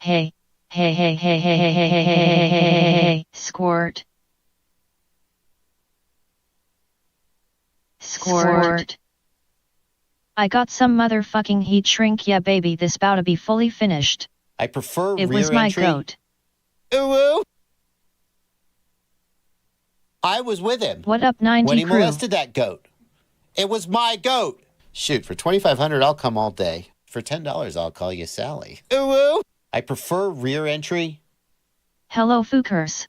Hey, hey, hey, hey, hey, hey, hey, hey, hey, hey, hey, hey, hey, squirt. Squirt. I got some motherfucking heat shrink, yeah baby, this bout to be fully finished. I prefer It rear was my entry. goat. Ooh. I was with him. What up, 90 when he crew? molested that goat. It was my goat. Shoot, for $2,500, I'll come all day. For $10, I'll call you Sally. Ooh. I prefer rear entry. Hello, Fookers.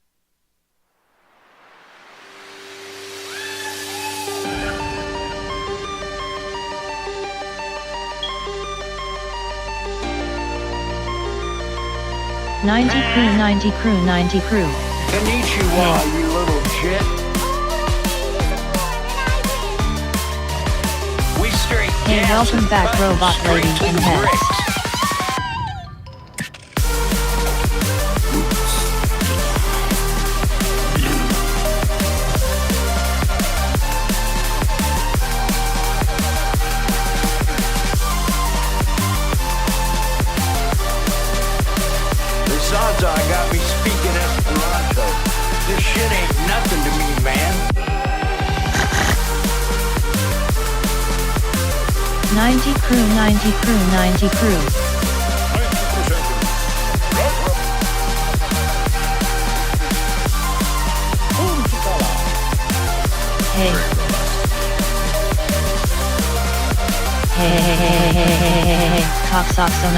'90 crew. Konnichiwa, you little shit. We straight Hey, gas welcome and back, cut robot straight ladies to and the heads. bricks. Sansa got me speaking Esperanto. This shit ain't nothing to me, man. 90 crew. Hey. Hey. Coxoxo.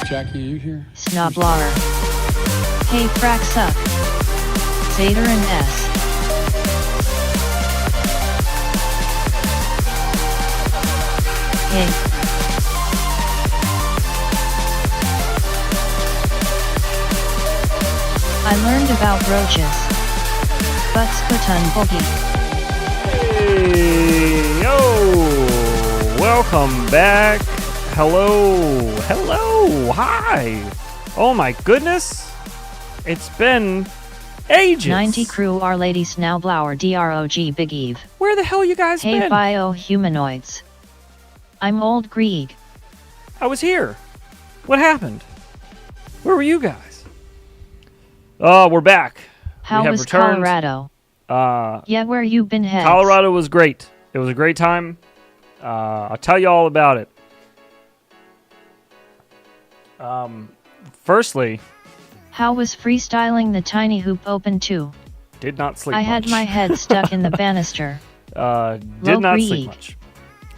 Jackie, are you here? Snoblar. Hey, Frax up. Zader and S. Hey. I learned about roaches. Butts-putun boogie. Hey, yo! Welcome back. Hello, hi. Oh my goodness. It's been ages. 90 crew, our lady Snowblower DROG Big Eve. Where the hell you guys Hey, been? bio-humanoids. I'm old Grieg. I was here. What happened? Where were you guys? Oh, we're back. How we have was returned. Colorado? Yeah, where you been heads? Colorado was great. It was a great time. I'll tell you all about it. Firstly, how was freestyling the tiny hoop open too? Did not sleep I much. had my head stuck in the banister. Did not sleep much.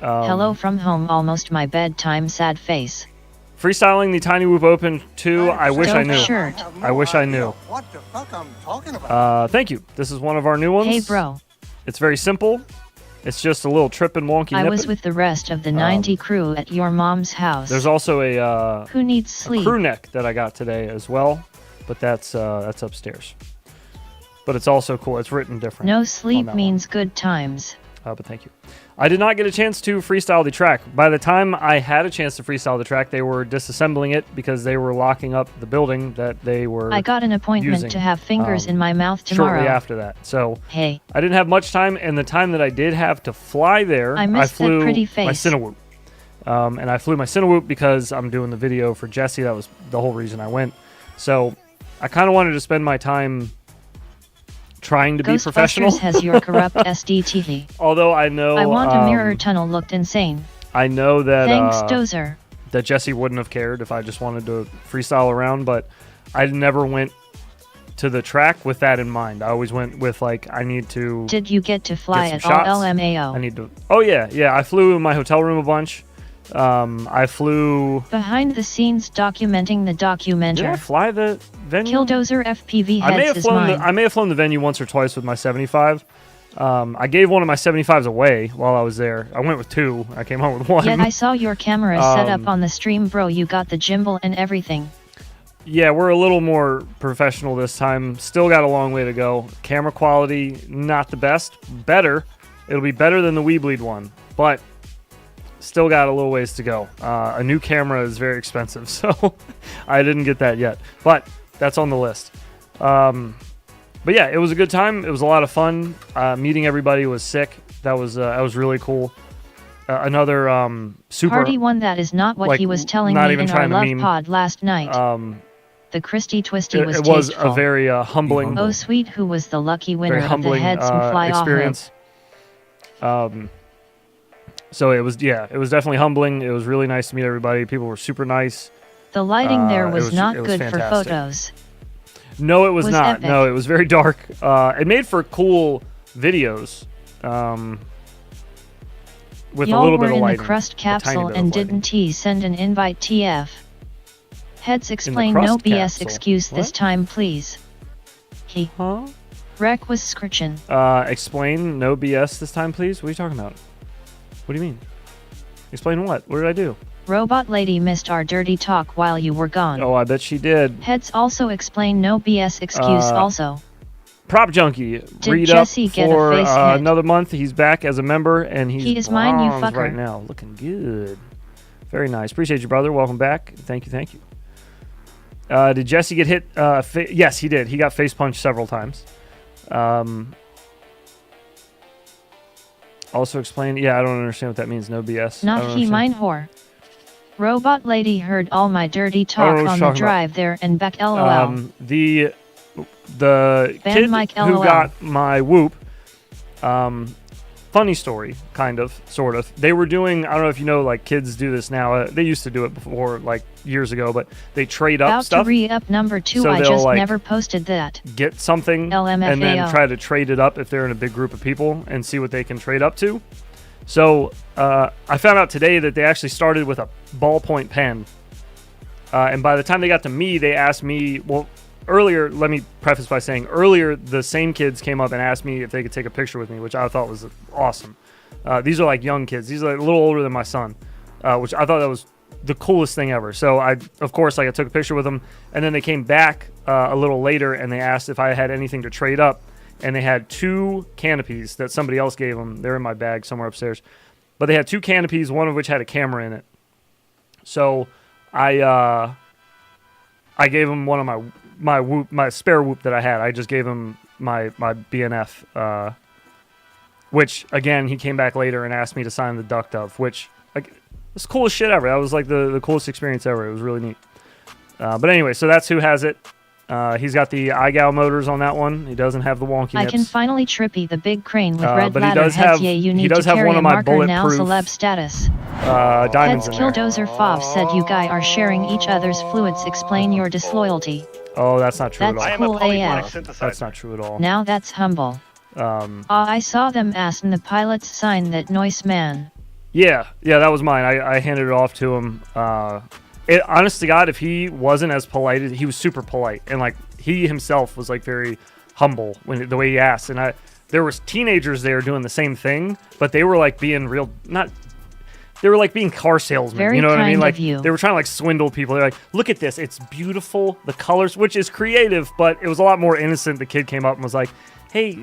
Hello from home, almost my bedtime, sad face. Freestyling the Tiny Whoop Open 2, I wish I Dope knew. shirt. I wish I knew. What the fuck I'm talking about? Thank you. This is one of our new ones. Hey bro, It's very simple. It's just a little trip and wonky I was nippin'. with the rest of the 90 crew at your mom's house. There's also a Who needs sleep? crew neck that I got today as well, but that's upstairs. But it's also cool. It's written different. No on sleep that means good times. but thank you. I did not get a chance to freestyle the track. By the time I had a chance to freestyle the track, they were disassembling it because they were locking up the building that they were I got an appointment using, to have fingers in my mouth tomorrow. shortly after that. So Hey, I didn't have much time, and the time that I did have to fly there, I missed that flew pretty my face. Tinywhoop. And I flew my Tinywhoop because I'm doing the video for Jesse. That was the whole reason I went. So I kind of wanted to spend my time trying to be professional. Ghostbusters has your corrupt SDT. Although I know I want a mirror tunnel looked insane. I know that Thanks, Dozer. that Jesse wouldn't have cared if I just wanted to freestyle around, but I never went to the track with that in mind. I always went with like I need to Did you get to fly get at some all shots. LMAO? I need to. Oh yeah. I flew in my hotel room a bunch. I flew. Behind the scenes documenting the Did I documenter. fly the venue? Killdozer FPV I may heads have is flown mine. I may have flown the venue once or twice with my 75. I gave one of my 75s away while I was there. I went with two. I came home with one. Yet I saw your camera set up on the stream, bro. You got the gimbal and everything. Yeah, we're a little more professional this time. Still got a long way to go. Camera quality, not the best. Better, It'll be better than the Weebleed one, but still got a little ways to go. A new camera is very expensive, so I didn't get that yet. But that's on the list. But yeah, it was a good time. It was a lot of fun. Meeting everybody was sick. That was really cool. Another super Party one that is not what like, he was telling not me even in our trying to love meme. pod last night. The Christy Twisty was it was tasteful. a very humbling. Oh sweet, who was the lucky winner Very of the humbling heads and fly experience. So it was definitely humbling. It was really nice to meet everybody. People were super nice. The lighting there it was not it was good fantastic. for photos. No, it was not. Epic. No, it was very dark. It made for cool videos. With Y'all a little were bit of in lighting. the crust A tiny capsule bit of and lighting. didn't he send an invite TF? Heads explain no crust BS capsule? excuse this What? time please. He. Huh? Wreck was scritchin'. Explain no BS this time, please. What are you talking about? What do you mean? Explain what? What did I do? Robot lady missed our dirty talk while you were gone. Oh, I bet she did. Heads also explain no BS excuse also. Prop Junkie, Did read Jesse up get a for face hit? another month. He's back as a member, and he's He is mine, you bronze fucker. right now. Looking good. Very nice. Appreciate you, brother. Welcome back. Thank you. Did Jesse get hit? Yes, he did. He got face punched several times. Also explain. Yeah, I don't understand what that means. No BS. I Not don't he understand. mine whore. Robot lady heard all my dirty I don't know talk what on you're the talking drive there and back lol. The Ban kid Mike who LOL. got my whoop, funny story, kind of, sort of. They were doing, I don't know if you know, like kids do this now. They used to do it before, like years ago, but they trade up About stuff, to re-up number 2, So I they'll, just like, never posted that. get something, and then LMFAO. try to trade it up if they're in a big group of people and see what they can trade up to. So I found out today that they actually started with a ballpoint pen. And by the time they got to me, they asked me, well, earlier, let me preface by saying, earlier, the same kids came up and asked me if they could take a picture with me, which I thought was awesome. These are like young kids. These are like a little older than my son, which I thought that was the coolest thing ever. So I took a picture with them, and then they came back a little later and they asked if I had anything to trade up, and they had 2 canopies that somebody else gave them. They're in my bag somewhere upstairs, but they had 2 canopies, one of which had a camera in it. So I gave him one of my spare whoop that I had. I just gave him my BNF, which again he came back later and asked me to sign the duct of, which like it's the coolest shit ever. That was like the coolest experience ever. It was really neat. But anyway, so that's who has it. He's got the iGal motors on that one. He doesn't have the wonky I nips. can finally trippy the big crane with red but he ladder does heads. have- Yeah, you he need does to have carry one a of my marker now. bulletproof, Celeb status. diamonds Heads in there. Killdozer Fob said you guy are sharing each other's fluids. Explain your disloyalty. Oh, that's not true That's at all. cool AF. That's not true at all. Now that's humble. I saw them asking the pilots sign that noise man. Yeah, that was mine. I handed it off to him. Honest to God, if he wasn't as polite, he was super polite, and like he himself was like very humble when the way he asked. And there was teenagers there doing the same thing, but they were like being real, not. They were like being car salesmen. Very You know what I mean? kind Like of you. they were trying to like swindle people. They're like, "Look at this, it's beautiful. The colors, which is creative, but it was a lot more innocent." The kid came up and was like, "Hey,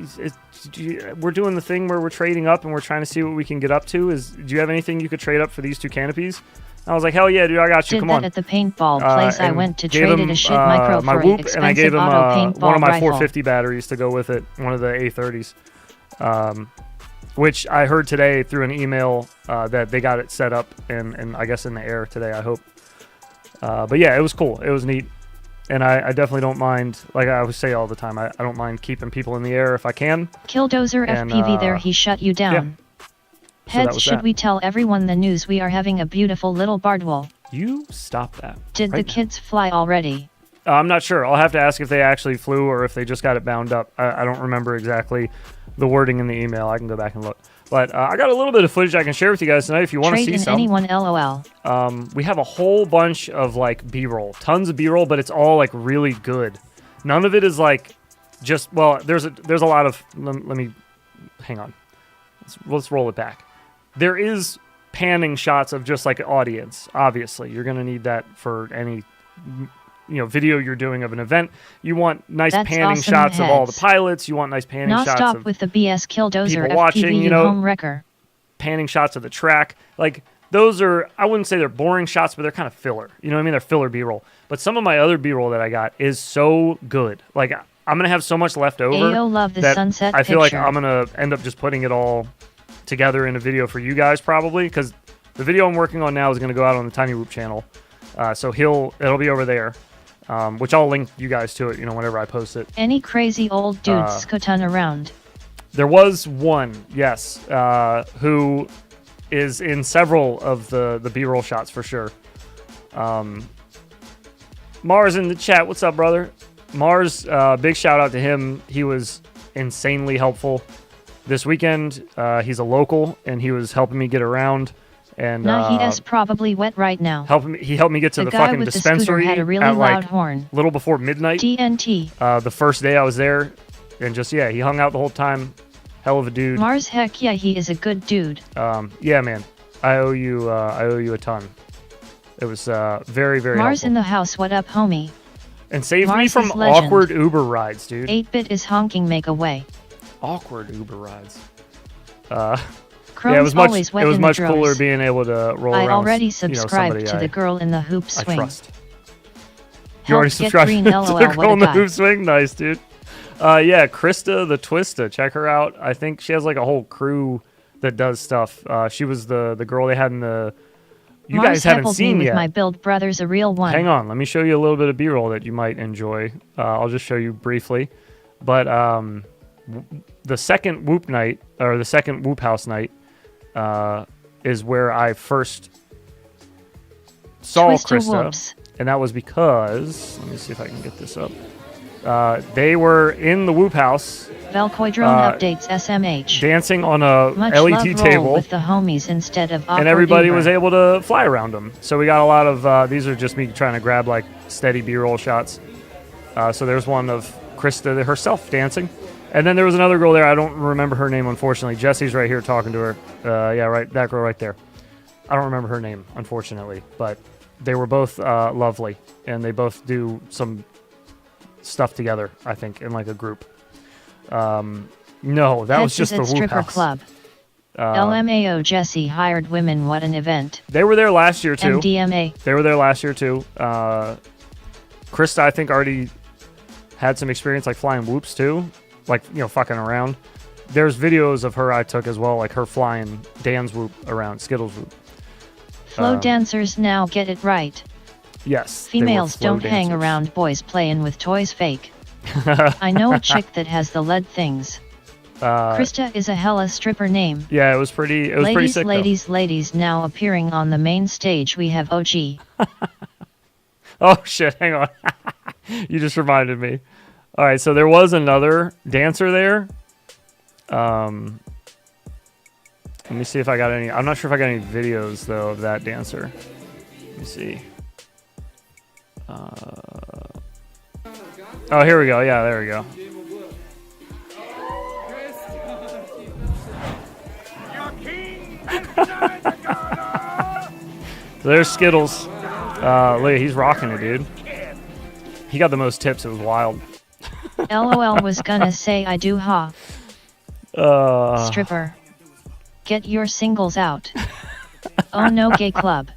we're doing the thing where we're trading up and we're trying to see what we can get up to. Do you have anything you could trade up for these 2 canopies?" I was like, "Hell yeah, dude, I got you. Did Come that on." at the paintball place I And went to. gave Traded him, a shit micro my for whoop, an and I gave expensive him auto paintball one of my rifle. 450 batteries to go with it, one of the A30s, which I heard today through an email that they got it set up and I guess in the air today, I hope. But yeah, it was cool. It was neat. And I definitely don't mind, like I always say all the time, I don't mind keeping people in the air if I can. Killdozer And, FPV there, he shut you down. that Heads, was should that. we tell everyone the news? We are having a beautiful little Bardwell. You stop that. Did right the kids fly already? now. I'm not sure. I'll have to ask if they actually flew or if they just got it bound up. I don't remember exactly the wording in the email. I can go back and look. But I got a little bit of footage I can share with you guys tonight if you want to Trade see in some. anyone LOL. We have a whole bunch of like B-roll, tons of B-roll, but it's all like really good. None of it is like just, well, there's a lot of, let me, hang on. Let's roll it back. There is panning shots of just like audience. Obviously, you're going to need that for any video you're doing of an event. You want nice That's panning awesome shots of all the heads. pilots. You want nice panning Now shots stop of with the BS Killdozer people watching, FPV home wrecker. panning shots of the track. Like, those are, I wouldn't say they're boring shots, but they're kind of filler. You know what I mean? They're filler B-roll. But some of my other B-roll that I got is so good. Like, I'm going to have so much left over Ayo, love the that sunset I feel picture. like I'm going to end up just putting it all together in a video for you guys probably, because the video I'm working on now is going to go out on the tinywhoop channel. So it'll be over there, which I'll link you guys to it, whenever I post it. Any crazy old dudes scootin' around? There was one, yes, who is in several of the B-roll shots for sure. Mars in the chat. What's up, brother? Mars, big shout out to him. He was insanely helpful this weekend. He's a local, and he was helping me get around. And Nah, he is probably wet right now. he helped me get to the guy fucking with the scooter dispensary had a really at loud horn. little before midnight. TNT. The first day I was there, and just he hung out the whole time. Hell of a dude. Mars, heck yeah, he is a good dude. Yeah, man. I owe you a ton. It was very, very Mars helpful. in the house, what up, homie? And saved me Mars from is legend. awkward Uber rides, dude. 8-bit is honking, make away. Awkward Uber rides. Chrome's it was much. always wet It was in the much drawers. cooler being able to roll I around. already with, subscribed somebody to the girl in the hoop I swing. trust. You Help already get subscribed green, to LOL, the what girl a in the guy. hoop swing. Nice, dude. Yeah, Krista the Twista. Check her out. I think she has like a whole crew that does stuff. She was the girl they had in the. You Mars guys haven't heckled seen me with yet. my build brother's a real one. Hang on, let me show you a little bit of B-roll that you might enjoy. I'll just show you briefly. But the second Whoop night, or the second Whoop House night, is where I first saw Twister Krista. whoops. And that was because, let me see if I can get this up. They were in the Whoop House Velcoidrone updates SMH. dancing on a Much LED love roll table. with the homies instead of awkward And everybody Uber. was able to fly around them. So we got a lot of, these are just me trying to grab like steady B-roll shots. So there's one of Krista herself dancing. And then there was another girl there. I don't remember her name, unfortunately. Jesse's right here talking to her. Yeah, right, that girl right there. I don't remember her name, unfortunately. But they were both lovely. And they both do some stuff together, I think, in like a group. No, that was Heads just is the at Whoop stripper House. club. LMAO Jesse hired women. What an event. They were there last year, too. MDMA. They were there last year too. Krista, I think, already had some experience like flying whoops too, like fucking around. There's videos of her I took as well, like her flying Dan's whoop around, Skittles whoop. Flow dancers now get it right. Yes. they were Females flow don't hang dancers. around boys playing with toys fake. I know a chick that has the lead things. Krista is a hella stripper name. Yeah, it was pretty. It was pretty Ladies, sick. ladies, now appearing on the main stage we have OG. Though. Oh shit! Hang on. You just reminded me. All right, so there was another dancer there. Let me see if I got any. I'm not sure if I got any videos though of that dancer. Let me see. Oh, here we go. Yeah, there we go. So there's Skittles. Look, he's rocking it, dude. He got the most tips. It was wild. LOL was gonna say I do ha. Stripper. Get your singles out. Oh no, gay club.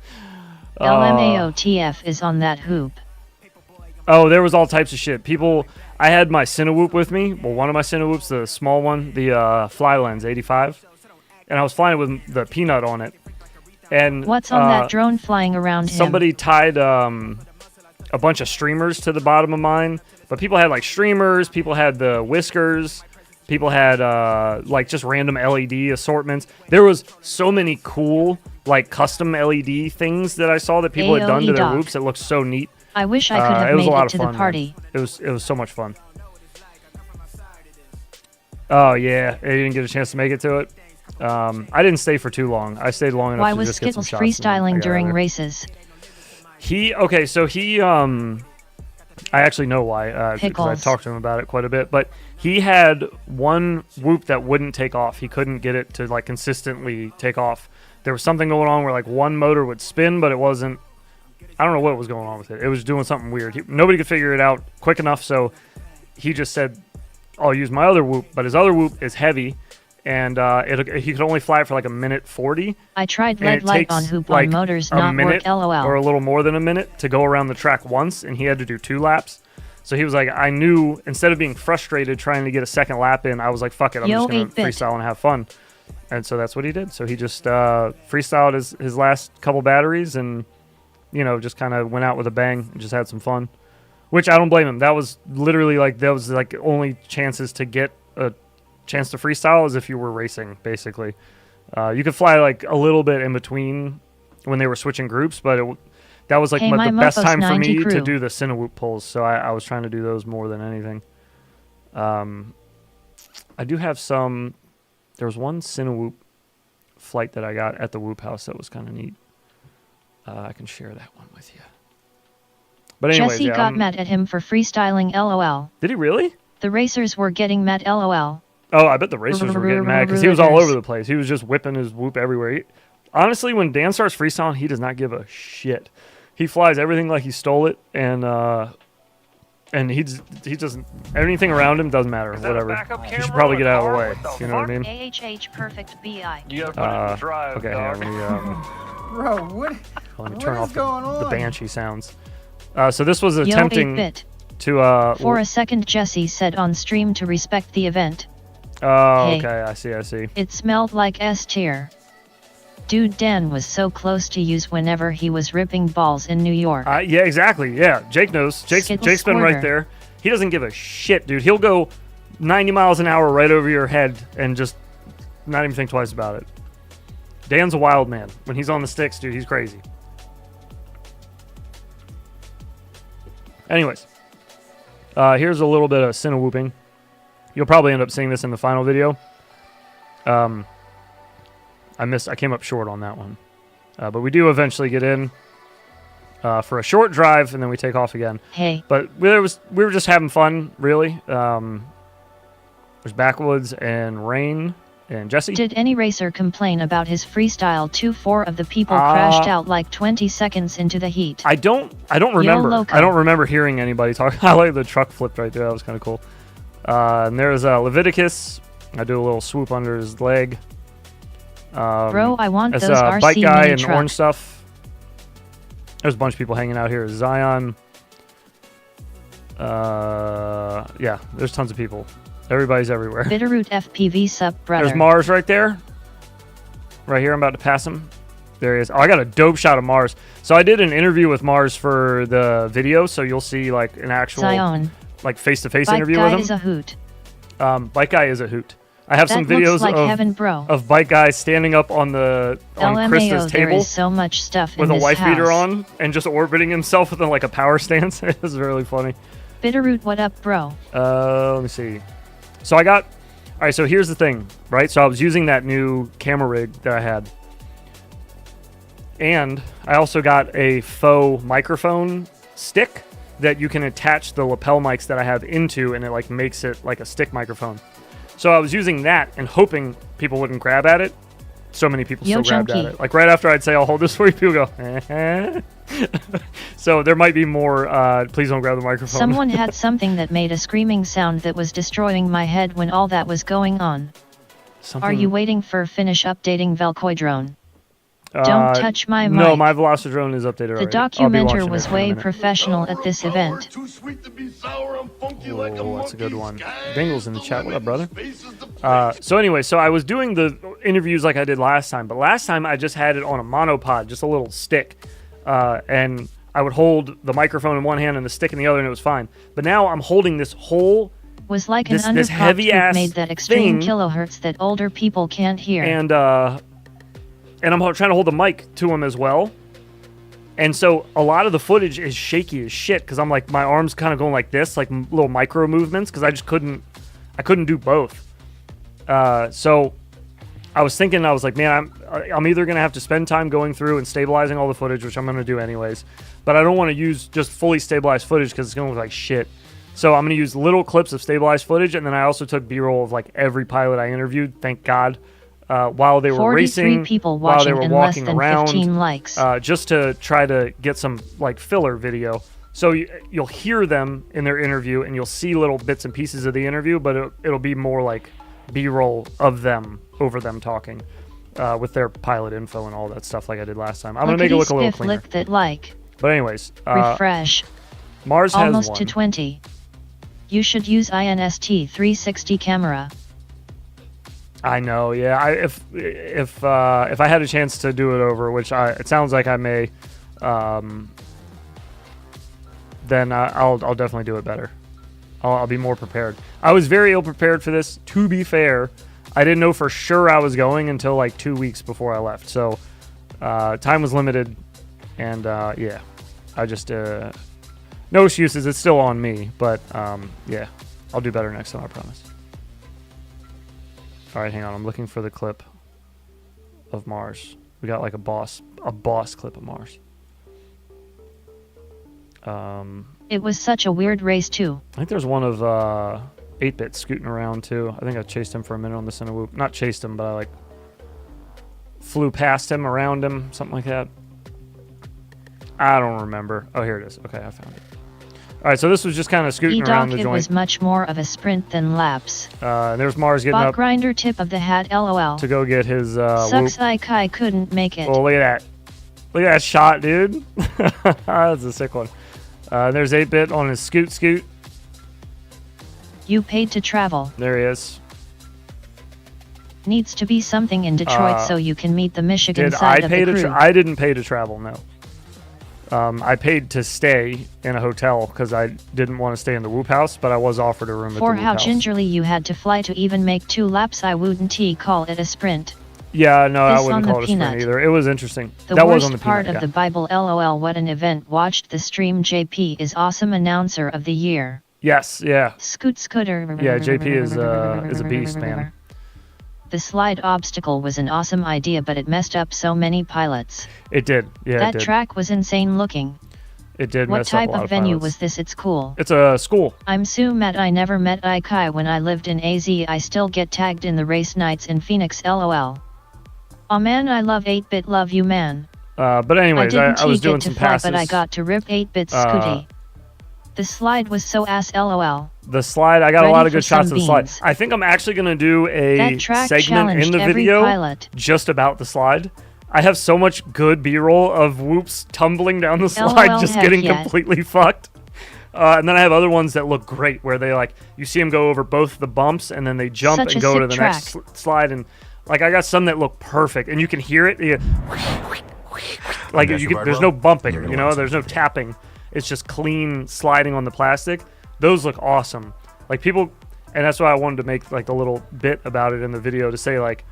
LMAOTF is on that hoop. Oh, there was all types of shit. People, I had my Cinewhoop with me. Well, one of my Cinewhoops, the small one, the Fly Lens 85. And I was flying with the peanut on it. And What's on that drone flying around him? somebody tied a bunch of streamers to the bottom of mine. But people had like streamers, people had the whiskers, people had like just random LED assortments. There was so many cool like custom LED things that I saw that people had done to their AOE whoops. It looked so neat. I wish I could It have was a made lot it of to fun, the man. party. It was so much fun. Oh yeah, you didn't get a chance to make it to it. I didn't stay for too long. I stayed long enough Why to was just get some Skittles shots. And then I freestyling got during out of there. races? I actually know why, because I Pickles. talked to him about it quite a bit. But he had one whoop that wouldn't take off. He couldn't get it to like consistently take off. There was something going on where like one motor would spin, but it wasn't I don't know what was going on with it. It was doing something weird. Nobody could figure it out quick enough, so he just said, I'll use my other whoop. But his other whoop is heavy, and he could only fly it for like a minute 40. I tried lead light on hoop like on motors, a not minute work, lol. or a little more than a minute to go around the track once, and he had to do 2 laps. So he was like, I knew instead of being frustrated trying to get a second lap in, I was like, fuck it, I'm just going to freestyle and have fun. And so that's what he did. So he just freestyled his last couple batteries and, you know, just kind of went out with a bang and just had some fun. Which I don't blame him. That was literally like, only chances to get a chance to freestyle is if you were racing, basically. You could fly like a little bit in between when they were switching groups, but that was like the best time for me to do the tinywhoop pulls. So I was trying to do those more than anything. I do have some. There was one tinywhoop flight that I got at the Whoop House that was kind of neat. I can share that one with you. But anyways, Jesse got mad at him for freestyling, lol. Did he really? The racers were getting mad, lol. Oh, I bet the racers were getting mad because he was all over the place. He was just whipping his whoop everywhere. Honestly, when Dan starts freestyling, he does not give a shit. He flies everything like he stole it, and he doesn't, anything around him doesn't matter, whatever. You should probably get out of the way, you know what I mean? AHH perfect BI. You gotta put it in drive, okay, dog. here, Bro, what let me turn off going on? the Banshee sounds. So this was attempting to... For a second, Jesse said on stream to respect the event. Oh, Hey. okay, I see. It smelled like S tier. Dude, Dan was so close to use whenever he was ripping balls in New York. Yeah, exactly, yeah. Jake knows. Jake's been right there. He doesn't give a shit, dude. He'll go 90 miles an hour right over your head and just not even think twice about it. Dan's a wild man. When he's on the sticks, dude, he's crazy. Anyways, here's a little bit of tinywhooping. You'll probably end up seeing this in the final video. I came up short on that one. But we do eventually get in for a short drive, and then we take off again. Hey. But we were just having fun, really. There's backwoods and rain and Jesse. Did any racer complain about his freestyle? 4 of the people crashed out like 20 seconds into the heat. I don't remember. Loco. I don't remember hearing anybody talk. I like the truck flipped right there. That was kind of cool. And there's Leviticus. I do a little swoop under his leg. Bro, I want those RC bike guy mini and truck. orange stuff. There's a bunch of people hanging out here. Zion. Yeah, there's tons of people. Everybody's everywhere. Bitterroot FPV sup, brother. There's Mars right there. Right here, I'm about to pass him. There he is. Oh, I got a dope shot of Mars. So I did an interview with Mars for the video, so you'll see like an actual Zion. like face-to-face Bike interview guy with him. is a hoot. Bike guy is a hoot. I have some That looks videos like heaven, bro. of bike guy standing up on LMAO, Krista's there table is so much stuff with in a this wife beater house. on and just orbiting himself with like a power stance. It was really funny. Bitterroot, what up, bro? Let me see. So all right, so here's the thing, right? So I was using that new camera rig that I had. And I also got a faux microphone stick that you can attach the lapel mics that I have into, and it like makes it like a stick microphone. So I was using that and hoping people wouldn't grab at it. So many people still grabbed at it. Like right after I'd say, I'll hold this for you, people go, eh. So there might be more, please don't grab the microphone. Someone had something that made a screaming sound that was destroying my head when all that was going on. Are you waiting for finish updating Velcoidrone? Don't touch my mic. No, my Velocidrone is updated already. The documenter was way professional at this event. Oh, that's a good one. Dingle's in the chat. What up, brother? So anyway, so I was doing the interviews like I did last time, but last time I just had it on a monopod, just a little stick. And I would hold the microphone in one hand and the stick in the other, and it was fine. But now I'm holding this whole... Was like this an underpopped heavy-ass made that extreme thing, kilohertz that older people can't hear. And I'm trying to hold the mic to him as well. And so a lot of the footage is shaky as shit because I'm like, my arms kind of going like this, like little micro movements, because I couldn't do both. So I was thinking, I was like, man, I'm either going to have to spend time going through and stabilizing all the footage, which I'm going to do anyways, but I don't want to use just fully stabilized footage because it's going to look like shit. So I'm going to use little clips of stabilized footage, and then I also took B-roll of like every pilot I interviewed, thank God. while they were 43 racing, people while they watching were and less walking than around, 15 likes. just to try to get some like filler video. So you'll hear them in their interview, and you'll see little bits and pieces of the interview, but it'll be more like B-roll of them over them talking with their pilot info and all that stuff like I did last time. I'm going to make it look a little cleaner. Lick that like. But anyways, refresh. Mars has almost one. to 20. You should use INST 360 camera. I know, yeah. If I had a chance to do it over, which it sounds like I may, then I'll definitely do it better. I'll be more prepared. I was very ill prepared for this. To be fair, I didn't know for sure I was going until like 2 weeks before I left. So time was limited, and yeah, I just no excuses. It's still on me, but yeah, I'll do better next time. I promise. All right, hang on. I'm looking for the clip of Mars. We got like a boss clip of Mars. It was such a weird race too. I think there's one of 8-Bit scooting around too. I think I chased him for a minute on the tinywhoop. Not chased him, but I like flew past him, around him, something like that. I don't remember. Oh, here it is. Okay, I found it. All right, so this was just kind of scooting around the joint. It was much more of a sprint than laps. There's Mars getting up. Grinder tip of the hat, LOL. To go get his Sucks whoop. I couldn't make it. Oh, look at that. Look at that shot, dude. That's a sick one. There's 8-Bit on his scoot. You paid to travel. There he is. Needs to be something in Detroit so you can meet the Michigan side of the crew. I didn't pay to travel, no. I paid to stay in a hotel because I didn't want to stay in the Whoop House, but I was offered a room at the Whoop House. For how gingerly you had to fly to even make 2 laps, I wouldn't call it a sprint. Yeah, no, I wouldn't call it a sprint either. It was interesting. That was on the part of the Bible, LOL. What an event. Watched the stream. JP is awesome announcer of the year. Yes, yeah. Scooter. Yeah, JP is a beast, man. The slide obstacle was an awesome idea, but it messed up so many pilots. It did, yeah. That track was insane looking. It did What mess up a lot type of of venue pilots. was this? It's cool. It's a school. I'm so mad I never met Ikai when I lived in AZ. I still get tagged in the race nights in Phoenix, LOL. Aw man, I love 8-Bit, love you man. But anyways, I was doing some passes. But I got to rip 8-Bit's scooty. The slide was so ass, LOL. The slide, I got a lot of good shots of the slide. I think I'm actually going to do a segment in the video just about the slide. I have so much good B-roll of whoops tumbling down the slide, just getting completely fucked. And then I have other ones that look great, where they like, you see them go over both the bumps, and then they jump and go to the next slide. And like, I got some that look perfect, and you can hear it. Like, there's no bumping, you know, there's no tapping. It's just clean sliding on the plastic. Those look awesome. Like people, and that's why I wanted to make like a little bit about it in the video to say like,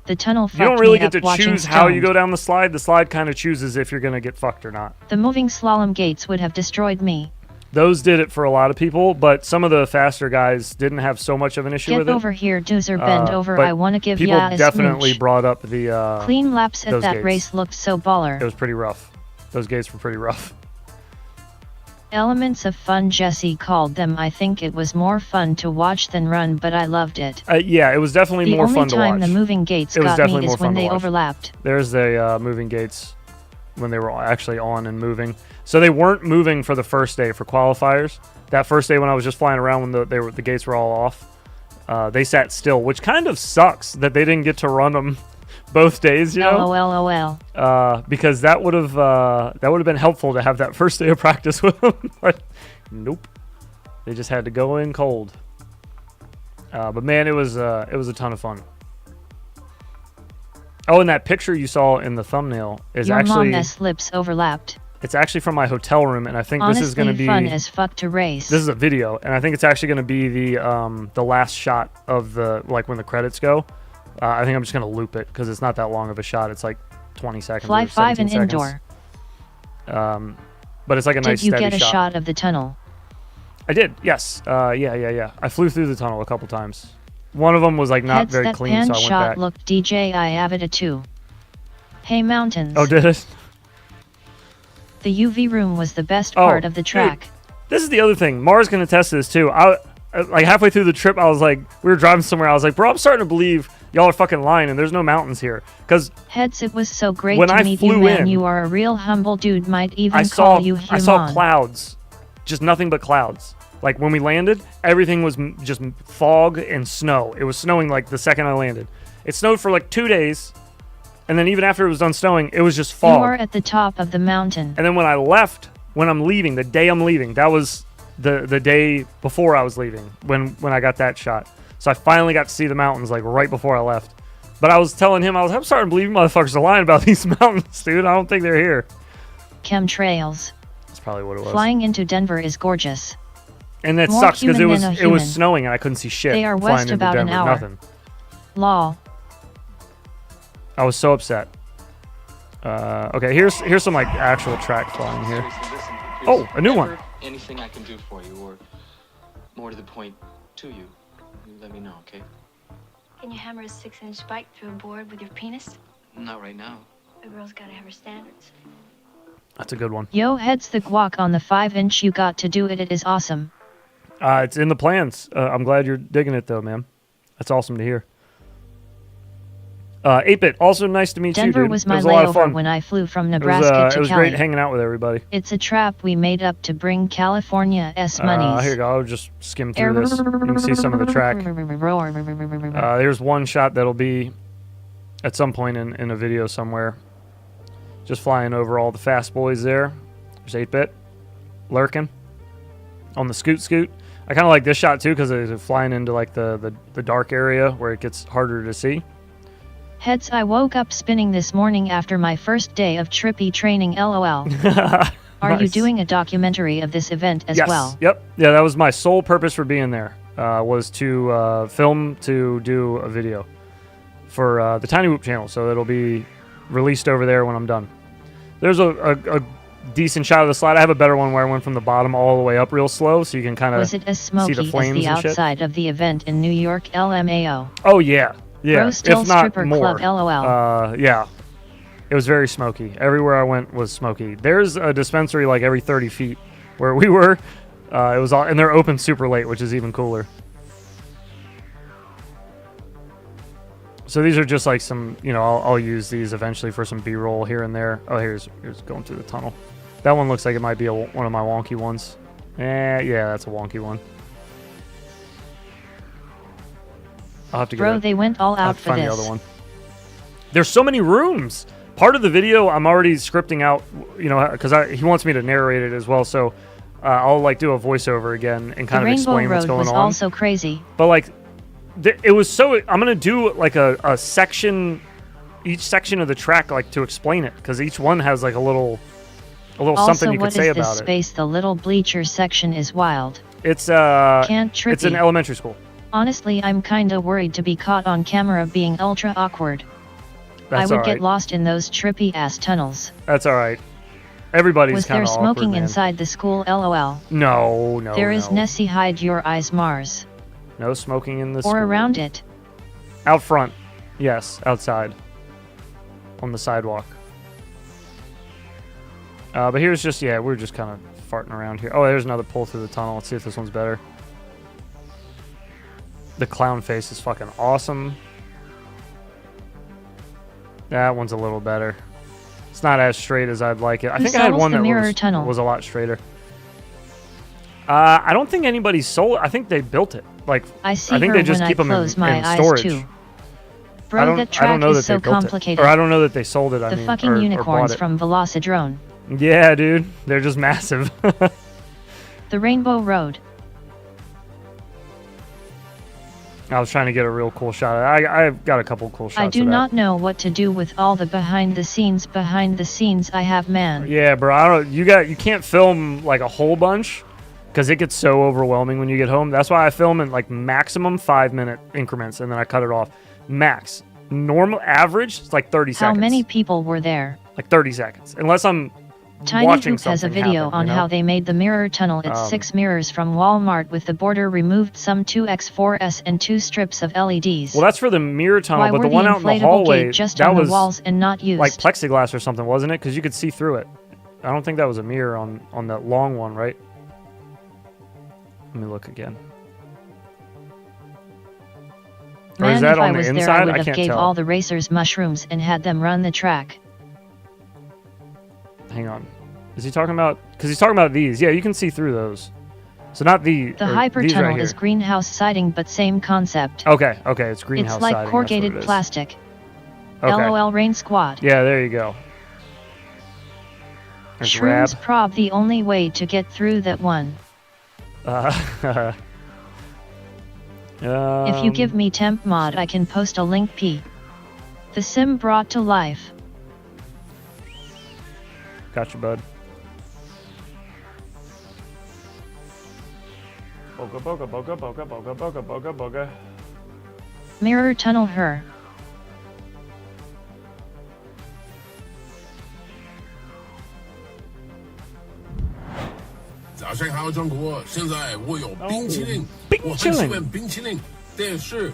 the tunnel. You don't really get to choose how you go down the slide. The slide kind of chooses if you're gonna get fucked or not. The moving slalom gates would have destroyed me. Those did it for a lot of people, but some of the faster guys didn't have so much of an issue with it. Get over here, Doozer, bend over. I want to give people ya a definitely smooch. Brought up the clean laps at that gates. race looked so baller. It was pretty rough. Those gates were pretty rough. Elements of fun, Jesse called them. I think it was more fun to watch than run, but I loved it. Yeah, it was definitely more fun to watch. The only time the moving gates got me is when they overlapped. There's the moving gates when they were actually on and moving. So they weren't moving for the first day for qualifiers. That first day when I was just flying around when the gates were all off, they sat still, which kind of sucks that they didn't get to run them both days, you know? LOL. Because that would have been helpful to have that first day of practice with them. But nope, they just had to go in cold. But man, it was a ton of fun. Oh, and that picture you saw in the thumbnail is Your actually mom lips overlapped. It's actually from my hotel room, and I think Honestly, this is going to be fun as fuck to race. This is a video, and I think it's actually going to be the last shot of the when the credits go. I think I'm just going to loop it because it's not that long of a shot. It's like 20 seconds. Fly or 5 and seconds. indoor. But it's like a nice steady shot. Did you get a shot of the tunnel? I did. Yes. Yeah. I flew through the tunnel a couple times. One of them was like not very clean, so I went shot back. Looked DJI Avida 2. Hey mountains. Oh, did it? The UV room was the best part of the track. Hey, this is the other thing. Mars can attest to this too. Like halfway through the trip, I was like, we were driving somewhere. I was like, bro, I'm starting to believe Y'all are fucking lying, and there's no mountains here. Because Heads, it was so great when to I meet you, flew man. in, You are a real humble dude. Might even I call you human. saw clouds, just nothing but clouds. Like when we landed, everything was just fog and snow. It was snowing like the second I landed. It snowed for like 2 days, and then even after it was done snowing, it was just fog. You are at the top of the mountain. And then when I left, when I'm leaving, the day I'm leaving, that was the day before I was leaving when I got that shot. So I finally got to see the mountains like right before I left. But I was telling him, I'm starting to believe you motherfuckers are lying about these mountains, dude. I don't think they're here. Chemtrails. That's probably what it was. Flying into Denver is gorgeous. And that More sucks because human it than a was human. snowing and I couldn't see shit. They are flying west into about an Denver. hour. Nothing. Lol. I was so upset. Okay, here's some like actual track flying here. Oh, a new one. Anything I can do for you, or more to the point, to you, you let me know, okay? Can you hammer a 6-inch spike through a board with your penis? Not right now. A girl's gotta have her standards. That's a good one. Yo, heads, the guac on the 5-inch. You got to do it. It is awesome. It's in the plans. I'm glad you're digging it though, man. That's awesome to hear. 8-Bit, also nice to meet you, Denver dude. was It my was a lot of layover fun. when I flew from Nebraska to it was Cali. great hanging out with everybody. It's a trap we made up to bring California's monies. Here you go. I'll just skim through this. You can see some of the track. There's one shot that'll be at some point in a video somewhere. Just flying over all the fast boys there. There's 8-Bit lurking on the scoot. I kind of like this shot too because it's flying into like the dark area where it gets harder to see. Heads, I woke up spinning this morning after my first day of trippy training. LOL. Are you Nice. doing a documentary of this event as well? Yep. Yeah, that was my sole purpose for being there. Was to film, to do a video for the tinywhoop channel. So it'll be released over there when I'm done. There's a decent shot of the slide. I have a better one where I went from the bottom all the way up real slow, so you can kind of Was it as see smoky the as flames the and shit. outside of the event in New York? LMAO. Oh yeah. Yeah, Bro, still if not stripper more. club, LOL. Yeah, it was very smoky. Everywhere I went was smoky. There's a dispensary like every 30 feet where we were. It was all, and they're open super late, which is even cooler. So these are just like some, I'll use these eventually for some B-roll here and there. Oh, here's going through the tunnel. That one looks like it might be one of my wonky ones. Yeah, that's a wonky one. I'll have to Bro, they went all out for find this. the other one. There's so many rooms. Part of the video I'm already scripting out, because he wants me to narrate it as well. So I'll like do a voiceover again and kind The of explain Rainbow what's Road going was on. also crazy. But like, it was so. I'm gonna do like a section, each section of the track, like to explain it, because each one has like a little Also, something you could what say is this about space? The little bleacher section is wild. It's Can't trippy. it's an elementary school. Honestly, I'm kinda worried to be caught on camera being ultra awkward. That's I would all get right. lost in those trippy ass tunnels. That's all right. Everybody's Was kind there of smoking awkward, man. inside the school? LOL. No. There is no. Nessie, hide your eyes, Mars. No smoking in the Or school. around it. Out front. Yes, outside. On the sidewalk. But here's just, we're just kind of farting around here. Oh, there's another pull through the tunnel. Let's see if this one's better. The clown face is fucking awesome. That one's a little better. It's not as straight as I'd like it. I Who think I had solves one the that mirror tunnel? was a lot straighter. I don't think anybody sold it. I think they built it. Like, I see I think her they just when keep I them close in my eyes storage. too. I Bro, don't, that I don't track know is that so they built complicated. it. Or I don't know that they sold it. The I mean, fucking or unicorns bought it. from Velocidrone. Yeah, dude. They're just massive. The Rainbow Road. I was trying to get a real cool shot. I've got a couple cool shots I do of that. not know what to do with all the behind the scenes I have, man. Yeah, bro. You can't film like a whole bunch because it gets so overwhelming when you get home. That's why I film in like maximum 5-minute increments and then I cut it off. Max. Normal average, it's like 30 How seconds. many people were there? Like 30 seconds. Unless I'm Tiny watching Hoop has a something video happen, on you know? how they made the mirror tunnel. It's 6 mirrors from Walmart with the border removed, some 2x4s and 2 strips of LEDs. Well, that's for the mirror tunnel, Why but were the one out in the inflatable hallway, gate just that on was the walls and not used? like plexiglass or something, wasn't it? Because you could see through it. I don't think that was a mirror on that long one, right? Let me look again. Man, is that if on I the was there, I inside? would I have can't gave tell. all the racers mushrooms and had them run the track. Hang on. Is he talking about... Because he's talking about these. Yeah, you can see through those. So not the... The or hyper these tunnel right is here. greenhouse siding, but same concept. Okay, it's greenhouse It's like siding. corrugated that's what it is. plastic. Okay. LOL Rain Squad. Yeah, there you go. There's Shrooms Rab. prob the only way to get through that one. If you give me temp mod, I can post a link P. The sim brought to life. Gotcha, bud. Boga, boga, boga, boga, boga, boga, boga, boga. Mirror tunnel her. 早上好，中国！现在我有冰淇淋，冰我淇淋很喜欢冰淇淋，但是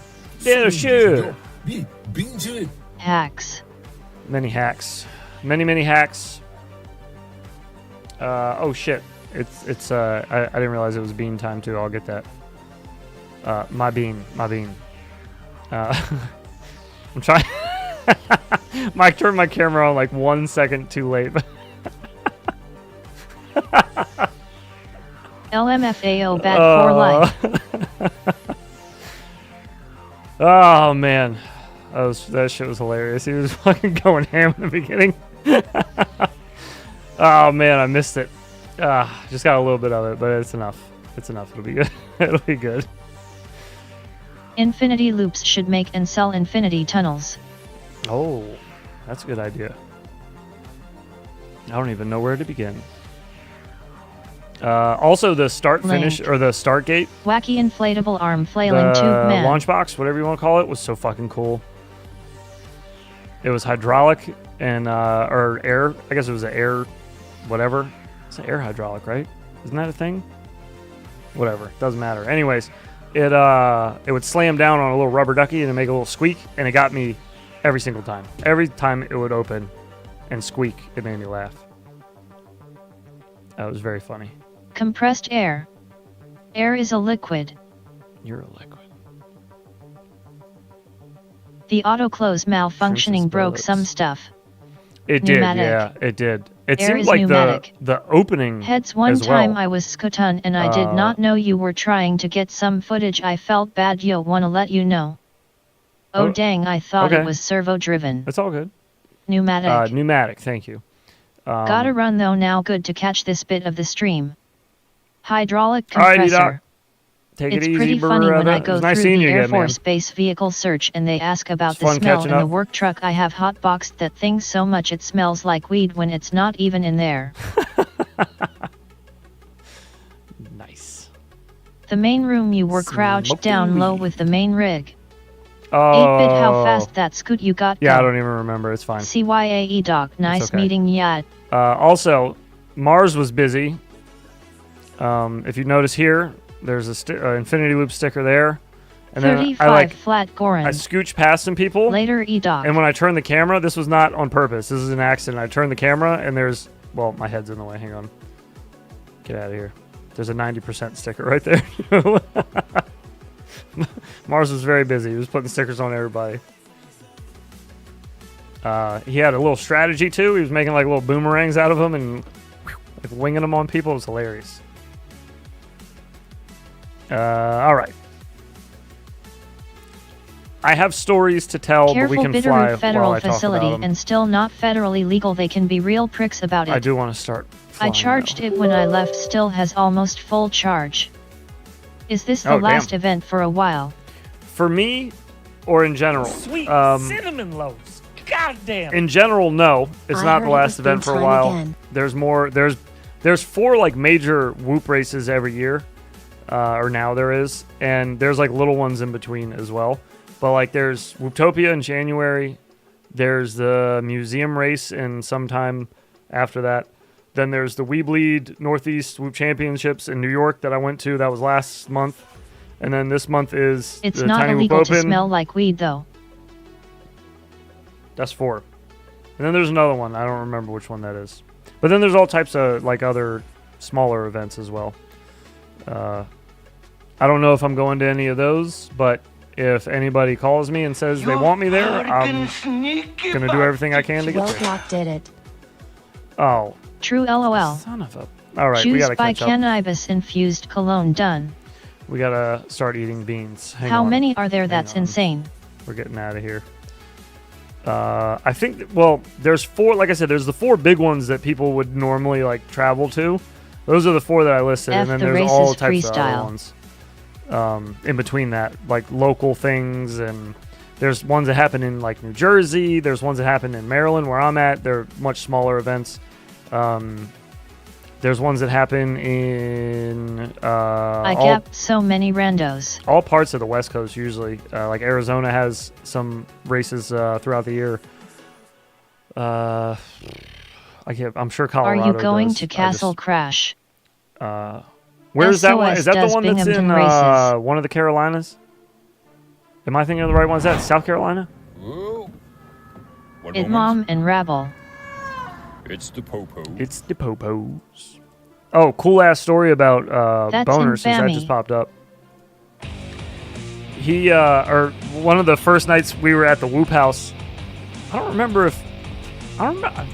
冰淇淋 Hacks. Many hacks. Many hacks. Oh shit. It's I didn't realize it was bean time too. I'll get that. My bean. I'm trying. Mike turned my camera on like 1 second too late. LMFAO bad for life. Oh man, that shit was hilarious. He was fucking going ham in the beginning. Oh man, I missed it. Just got a little bit of it, but it's enough. It's enough. It'll be good. It'll be good. Infinity loops should make and sell infinity tunnels. Oh, that's a good idea. I don't even know where to begin. Also, the start finish or the start gate, Wacky inflatable arm flailing tube man. launch box, whatever you want to call it, was so fucking cool. It was hydraulic and or air. I guess it was an air, whatever. It's an air hydraulic, right? Isn't that a thing? Whatever, doesn't matter. Anyways, it would slam down on a little rubber ducky and make a little squeak, and it got me every single time. Every time it would open and squeak, it made me laugh. That was very funny. Compressed air. Air is a liquid. You're a liquid. The auto close malfunctioning broke some stuff. It did, Pneumatic. yeah, it did. It Air seemed is like pneumatic. the opening Heads one as time well. I was Skotan and I did not know you were trying to get some footage. I felt bad. Yo, wanna let you know. Oh dang, I thought okay. it was servo driven. That's all good. Pneumatic. Pneumatic, thank you. Gotta run though now. Good to catch this bit of the stream. Hydraulic Alrighty, compressor. Doc. Take It's it easy, pretty funny when I brother. go It's nice through seeing the you Air again, man. Force Base vehicle search and they ask about It's the fun smell catching in the up. work truck. I have hotboxed that thing so much it smells like weed when it's not even in there. Nice. The main room you were crouched Smoking down low weed. with the main rig. Oh. 8-bit how fast that scoot you got. Yeah, I go. don't even remember. It's fine. CYAE doc, nice okay. meeting ya. Also, Mars was busy. If you notice here, there's a Infinity Loop sticker there. And then 35 flat Goran. I scooch past some people. Later E-doc. And when I turned the camera, this was not on purpose. This is an accident. I turned the camera and there's, well, my head's in the way. Hang on. Get out of here. There's a 90% sticker right there. Mars was very busy. He was putting stickers on everybody. He had a little strategy too. He was making like little boomerangs out of them and like winging them on people. It was hilarious. All right. I have stories to tell, Careful, but we can fly Bitterroot federal while I talk facility about them. and still not federally legal. They can be real pricks about it. I do want to start flying, I charged it when I left. Still has almost full charge. Is this the Oh, last damn. event for a while? For me, or in general? Sweet cinnamon loaves. God damn. In general, no. It's I not the heard last it's event been for a time while. again. There's more. There's 4 like major Whoop races every year, or now there is, and there's like little ones in between as well. But like there's Whooptopia in January. There's the museum race in sometime after that. Then there's the We Bleed Northeast Whoop Championships in New York that I went to. That was last month. And then this month is It's the not Tiny Whoop illegal Open. to smell like weed though. That's 4. And then there's another one. I don't remember which one that is. But then there's all types of like other smaller events as well. I don't know if I'm going to any of those, but If anybody calls me and says they want me there, I'm gonna do everything I can to get there. Rock did it. Oh, True LOL. son of a... All right, we Juice gotta by catch up. cannabis infused cologne done. We gotta start eating beans. Hang How on. many are there? Hang That's on. insane. We're getting out of here. I think, well, there's 4, like I said, there's the 4 big ones that people would normally like travel to. Those are the 4 that I listed, F and then the there's race all is types of other freestyle. ones in between that, like local things, and there's ones that happen in like New Jersey. There's ones that happen in Maryland, where I'm at. They're much smaller events. There's ones that happen in I get so many randos. all parts of the West Coast usually. Like Arizona has some races throughout the year. I'm sure Colorado Are you going does. to Castle Crash? Where's that one? SOS Is that the does one that's in Binghamton races. one of the Carolinas? Am I thinking of the right one? Is that South Carolina? It Mom and Rabble. It's the Popo. It's the Popos. Oh, cool ass story about That's boners, since that infamy. just popped up. He or one of the first nights we were at the Whoop House. I don't remember.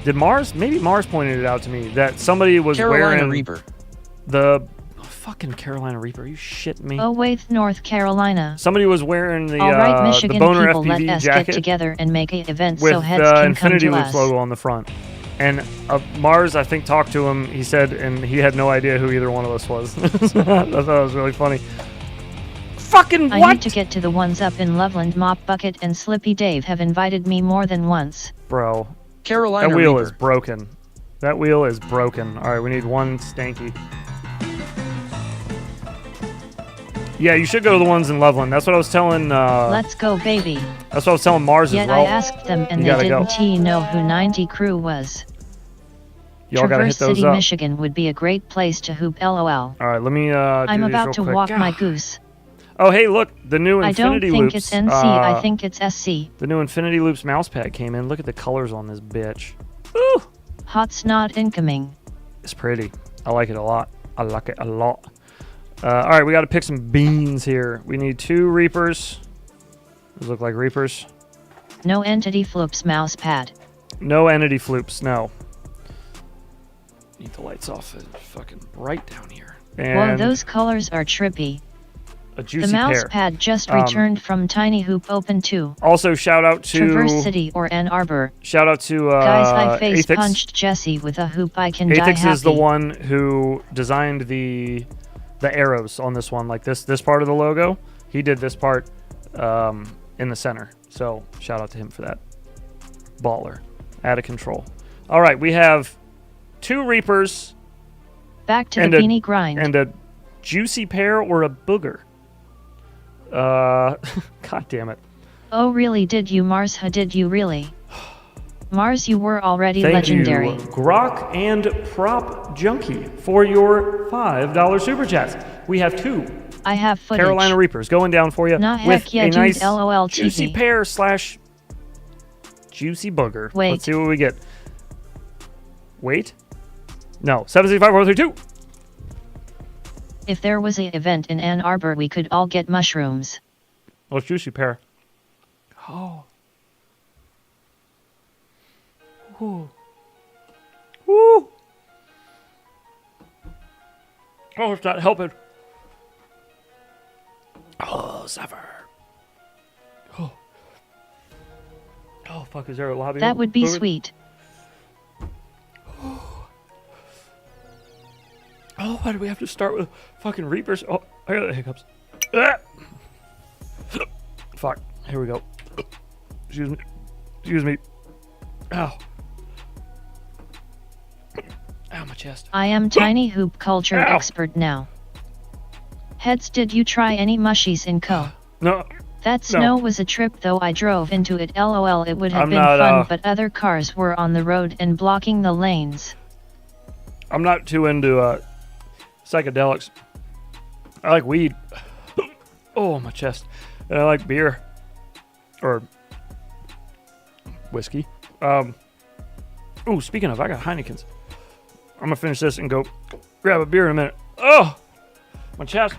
Did Mars? Maybe Mars pointed it out to me that somebody was Carolina wearing Reaper. the fucking Carolina Reaper. Are you shitting me? Oh wait, North Carolina. Somebody was wearing the All right, Michigan the Boner people, FPV let us jacket get together and make an event with so heads the can Infinity come to Loops us. logo on the front. And Mars, I think, talked to him. He said, and he had no idea who either one of us was. I thought it was really funny. Fucking what? I need to get to the ones up in Loveland. Mop Bucket and Slippy Dave have invited me more than once. Bro, Carolina that wheel Reaper. is broken. That wheel is broken. All right, we need one stanky. Yeah, you should go to the ones in Loveland. That's what I was telling. Let's go, baby. That's what I was telling Mars Yet as well. I asked them and You they gotta go. didn't know who 90 Crew was. Y'all gotta hit Traverse those City, up. Michigan would be a great place to hoop. LOL. All right, let me. I'm do these about real to quick. walk my God. goose. Oh, hey, look, the new I don't Infinity think Loops. it's NC. I think it's SC. The new Infinity Loops mouse pad came in. Look at the colors on this bitch. Ooh, Hot snot incoming. it's pretty. I like it a lot. I like it a lot. All right, we got to pick some beans here. We need 2 Reapers. Those look like Reapers. No entity flips mouse pad. No entity floops. No. Need the lights off. It's fucking bright down here. Whoa, And those colors are trippy. a juicy The mouse pair. pad just returned from Tiny Hoop Open 2. Also, shout out to Traverse City or Ann Arbor. Shout out to Guys, I face Athix. punched Jesse with a hoop. I can die Athix happy. is the one who designed the arrows on this one, like this part of the logo. He did this part in the center. So shout out to him for that. Baller, out of control. All right, we have 2 Reapers. Back to the beanie grind. And a juicy pear or a booger. God damn it. Oh really, did you, Mars? Did you really? Mars, you were already Thank legendary. you, Grok and Prop Junkie, for your $5 super chats. We have 2 I have footage. Carolina Reapers going down for you Nah, with heck yeah, a dude, nice LOL juicy cheesy. pear / juicy booger. Wait. Let's see what we get. Wait. No, 765-432. If there was an event in Ann Arbor, we could all get mushrooms. Oh, it's juicy pear. Oh. Ooh. Woo. Oh, it's not helping. Oh, suffer. Oh. Oh, fuck, is there a lobby? That would be over? sweet. Oh, why do we have to start with fucking Reapers? Oh, I got the hiccups. Ah. Fuck. Here we go. Excuse me. Excuse me. Ow. Ow, my chest. I am Tiny Hoop culture Ow. expert now. Heads, did you try any mushies in Co? No. That No. snow was a trip though. I drove into it. LOL, it would have I'm been not, fun, but other cars were on the road and blocking the lanes. I'm not too into psychedelics. I like weed. Oh, my chest. And I like beer. Or whiskey. Ooh, speaking of, I got Heineken's. I'm going to finish this and go grab a beer in a minute. Oh, my chest.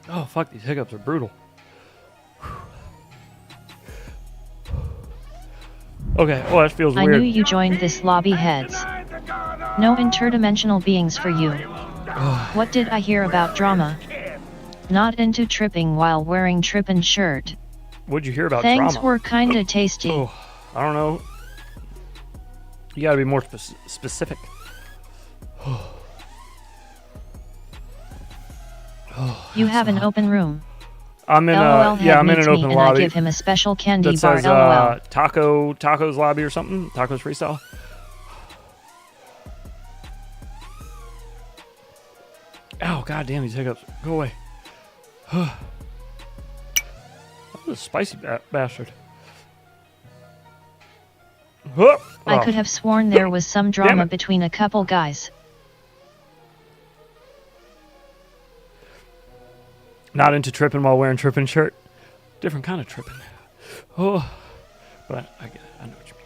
Oh, Oh, fuck, these hiccups are brutal. Okay, well, that feels weird. I knew you joined this lobby, heads. No interdimensional beings for you. What did I hear about drama? Not into tripping while wearing trippin' shirt. What'd you hear about Thanks drama? were kinda tasty. Oh, I don't know. You gotta be more specific. You have an open room. I'm in LOL yeah, I'm in meets an me open and lobby. I give him a special candy that bar. says, LOL. Tacos lobby or something. Tacos Freestyle. Oh, god damn, these hiccups. Go away. That was a spicy bastard. I could have sworn there was some drama between a couple guys. Not into tripping while wearing tripping shirt. Different kind of tripping. Oh, but I get it. I know what you mean.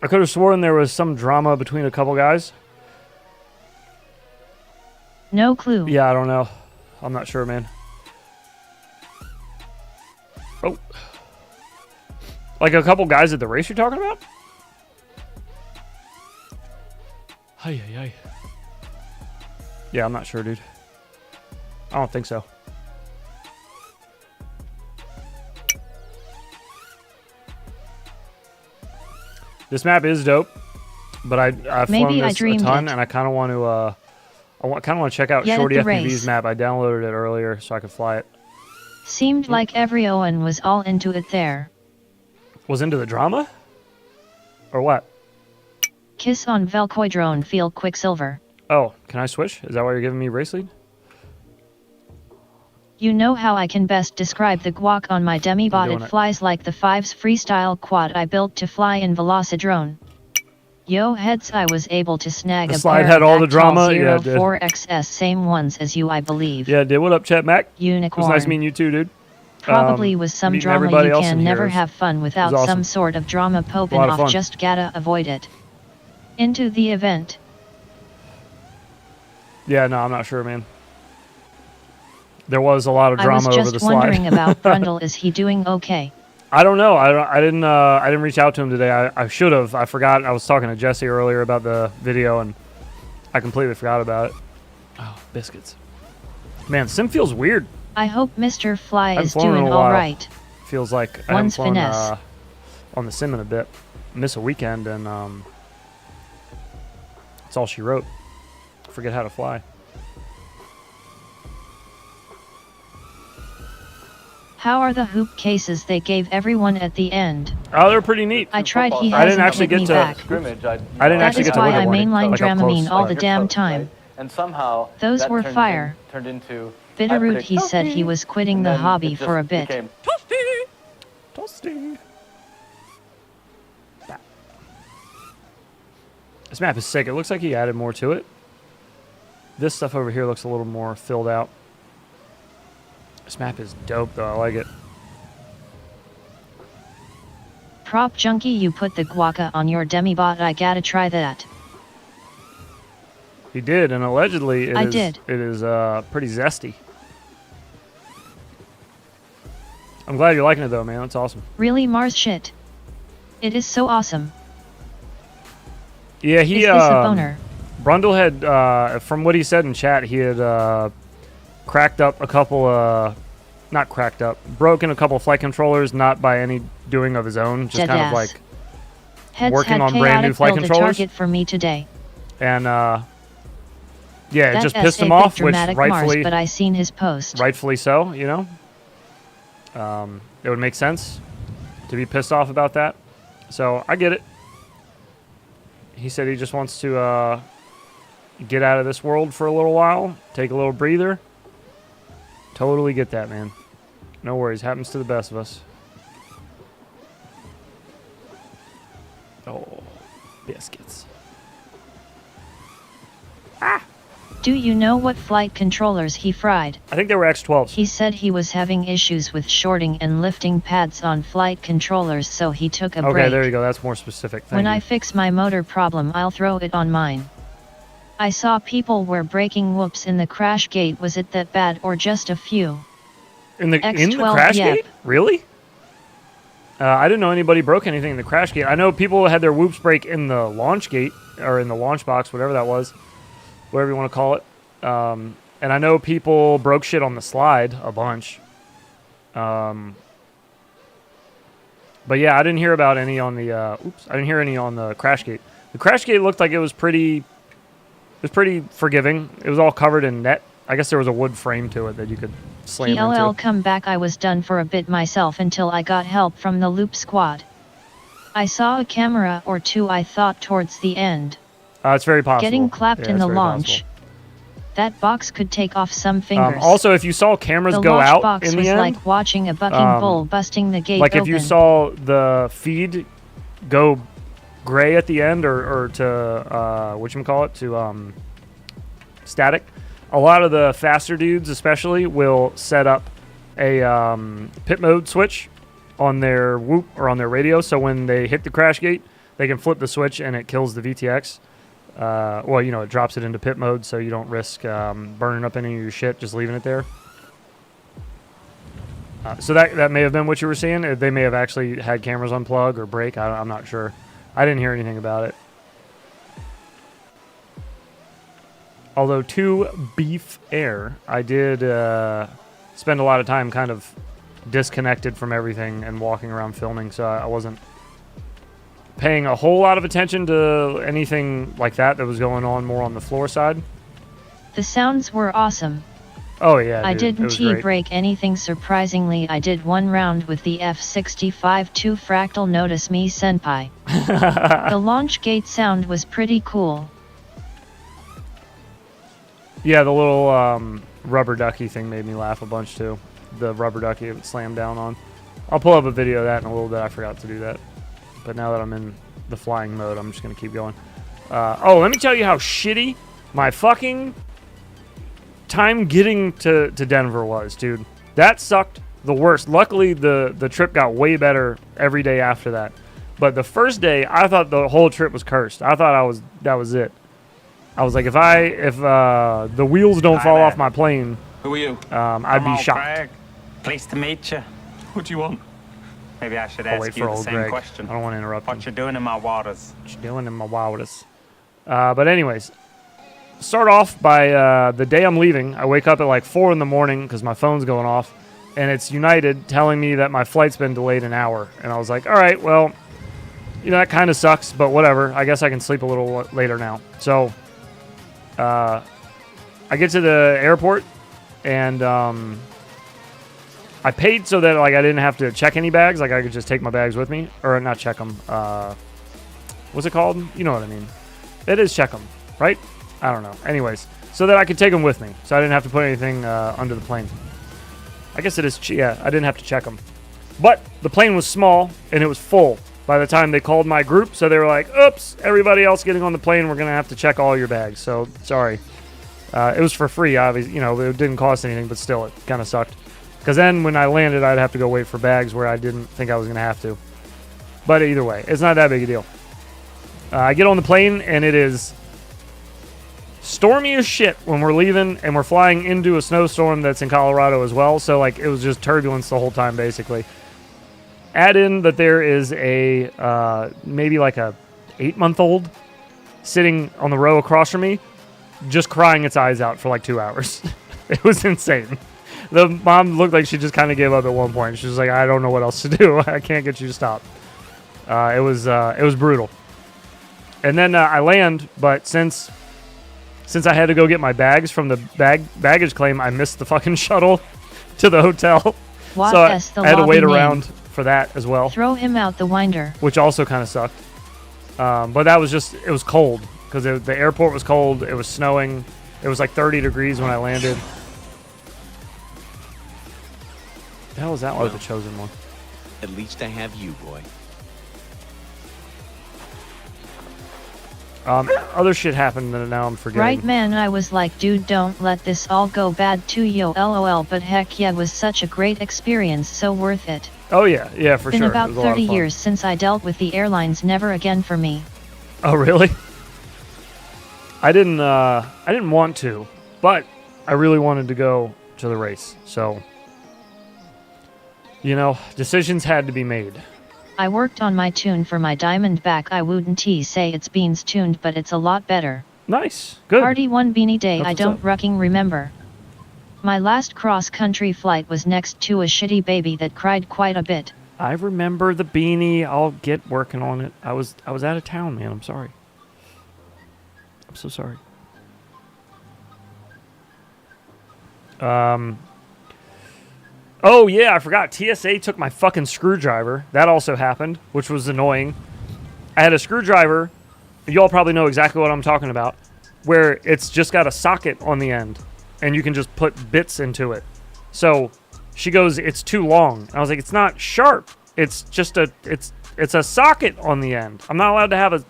I could have sworn there was some drama between a couple guys. No clue. Yeah, I don't know. I'm not sure, man. Oh. Like a couple guys at the race you're talking about? Hi. Yeah, I'm not sure, dude. I don't think so. This map is dope, but I've flown this a ton, and I kind of want to. I kind of want to check out Shorty FPV's map. I downloaded it earlier so I could fly it. Seemed like every Owen was all into it there. Was into the drama, or what? Kiss on Velcoidrone feel Quicksilver. Oh, can I switch? Is that why you're giving me race lead? You know how I can best describe the guac on my demibot. It flies like the 5's freestyle quad I built to fly in Velocidrone. Yo heads, I was able to snag a slide had all the drama. Yeah, 04XS, same ones as you, I believe. Yeah, did. What up, chat, Mac? Unicorn. It was nice meeting you too, dude. Probably was some drama. You can never have fun without some sort of drama popping off. Just gotta avoid it. Into the event. Yeah, no, I'm not sure, man. There was a lot of drama over the slide. I was just wondering about Brundle. Is he doing okay? I don't know. I didn't reach out to him today. I should have. I forgot. I was talking to Jesse earlier about the video, and I completely forgot about it. Oh, biscuits. Man, Sim feels weird. I hope Mr. Fly is doing all right. Feels like I haven't flown on the Simmin a bit. Miss a weekend, and that's all she wrote. Forget how to fly. How are the hoop cases they gave everyone at the end? Oh, they're pretty neat. I tried. He hasn't hit me back. I didn't actually get to. That is why I mainline Dramamine all the damn time. And somehow those were fire. Turned into Bitterroot. He said he was quitting the hobby for a bit. Toasty. This map is sick. It looks like he added more to it. This stuff over here looks a little more filled out. This map is dope, though. I like it. Prop Junkie, you put the guaca on your demibot. I gotta try that. He did, and allegedly it did. It is pretty zesty. I'm glad you're liking it, though, man. That's awesome. Really, Mars shit. It is so awesome. Yeah, he. Is this a boner? Brundle had, from what he said in chat, he had cracked up a couple. Not cracked up, broken a couple flight controllers, not by any doing of his own, just kind of like working on brand new flight controllers. Target for me today. And yeah, it just pissed him off, which rightfully, but I seen his post. Rightfully so, you know. It would make sense to be pissed off about that. So I get it. He said he just wants to get out of this world for a little while, take a little breather. Totally get that, man. No worries. Happens to the best of us. Oh, biscuits. Ah! Do you know what flight controllers he fried? I think they were X12s. He said he was having issues with shorting and lifting pads on flight controllers, so he took a break. Okay, there you go. That's more specific. Thank you. When I fix my motor problem, I'll throw it on mine. I saw people were breaking whoops in the crash gate. Was it that bad or just a few? In the X12, crash yep. gate? Really? I didn't know anybody broke anything in the crash gate. I know people had their whoops break in the launch gate, or in the launch box, whatever that was. Whatever you want to call it. And I know people broke shit on the slide a bunch. But yeah, I didn't hear about any on the, I didn't hear any on the crash gate. The crash gate looked like it was pretty forgiving. It was all covered in net. I guess there was a wood frame to it that you could slam PLL into. come back. I was done for a bit myself until I got help from the loop squad. I saw a camera or two, I thought, towards the end. It's very possible. Getting clapped in the launch. Possible. That box could take off some fingers. Also, if you saw cameras go out box in the was end, like watching a bucking bull busting the gate like open. if you saw the feed go gray at the end, or to whatchamacallit, to static, a lot of the faster dudes especially will set up a pit mode switch on their whoop or on their radio, so when they hit the crash gate, they can flip the switch and it kills the VTX. Well, you know, it drops it into pit mode, so you don't risk burning up any of your shit just leaving it there. So that may have been what you were seeing. They may have actually had cameras unplug or break. I'm not sure. I didn't hear anything about it. Although, to be fair, I did spend a lot of time kind of disconnected from everything and walking around filming, so I wasn't paying a whole lot of attention to anything like that was going on more on the floor side. The sounds were awesome. Oh yeah, I dude, didn't break anything. Surprisingly, I did one round with the F65-2 Fractal. Notice me, senpai. The launch gate sound was pretty cool. Yeah, the little rubber ducky thing made me laugh a bunch too. The rubber ducky it would slam down on. I'll pull up a video of that in a little bit. I forgot to do that. But now that I'm in the flying mode, I'm just going to keep going. Oh, let me tell you how shitty my fucking time getting to Denver was, dude. That sucked the worst. Luckily, the trip got way better every day after that. But the first day, I thought the whole trip was cursed. I thought that was it. I was like, if the wheels don't fall off my plane, who are you? I'd be shocked. Greg. Pleased to meet you. What do you want? Maybe I should ask you the same question. I don't want to interrupt What you doing in my waters? What you doing in my waters? But anyways, start off by the day I'm leaving. I wake up at like 4 in the morning because my phone's going off, and it's United telling me that my flight's been delayed an hour. And I was like, all right, well, you know, that kind of sucks, but whatever. I guess I can sleep a little later now. So I get to the airport, and I paid so that like I didn't have to check any bags. Like I could just take my bags with me, or not check them. What's it called? You know what I mean. It is check them, right? I don't know. Anyways, so that I could take them with me, so I didn't have to put anything under the plane. I guess it is. Yeah, I didn't have to check them, but the plane was small and it was full by the time they called my group. So they were like, "Oops, everybody else getting on the plane, we're gonna have to check all your bags." So sorry. It was for free, obviously. You know, it didn't cost anything, but still, it kind of sucked. Because then when I landed, I'd have to go wait for bags where I didn't think I was going to have to. But either way, it's not that big a deal. I get on the plane, and it is stormy as shit when we're leaving, and we're flying into a snowstorm that's in Colorado as well. So, like, it was just turbulence the whole time, basically. Add in that there is a maybe like a 8-month-old sitting on the row across from me, just crying its eyes out for like 2 hours. It was insane. The mom looked like she just kind of gave up at one point. She was like, I don't know what else to do. I can't get you to stop. It was brutal. And then I land, but since I had to go get my bags from the baggage claim, I missed the fucking shuttle to the hotel. So I had to wait around for that as well. Throw him out the winder. Which also kind of sucked. But that was just, it was cold. Because the airport was cold. It was snowing. It was like 30 degrees when I landed. The hell was that one? The chosen one. At least I have you, boy. Other shit happened that now I'm forgetting. Right, man, I was like, dude, don't let this all go bad too, yo, lol, but heck yeah, was such a great experience, so worth it. Oh yeah, for sure. Been about 30 years since I dealt with the airlines, never again for me. Oh really? I didn't want to, but I really wanted to go to the race. So, you know, decisions had to be made. I worked on my tune for my Diamondback. I wouldn't say it's beans tuned, but it's a lot better. Nice. Good. Party one beanie day. That's I don't rucking remember. My last cross-country flight was next to a shitty baby that cried quite a bit. I remember the beanie. I'll get working on it. I was out of town, man. I'm sorry. I'm so sorry. Oh yeah, I forgot. TSA took my fucking screwdriver. That also happened, which was annoying. I had a screwdriver. Y'all probably know exactly what I'm talking about, where it's just got a socket on the end, and you can just put bits into it. So she goes, "It's too long." I was like, "It's not sharp. It's just it's a socket on the end. I'm not allowed to have a."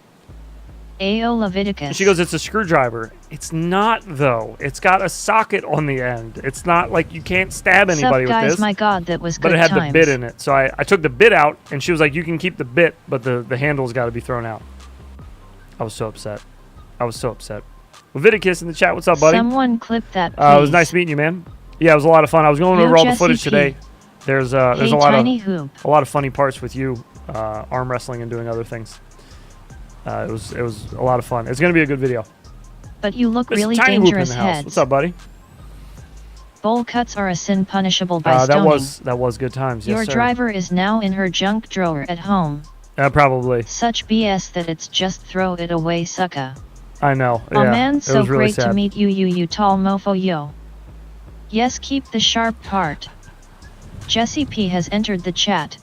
Ayo Leviticus. She goes, "It's a screwdriver." It's not, though. It's got a socket on the end. It's not like you can't stab anybody with this. My God, that was good. But it had times. the bit in it. So I took the bit out, and she was like, "You can keep the bit, but the handle's got to be thrown out." I was so upset. Leviticus in the chat, what's up, buddy? Someone clip that, please. It was nice meeting you, man. Yeah, it was a lot of fun. I was going over all the footage today. There's a lot of funny parts with you, arm wrestling and doing other things. It was a lot of fun. It's gonna be a good video. But you look really Tinywhoop dangerous, in the house. heads. What's up, buddy? Bowl cuts are a sin punishable by stoning. That was good times. Your yes, sir. driver is now in her junk drawer at home. Probably. Such BS that it's just throw it away, sucka. I know. Oh yeah, man, so was really great sad. to meet you, you tall mofo, yo. Yes, keep the sharp part. Jesse P has entered the chat.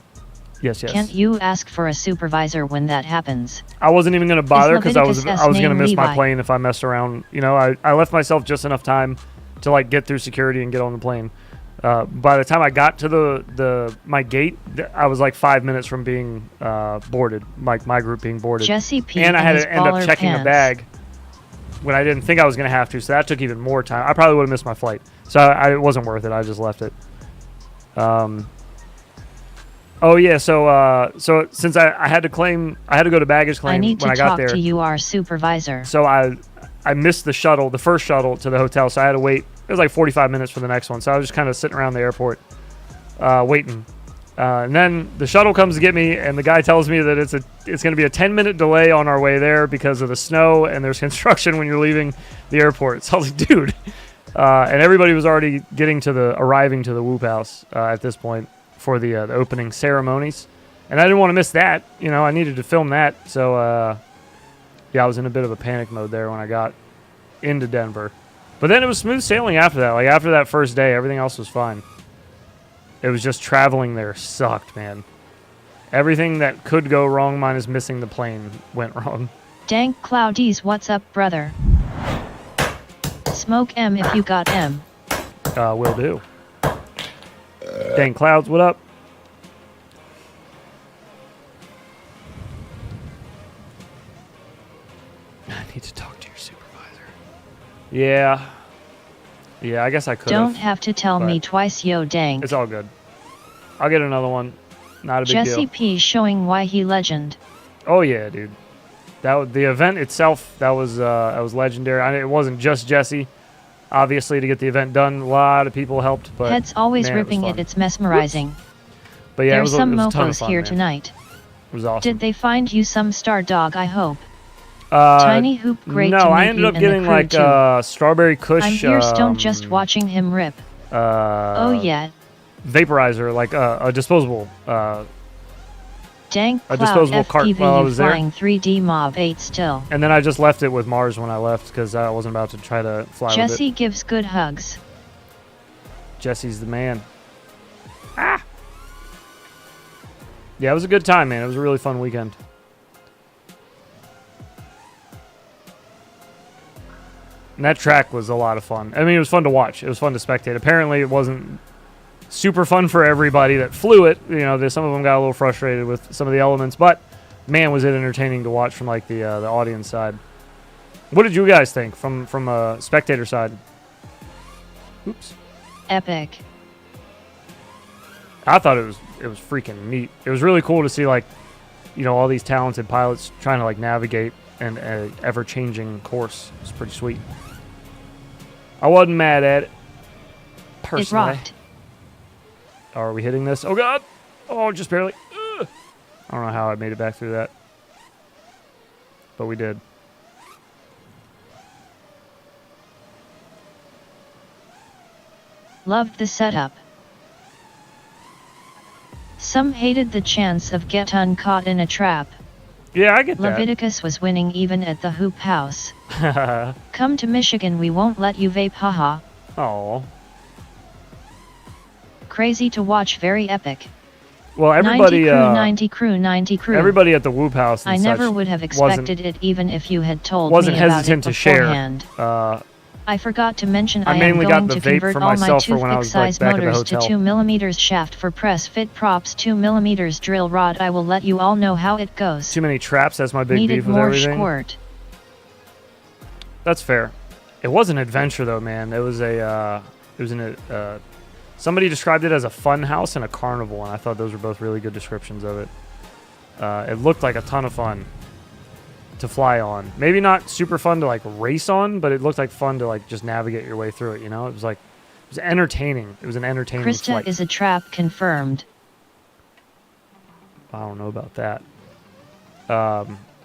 Yes. Can't you ask for a supervisor when that happens? I wasn't even gonna bother because I was gonna miss my Levi? plane if I messed around. You know, I left myself just enough time to like get through security and get on the plane. By the time I got to my gate, I was like 5 minutes from being boarded, like my group being boarded. Jesse P and I had his to end up checking pants. a bag when I didn't think I was gonna have to, so that took even more time. I probably would have missed my flight, so it wasn't worth it. I just left it. Oh yeah, so since I had to go to baggage claim when I got there. I need to talk to you, our supervisor. So I missed the first shuttle to the hotel, so I had to wait. It was like 45 minutes for the next one, so I was just kind of sitting around the airport waiting. And then the shuttle comes to get me, and the guy tells me that it's going to be a 10-minute delay on our way there because of the snow, and there's construction when you're leaving the airport. So I was like, dude. And everybody was already arriving to the Whoop House at this point for the opening ceremonies. And I didn't want to miss that. You know, I needed to film that. So, yeah, I was in a bit of a panic mode there when I got into Denver. But then it was smooth sailing after that. Like, after that first day, everything else was fine. It was just traveling there sucked, man. Everything that could go wrong, minus missing the plane, went wrong. Dank Cloudies, what's up, brother? Smoke M if you got M. Will do. Dank Clouds, what up? I need to talk to your supervisor. Yeah. Yeah, I guess I could. Don't have to tell me twice, yo, Dank. It's all good. I'll get another one. Not a big deal. Jesse P showing why he legend. Oh yeah, dude. The event itself, that was legendary. It wasn't just Jesse. Obviously, to get the event done, a lot of people helped. But Head's always man, ripping it. It's mesmerizing. But yeah, there's some mofos fun, here man. tonight. It was awesome. Did they find you some star dog? I hope. Tiny Hoop, great to meet No, I ended up getting like Strawberry Kush. I'm here stoned just watching him rip. Oh yeah. Vaporizer, like a disposable. Dank a Cloud disposable cart while I was there. flying 3D Mob 8 still. And then I just left it with Mars when I left because I wasn't about to try to fly with it. Jesse gives good hugs. Jesse's the man. Ah! Yeah, it was a good time, man. It was a really fun weekend. And that track was a lot of fun. I mean, it was fun to watch. It was fun to spectate. Apparently, it wasn't super fun for everybody that flew it. You know, some of them got a little frustrated with some of the elements, but man, was it entertaining to watch from like the audience side. What did you guys think from a spectator side? Oops. Epic. I thought it was freaking neat. It was really cool to see like, you know, all these talented pilots trying to like navigate and an ever-changing course. It's pretty sweet. I wasn't mad at it. Personally. It rocked. Oh, are we hitting this? Oh, God. Oh, just barely. Ugh. I don't know how I made it back through that. But we did. Loved the setup. Some hated the chance of getting caught in a trap. Yeah, I get that. Leviticus was winning even at the hoop house. Come to Michigan, we won't let you vape, haha. Oh. Crazy to watch, very epic. Well, everybody, 90 crew. Everybody at the Whoop House. And I never would have expected it, even if you had told me about it beforehand. Wasn't hesitant to share. I forgot to mention I am going to convert all my toothpick size motors to 2mm shaft for press fit props, 2mm drill rod. I will let you all know how it goes. Too many traps. That's my big Needed beef with more everything. Squirt. That's fair. It was an adventure though, man. It was somebody described it as a fun house and a carnival, and I thought those were both really good descriptions of it. It looked like a ton of fun to fly on. Maybe not super fun to like race on, but it looked like fun to like just navigate your way through it, you know? It was entertaining. It was an entertaining Krista flight. is a trap confirmed. I don't know about that.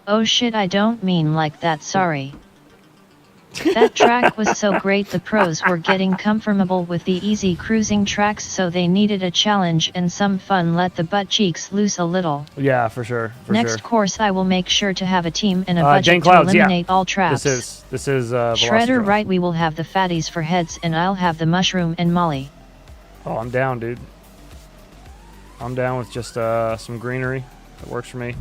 Oh shit, I don't mean like that, sorry. That track was so great, the pros were getting comfortable with the easy cruising tracks, so they needed a challenge and some fun. Let the butt cheeks loose a little. Yeah, for sure. Next course I will make sure to have a team and a budget to eliminate all traps. This is Shredder, right? We will have the fatties for heads and I'll have the mushroom and molly. Oh, I'm down, dude. I'm down with just some greenery. That works for me.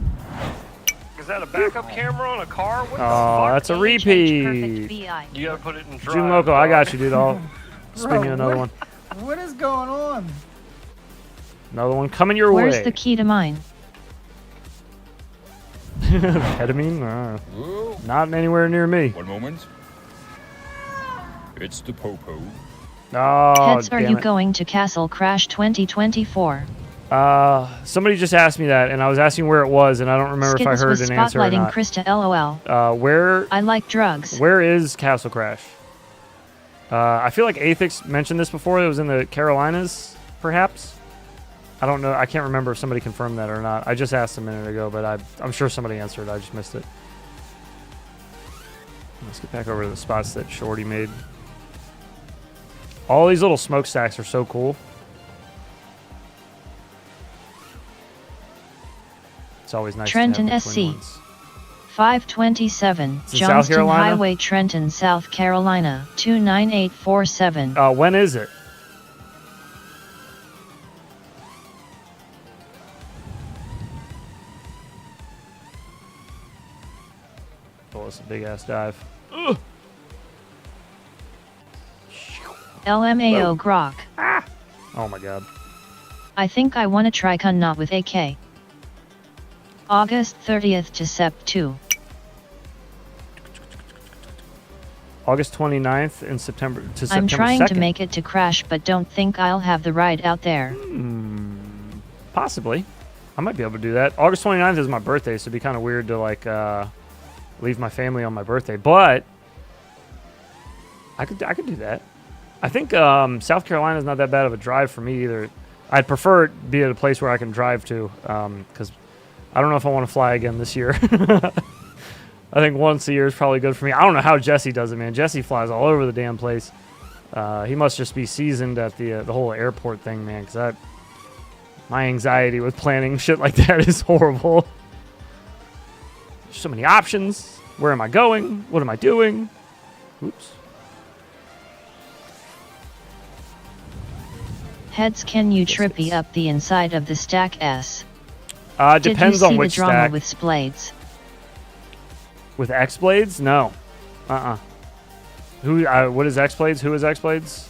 Is that a backup camera on a car? What the fuck? That's a repeat. You gotta put it in drive. June Loco, I got you, dude. I'll spin you another one. What is going on? Another one coming your way. Where's the key to mine? Ketamine? Not anywhere near me. 1 moment. It's the Popo. Oh, Heads, are you going to Castle Crash 2024? Somebody just asked me that, and I was asking where it was, and I don't remember if I heard an answer or not. Krista, LOL. Where? I like drugs. Where is Castle Crash? I feel like Athix mentioned this before. It was in the Carolinas, perhaps. I don't know. I can't remember if somebody confirmed that or not. I just asked a minute ago, but I'm sure somebody answered. I just missed it. Let's get back over to the spots that Shorty made. All these little smokestacks are so cool. It's always nice Trenton to have the SC. twin ones. 527 South Johnston Carolina? Highway, Trenton, South Carolina 29847. When is it? Oh, it's a big ass dive. Ugh. LMAO Grok. Oh my god. I think I wanna try Not with AK. August 30th to Sep 2. August 29th and September to September 2nd. I'm trying to make it to Crash, but don't think I'll have the ride out there. Possibly. I might be able to do that. August 29th is my birthday, so it'd be kind of weird to like leave my family on my birthday. But I could do that. I think South Carolina is not that bad of a drive for me either. I'd prefer it be at a place where I can drive to, because I don't know if I want to fly again this year. I think once a year is probably good for me. I don't know how Jesse does it, man. Jesse flies all over the damn place. He must just be seasoned at the whole airport thing, man, because my anxiety with planning shit like that is horrible. There's so many options. Where am I going? What am I doing? Oops. Heads, can you trippy up the inside of the stack S? Depends on which stack. Did you see the drama stack. with Splades? With X-Blades? No. Who? What is X-Blades? Who is X-Blades?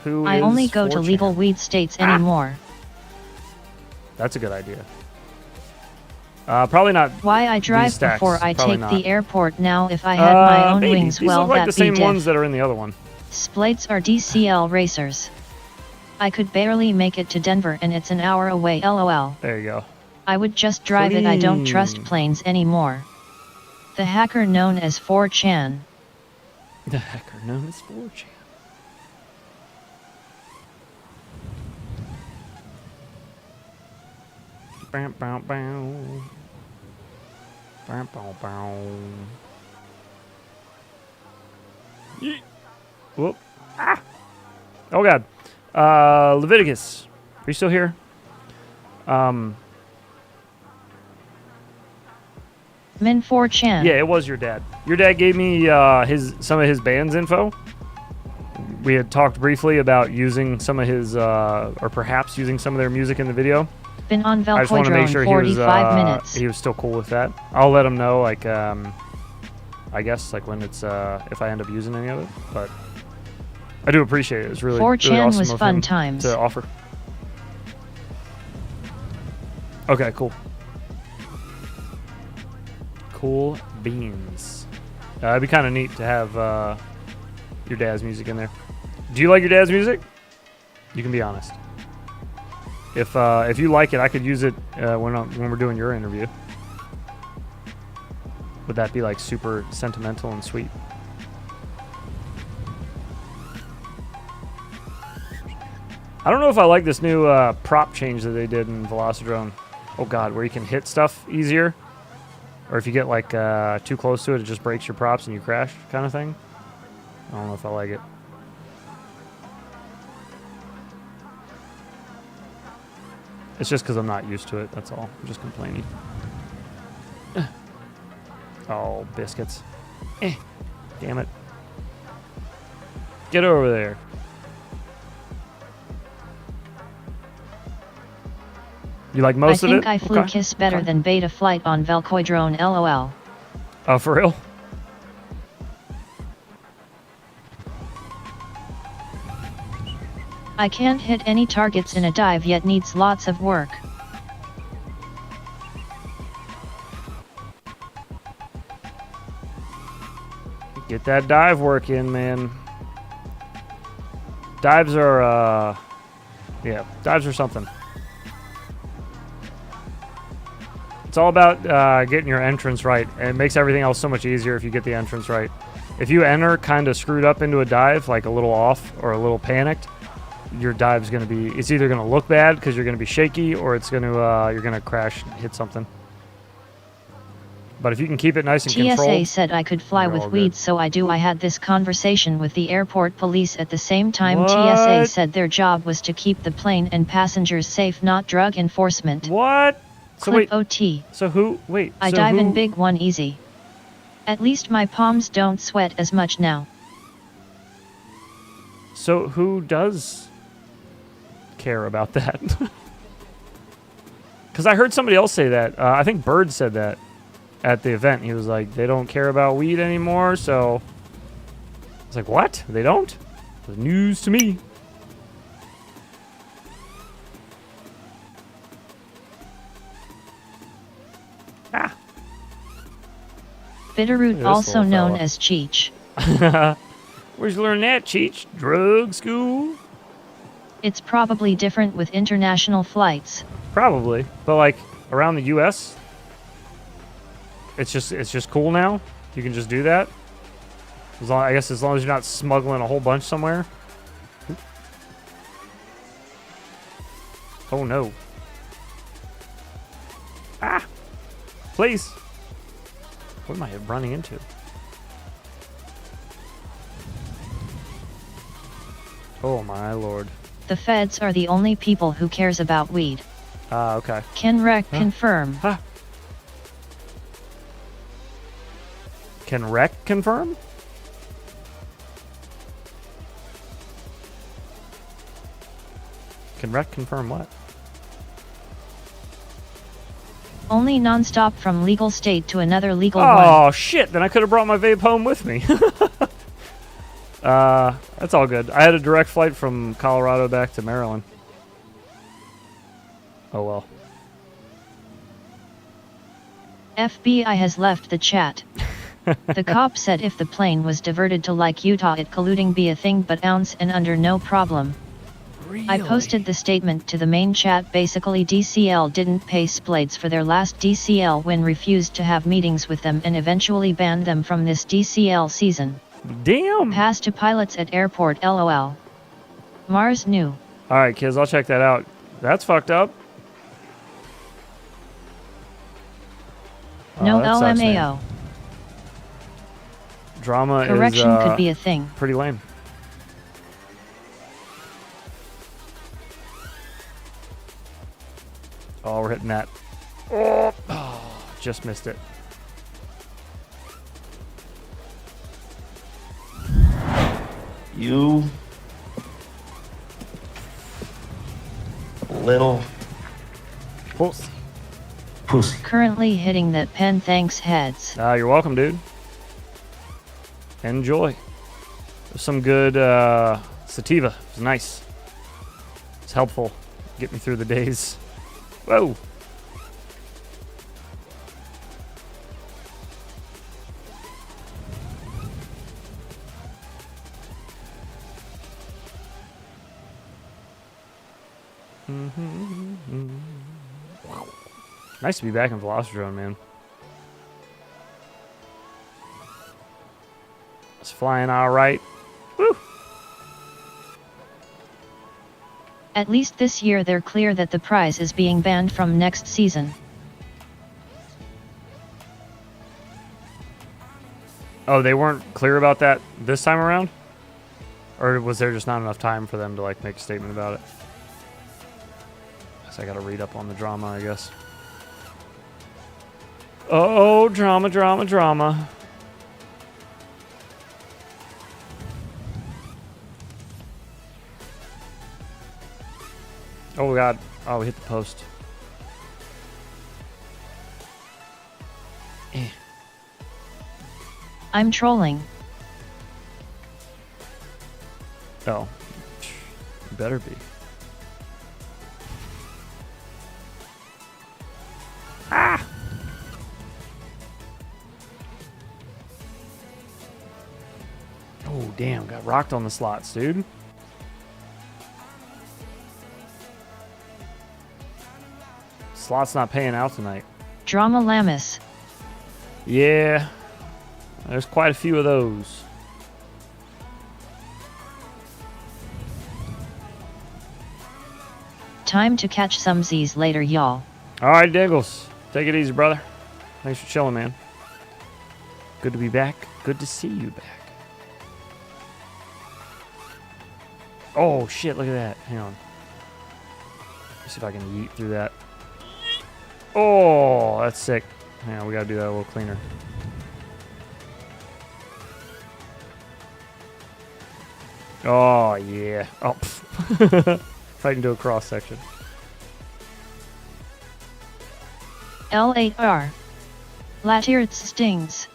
Who I is only go to 4chan? legal weed states anymore. That's a good idea. Probably not. Why I drive these stacks. before I Probably take not. the airport now? If I had my own maybe. wings, These well, look like that'd the same be ones diff. that are in the other one. Splades are DCL racers. I could barely make it to Denver, and it's an hour away. LOL. There you go. I would just drive it. I don't trust planes anymore. The hacker known as 4chan. The hacker known as 4chan. Bow, bow, bow. Bow, bow, bow. Yeet. Whoop. Ah. Oh, God. Leviticus. Are you still here? Min 4chan. Yeah, it was your dad. Your dad gave me some of his band's info. We had talked briefly about using some of his, or perhaps using some of their music in the video. Been on I just want to make sure 45 minutes. he was still cool with that. I'll let him know, like, I guess, like when it's, if I end up using any of it. But I do appreciate it. It's really, 4chan really awesome was of fun him times. to offer. Okay, cool. Cool beans. It'd be kind of neat to have your dad's music in there. Do you like your dad's music? You can be honest. If you like it, I could use it when we're doing your interview. Would that be like super sentimental and sweet? I don't know if I like this new prop change that they did in Velocidrone. Oh God, where you can hit stuff easier. Or if you get like too close to it, it just breaks your props and you crash kind of thing. I don't know if I like it. It's just because I'm not used to it, that's all. I'm just complaining. Oh, biscuits. Damn it. Get over there. You like most of it? I think I flew Kiss better than Beta Flight on Velcoidrone, LOL. Oh, for real? I can't hit any targets in a dive yet, needs lots of work. Get that dive work in, man. Dives are, yeah, dives are something. It's all about getting your entrance right, and it makes everything else so much easier if you get the entrance right. If you enter kind of screwed up into a dive, like a little off or a little panicked, your dive's going to be, it's either going to look bad because you're going to be shaky, or it's going to, you're going to crash and hit something. But if you can keep it nice and controlled. TSA said I could fly with weeds, so I do. I had this conversation with the airport police at the same time. What? TSA said their job was to keep the plane and passengers safe, not drug enforcement. What? So Clip wait, OT. So who, wait. I so dive who, in big one easy. At least my palms don't sweat as much now. So who does care about that? Because I heard somebody else say that. I think Bird said that at the event. He was like, they don't care about weed anymore, so... I was like, what? They don't? It's news to me. Ah. Bitterroot, also known as Cheech. Where'd you learn that, Cheech? Drug school? It's probably different with international flights. Probably, but like around the U.S., it's just cool now. You can just do that. I guess as long as you're not smuggling a whole bunch somewhere. Oh no! Ah! Please! What am I running into? Oh my lord! The feds are the only people who cares about weed. Ah, okay. Can Rec confirm? Huh. Can Rec confirm? Can Rec confirm what? Only non-stop from legal state to another legal one. Oh shit, then I could have brought my vape home with me. That's all good. I had a direct flight from Colorado back to Maryland. Oh well. FBI has left the chat. The cop said if the plane was diverted to like Utah, it colluding be a thing, but ounce and under no problem. I posted the statement to the main chat. Basically, DCL didn't pay Splades for their last DCL win, refused to have meetings with them, and eventually banned them from this DCL season. Damn! Pass to pilots at airport, lol. Mars new. Alright, kids, I'll check that out. That's fucked up. No that sucks, man. LMAO. Drama Correction is could be a thing. Pretty lame. Oh, we're hitting that. Oh, just missed it. You little pussy. Currently hitting that pen, thanks heads. You're welcome, dude. Enjoy. There's some good sativa. It was nice. It's helpful. Get me through the days. Whoa. Nice to be back in Velocitron, man. It's flying all right. Woo! At least this year they're clear that the prize is being banned from next season. Oh, they weren't clear about that this time around? Or was there just not enough time for them to like make a statement about it? So I gotta read up on the drama, I guess. Oh, drama, drama, drama. Oh, God. Oh, we hit the post. I'm trolling. Oh. You better be. Ah! Oh, damn. Got rocked on the slots, dude. Slot's not paying out tonight. Drama Lamus. Yeah. There's quite a few of those. Time to catch some Z's later, y'all. Alright, Diggles. Take it easy, brother. Thanks for chilling, man. Good to be back. Good to see you back. Oh, shit. Look at that. Hang on. Let's see if I can yeet through that. Oh, that's sick. Hang on. We got to do that a little cleaner. Oh, yeah. Oh, right into a cross section. L8R. Latirts stings.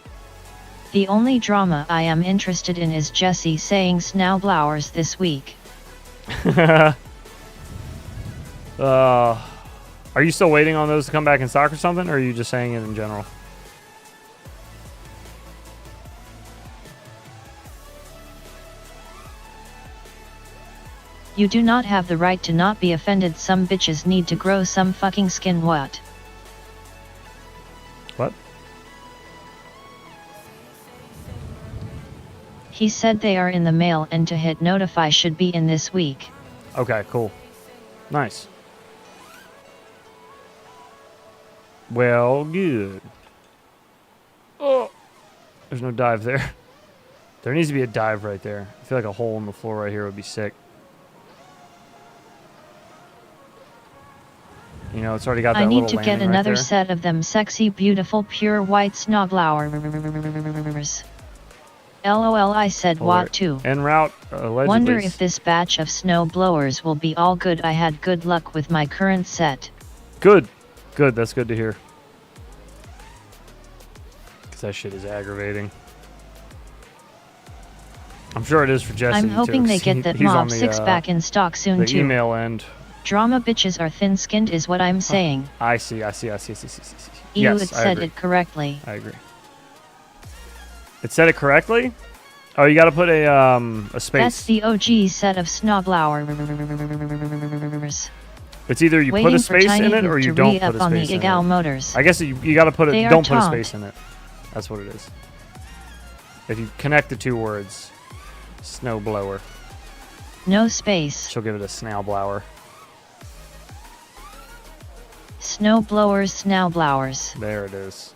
The only drama I am interested in is Jesse saying snowblowers this week. Are you still waiting on those to come back in stock or something, or are you just saying it in general? You do not have the right to not be offended. Some bitches need to grow some fucking skin. What? What? He said they are in the mail and to hit notify should be in this week. Okay, cool. Nice. Well, good. Oh, there's no dive there. There needs to be a dive right there. I feel like a hole in the floor right here would be sick. You know, it's already got that I need little to get landing another right there. set of them sexy, beautiful, pure white snowblowers. LOL, I said what too. En route, allegedly. Wonder if this batch of snow blowers will be all good. I had good luck with my current set. Good. Good, that's good to hear. Because that shit is aggravating. I'm sure it is for Jesse. I'm hoping too, they get that Mob 6 back in stock soon the too. email end. Drama bitches are thin-skinned is what I'm saying. I see. You Yes, it said it correctly. I agree. It said it correctly? Oh, you got to put a space. That's the OG set of snowblowers. It's either you put a space in it or you don't put a space in it. Motors. I guess you got to put it. Don't put a space in it. That's what it is. If you connect the two words, snowblower. No space. She'll give it a snowblower. Snowblowers, snowblowers. There it is.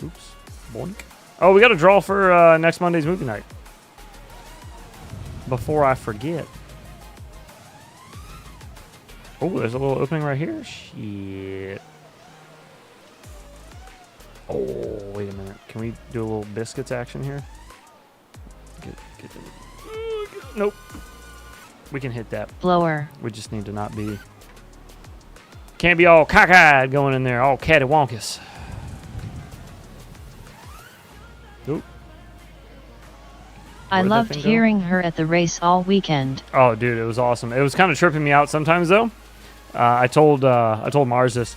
Oops. Boink. Oh, we got a draw for next Monday's movie night. Before I forget. Oh, there's a little opening right here. Shit. Oh, wait a minute. Can we do a little biscuits action here? Nope. We can hit that. Blower. We just need to not be... Can't be all cockeyed going in there, all cattywampus. Oop. I loved hearing her at the race all weekend. Oh, dude, it was awesome. It was kind of tripping me out sometimes, though. I told Mars this.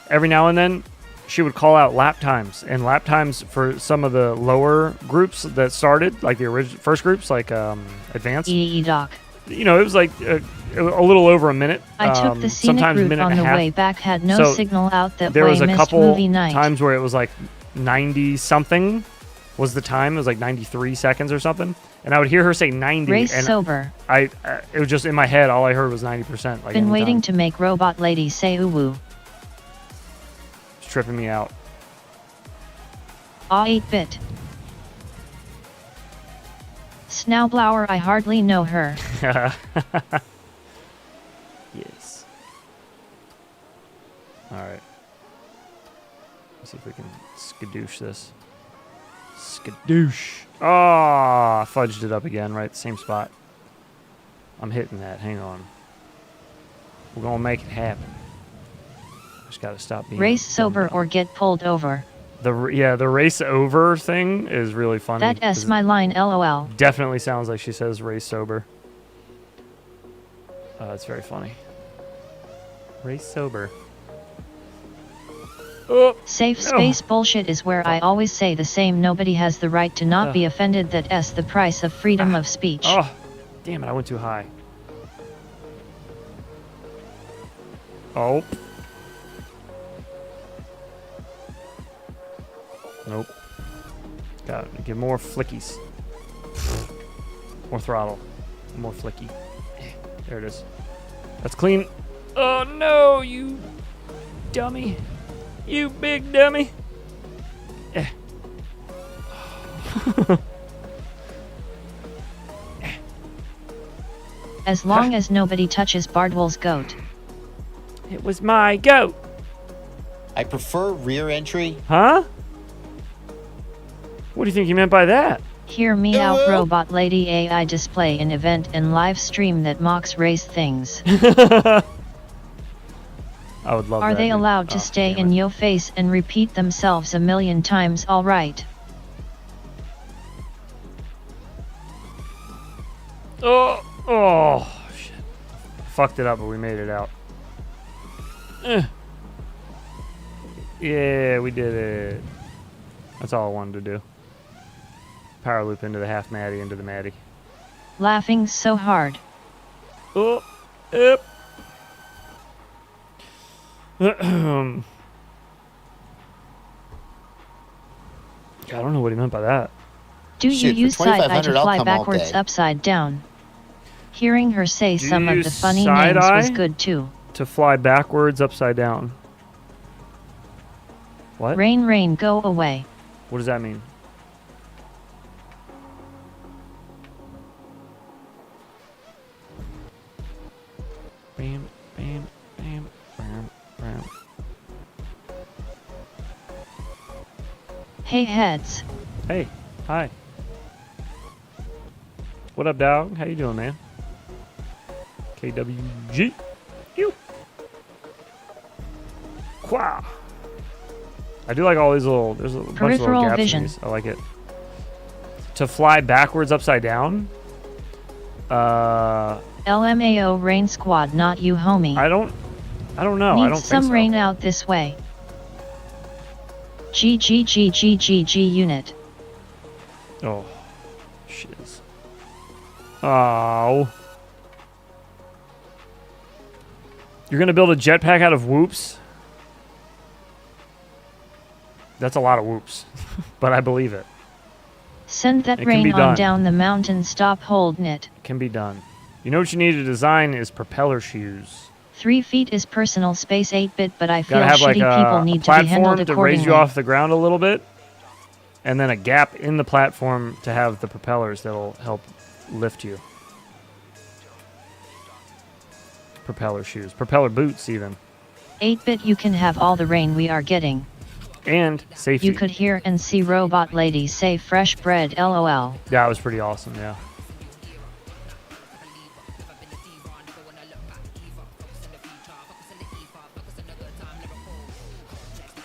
Every now and then, she would call out lap times, and lap times for some of the lower groups that started, like the first groups, like advanced. Doc. You know, it was like a little over a minute. I took the scenic route on the way back, had no signal out that there way, was a missed couple movie night. times where it was like 90 something was the time. It was like 93 seconds or something, and I would hear her say 90. Race and sober. it was just in my head. All I heard was 90%. Like, been waiting to make robot lady say uwu. It's tripping me out. 8-bit. Snowblower, I hardly know her. Yes. Alright. Let's see if we can skadoosh this. Skadoosh. Oh, I fudged it up again, right? Same spot. I'm hitting that. Hang on. We're going to make it happen. Just got to stop being... Race sober or get pulled over. The race over thing is really funny. That's my line, LOL. Definitely sounds like she says race sober. It's very funny. Race sober. Oh, safe space bullshit is where I always say the same. Nobody has the right to not be offended. That's the price of freedom of speech. Oh, damn it, I went too high. Oh. Nope. Gotta get more flickies. More throttle. More flicky. There it is. That's clean. Oh no, you dummy. You big dummy. As long as nobody touches Bardwell's goat. It was my goat. I prefer rear entry. Huh? What do you think he meant by that? Hear me out, robot lady. AI display an event and live stream that mocks race things. I would love that. Are they allowed to stay in your face and repeat themselves a million times? All right. Oh, shit. Fucked it up, but we made it out. Yeah, we did it. That's all I wanted to do. Power loop into the half Maddie, into the Maddie. Laughing so hard. Oh, yep. I don't know what he meant by that. Do you use side eye to fly backwards upside down? Hearing her say some of the funny names was good too. To fly backwards upside down. What? Rain, rain, go away. What does that mean? Bam, bam, bam, bam, bam. Hey, heads. Hey, hi. What up, dog? How you doing, man? KWG. You. Wow. I do like all these little. There's a bunch of little gaps in these. I like it. To fly backwards upside down. LMAO rain squad, not you, homie. I don't know. Need I don't think so. some rain out this way. GGGGGG unit. Oh, shiz. Oh. You're going to build a jetpack out of whoops? That's a lot of whoops, but I believe it. Send that rain on down the mountain, stop holding it. It can be done. You know what you need to design is propeller shoes. 3 feet is personal space 8-bit, but I feel Gotta have shitty like people need to be handled accordingly. To raise you off the ground a little bit, and then a gap in the platform to have the propellers that'll help lift you. Propeller shoes. Propeller boots, even. 8-bit, you can have all the rain we are getting. And safety. You could hear and see Robot Lady say fresh bread, LOL. Yeah, it was pretty awesome, yeah.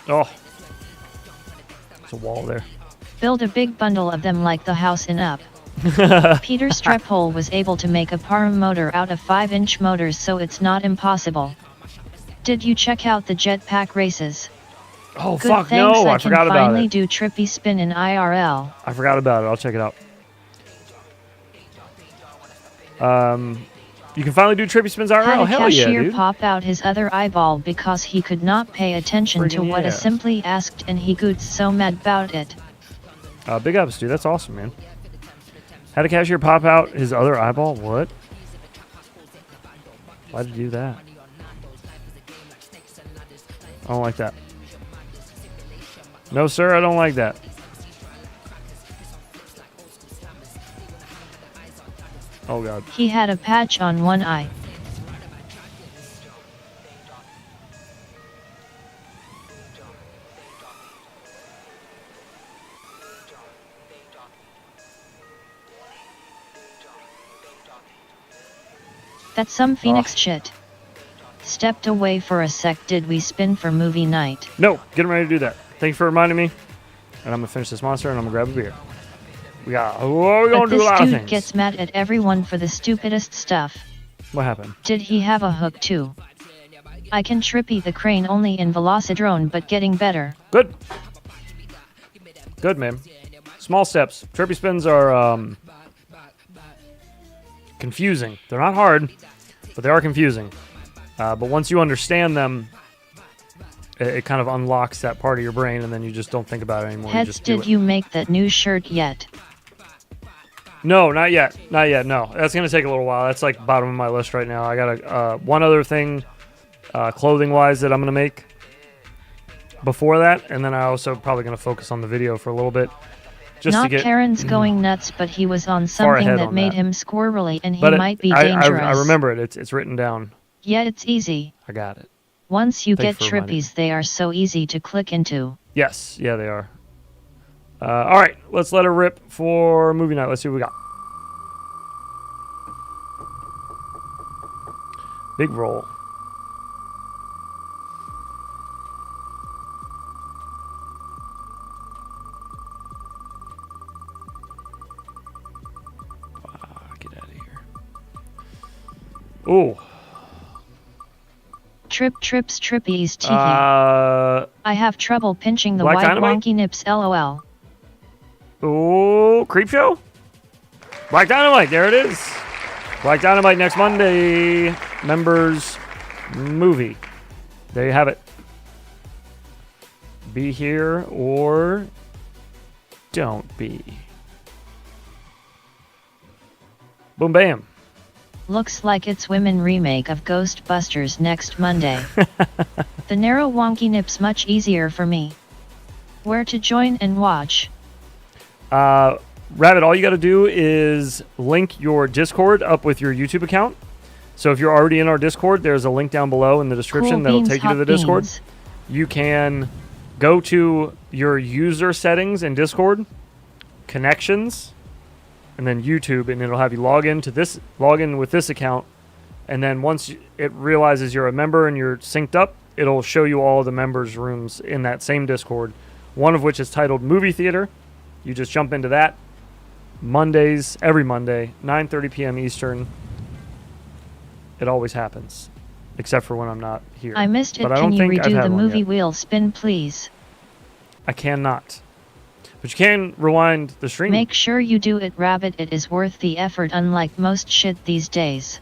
Oh. There's a wall there. Build a big bundle of them like the house in Up. Peter Strephole was able to make a Param motor out of 5-inch motors, so it's not impossible. Did you check out the jetpack races? Oh, good, fuck, thanks. no, I forgot about it. I can finally do trippy spin in IRL. I forgot about it. I'll check it out. You can finally do trippy spins IRL. Had a Hell yeah, cashier dude. pop out his other eyeball because he could not pay attention to what I simply asked, and he got so mad about it. Big ups, dude. That's awesome, man. Had a cashier pop out his other eyeball? What? Why'd you do that? I don't like that. No, sir, I don't like that. Oh, God. He had a patch on one eye. That's some Phoenix shit. Stepped away for a sec. Did we spin for movie night? No, getting ready to do that. Thank you for reminding me. And I'm going to finish this monster and I'm going to grab a beer. We're going to do a lot of things. This dude gets mad at everyone for the stupidest stuff. What happened? Did he have a hook too? I can trippy the crane only in Velocidrone, but getting better. Good. Good, man. Small steps. Trippy spins are confusing. They're not hard, but they are confusing. But once you understand them, it kind of unlocks that part of your brain, and then you just don't think about it anymore. Heads, did you make that new shirt yet? No, not yet. Not yet, no. That's going to take a little while. That's like bottom of my list right now. I got one other thing, clothing-wise, that I'm going to make before that, and then I also probably going to focus on the video for a little bit. Just Not to get, Karen's going nuts, but he was on something that made him squirrely, and he might be dangerous. I remember it. It's written down. Yeah, it's easy. I got it. Once you get trippies, they are so easy to click into. Yes, yeah, they are. All right, let's let her rip for movie night. Let's see what we got. Big roll. Get out of here. Ooh. Trips trippies tiki. I have trouble pinching the Black white Dynamite? wonky nips, lol. Ooh, Creep Show? Black Dynamite, there it is. Black Dynamite next Monday. Members movie. There you have it. Be here or don't be. Boom, bam. Looks like it's women remake of Ghostbusters next Monday. The narrow wonky nips much easier for me. Where to join and watch? Rabbit, all you got to do is link your Discord up with your YouTube account. So if you're already in our Discord, there's a link down below in the description that'll take you to the Discord. You can go to your user settings in Discord, connections, and then YouTube, and it'll have you log in with this account. And then once it realizes you're a member and you're synced up, it'll show you all of the members' rooms in that same Discord, one of which is titled Movie Theater. You just jump into that. Mondays, every Monday, 9:30 p.m. Eastern. It always happens, except for when I'm not here. I missed it. But Can you redo the movie wheel spin, please? I cannot. But you can rewind the stream. Make sure you do it, Rabbit. It is worth the effort, unlike most shit these days.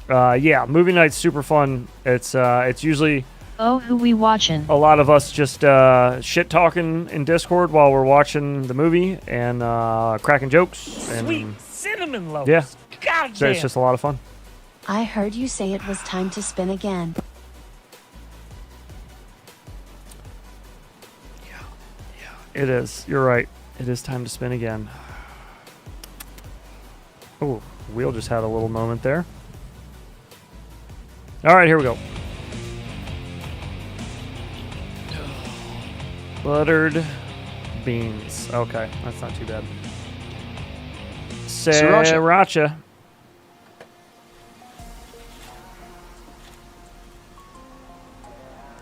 Yeah, movie night's super fun. It's usually Oh, who we watching? a lot of us just shit talking in Discord while we're watching the movie and cracking jokes. And, Sweet cinnamon loaves. Yeah. God So it's just a lot of fun. I heard you say it was time to spin again. It is. You're right. It is time to spin again. Oh, wheel just had a little moment there. All right, here we go. Buttered beans. Okay, that's not too bad. Sriracha.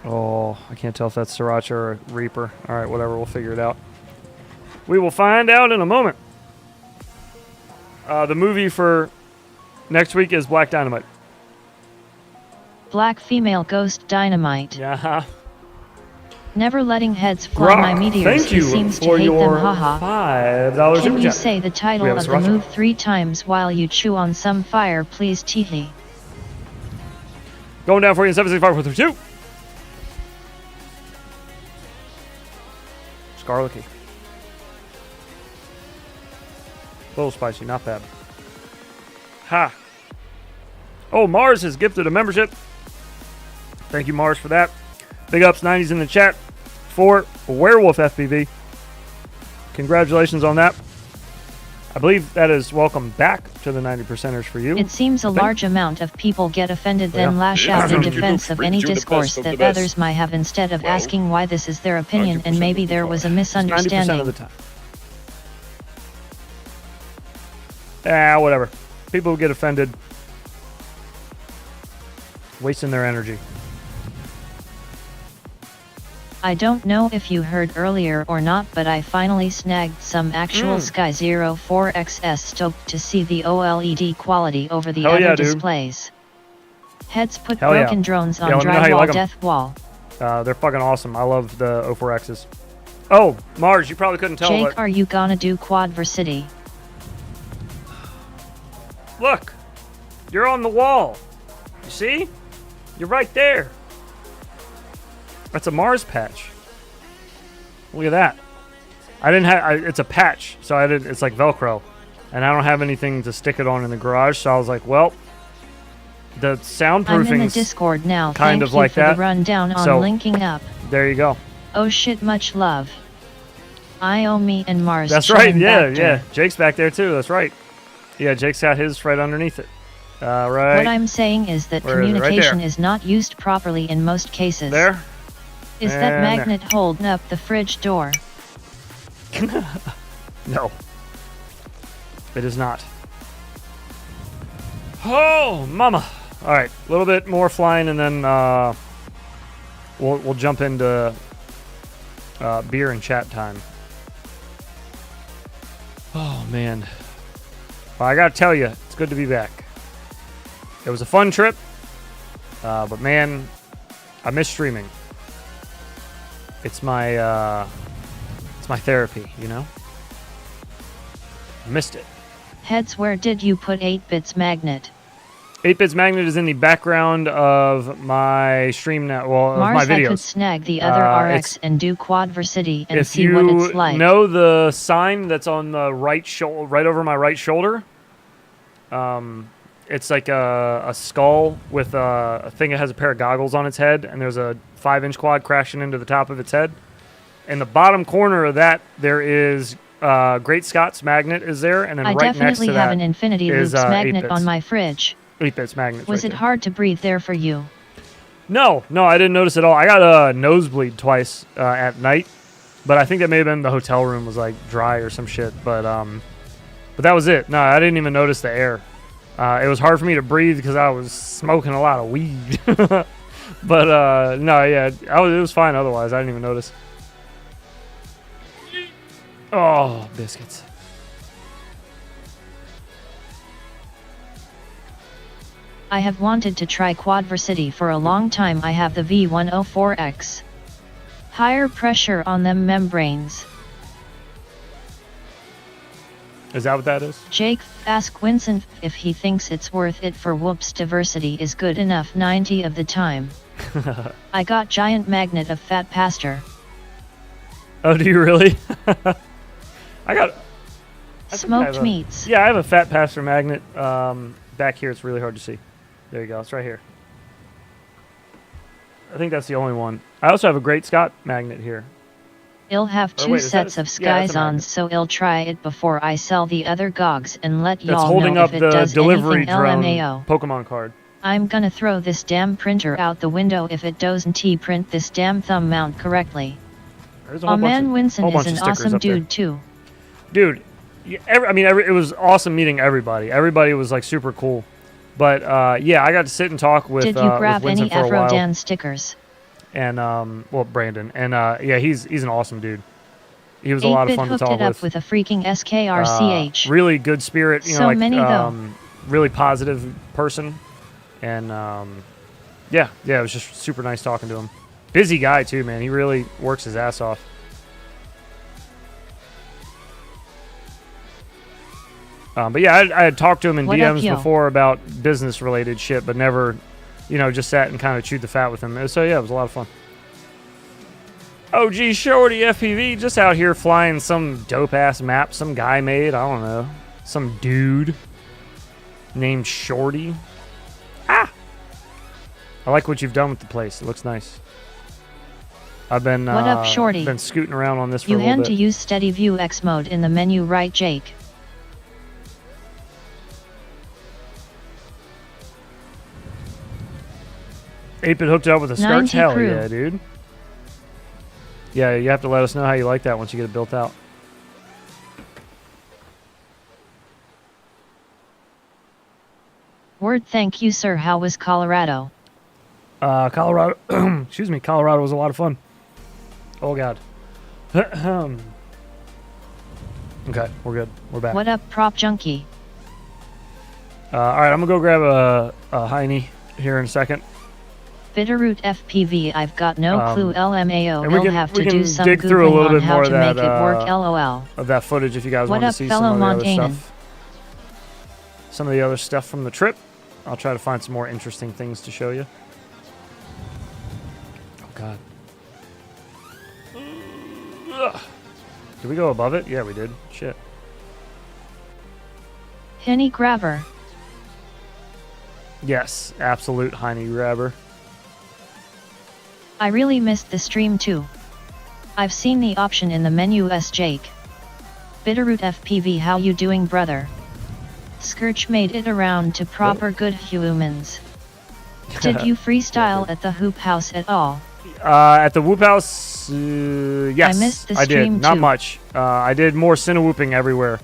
Oh, I can't tell if that's Sriracha or a Reaper. All right, whatever. We'll figure it out. We will find out in a moment. The movie for next week is Black Dynamite. Black female ghost dynamite. Yeah. Never letting heads fly my meteors. Thank you He seems to for hate your them, haha. $5 Can super you chat. say the title We have of the Sriracha. move 3 times while you chew on some fire, please, teehee? Going down for you in 765-432. Scarlet key. A little spicy, not bad. Ha! Oh, Mars has gifted a membership. Thank you, Mars, for that. Big ups, 90s in the chat for Werewolf FPV. Congratulations on that. I believe that is welcome back to the 90%ers for you. It seems a large amount of people get offended then lash out in defense of any discourse that others might have instead of asking why this is their opinion and maybe there was a 90% misunderstanding. of the time. Ah, whatever. People who get offended, wasting their energy. I don't know if you heard earlier or not, but I finally snagged some actual Sky Zero 4XS stoked to see the OLED quality over the Hell other yeah, dude. displays. Heads put Hell yeah. broken drones on Yeah, let me know how you drywall like 'em. death wall. They're fucking awesome. I love the O4Xs. Oh, Mars, you probably couldn't tell, Jake, but are you gonna do Quadversity? look, you're on the wall. You see? You're right there. That's a Mars patch. Look at that. I didn't have. It's a patch, so I did. It's like Velcro, and I don't have anything to stick it on in the garage. So I was like, well, the soundproofing. I'm in the Discord now. Kind Thank of you like for that. the rundown on So, linking up. There you go. Oh shit, much love. Me and Mars. That's right. chilling Yeah, back yeah. there. Jake's back there too. That's right. Yeah, Jake's got his right underneath it. Right. What I'm saying is that Where is it? Right communication there. is not used properly in most cases. There. Is that And there. magnet holding up the fridge door? No. It is not. Oh, mama. All right, a little bit more flying, and then we'll jump into beer and chat time. Oh man, well, I gotta tell you, it's good to be back. It was a fun trip, but man, I miss streaming. It's my therapy, you know. Missed it. Heads, where did you put 8-bits magnet? 8-bits magnet is in the background of my stream now. Well, of Mars, my I videos. could snag the other RX and do Quadversity and If see you what it's like. know the sign that's on the right shoulder, right over my right shoulder, it's like a skull with a thing that has a pair of goggles on its head, and there's a 5-inch quad crashing into the top of its head. In the bottom corner of that, there is Great Scott's magnet is there, and then I right next definitely to have that an Infinity is Loops magnet 8-bits. on my fridge. 8-bits magnet. Was right it there. hard to breathe there for you? No, I didn't notice at all. I got a nosebleed twice at night, but I think that may have been the hotel room was like dry or some shit. But that was it. No, I didn't even notice the air. It was hard for me to breathe because I was smoking a lot of weed. But no, yeah, it was fine. Otherwise, I didn't even notice. Oh, biscuits. I have wanted to try Quadversity for a long time. I have the V104X. Higher pressure on them membranes. Is that what that is? Jake, ask Winston if he thinks it's worth it for whoops. Diversity is good enough 90 of the time. I got giant magnet of fat pastor. Oh, do you really? I got... Smoked meats. Yeah, I have a fat pastor magnet. Back here, it's really hard to see. There you go. It's right here. I think that's the only one. I also have a Great Scott magnet here. I'll have two sets of skies on, so I'll try it before I sell the other gogs and let y'all know if it does delivery anything drone LMAO. Pokemon card. I'm gonna throw this damn printer out the window if it doesn't print this damn thumb mount correctly. Oh man, Winston is an awesome dude too. Dude, it was awesome meeting everybody. Everybody was like super cool. But yeah, I got to sit and talk with Did you grab with any for a Afro while. Dan stickers? And well, Brandon, and yeah, he's an awesome dude. He was a lot of fun to talk hooked it up with a freaking SKRCH. Really good spirit, you know, So like many, though. really positive person, and yeah, it was just super nice talking to him. Busy guy too, man. He really works his ass off. But yeah, I had talked to him in DMs before about business related shit, but never, you know, just sat and kind of chewed the fat with him. So yeah, it was a lot of fun. OG Shorty FPV just out here flying some dope ass map some guy made. I don't know, some dude named Shorty. I like what you've done with the place. It looks nice. I've been What up, Shorty? Been scooting around on this for you a little bit. to use steady view X mode in the menu, right, Jake? Ape it hooked up with a Scourge? Hell crew. yeah, dude. Yeah, you have to let us know how you like that once you get it built out. Word, thank you, sir. How was Colorado? Colorado, excuse me, Colorado was a lot of fun. Oh, God. Okay, we're good. We're back. What up, Prop Junkie? All right, I'm going to go grab a Heine here in a second. Bitterroot FPV, I've got no clue. LMAO, and we'll have to do some dig through a Googling little on bit how more to of make it work, LOL. Of that footage if you guys What want to up, see fellow some of the other Montanan? stuff. Some of the other stuff from the trip. I'll try to find some more interesting things to show you. Oh, God. Ugh. Did we go above it? Yeah, we did. Shit. Penny grabber. Yes, absolute Heine grabber. I really missed the stream too. I've seen the option in the menu as Jake. Bitterroot FPV, how you doing, brother? Scourge made it around to proper good humans. Did you freestyle at the Hoop House at all? At the Whoop House, yes, I missed the I stream did. Not too. much. I did more cinewhooping everywhere.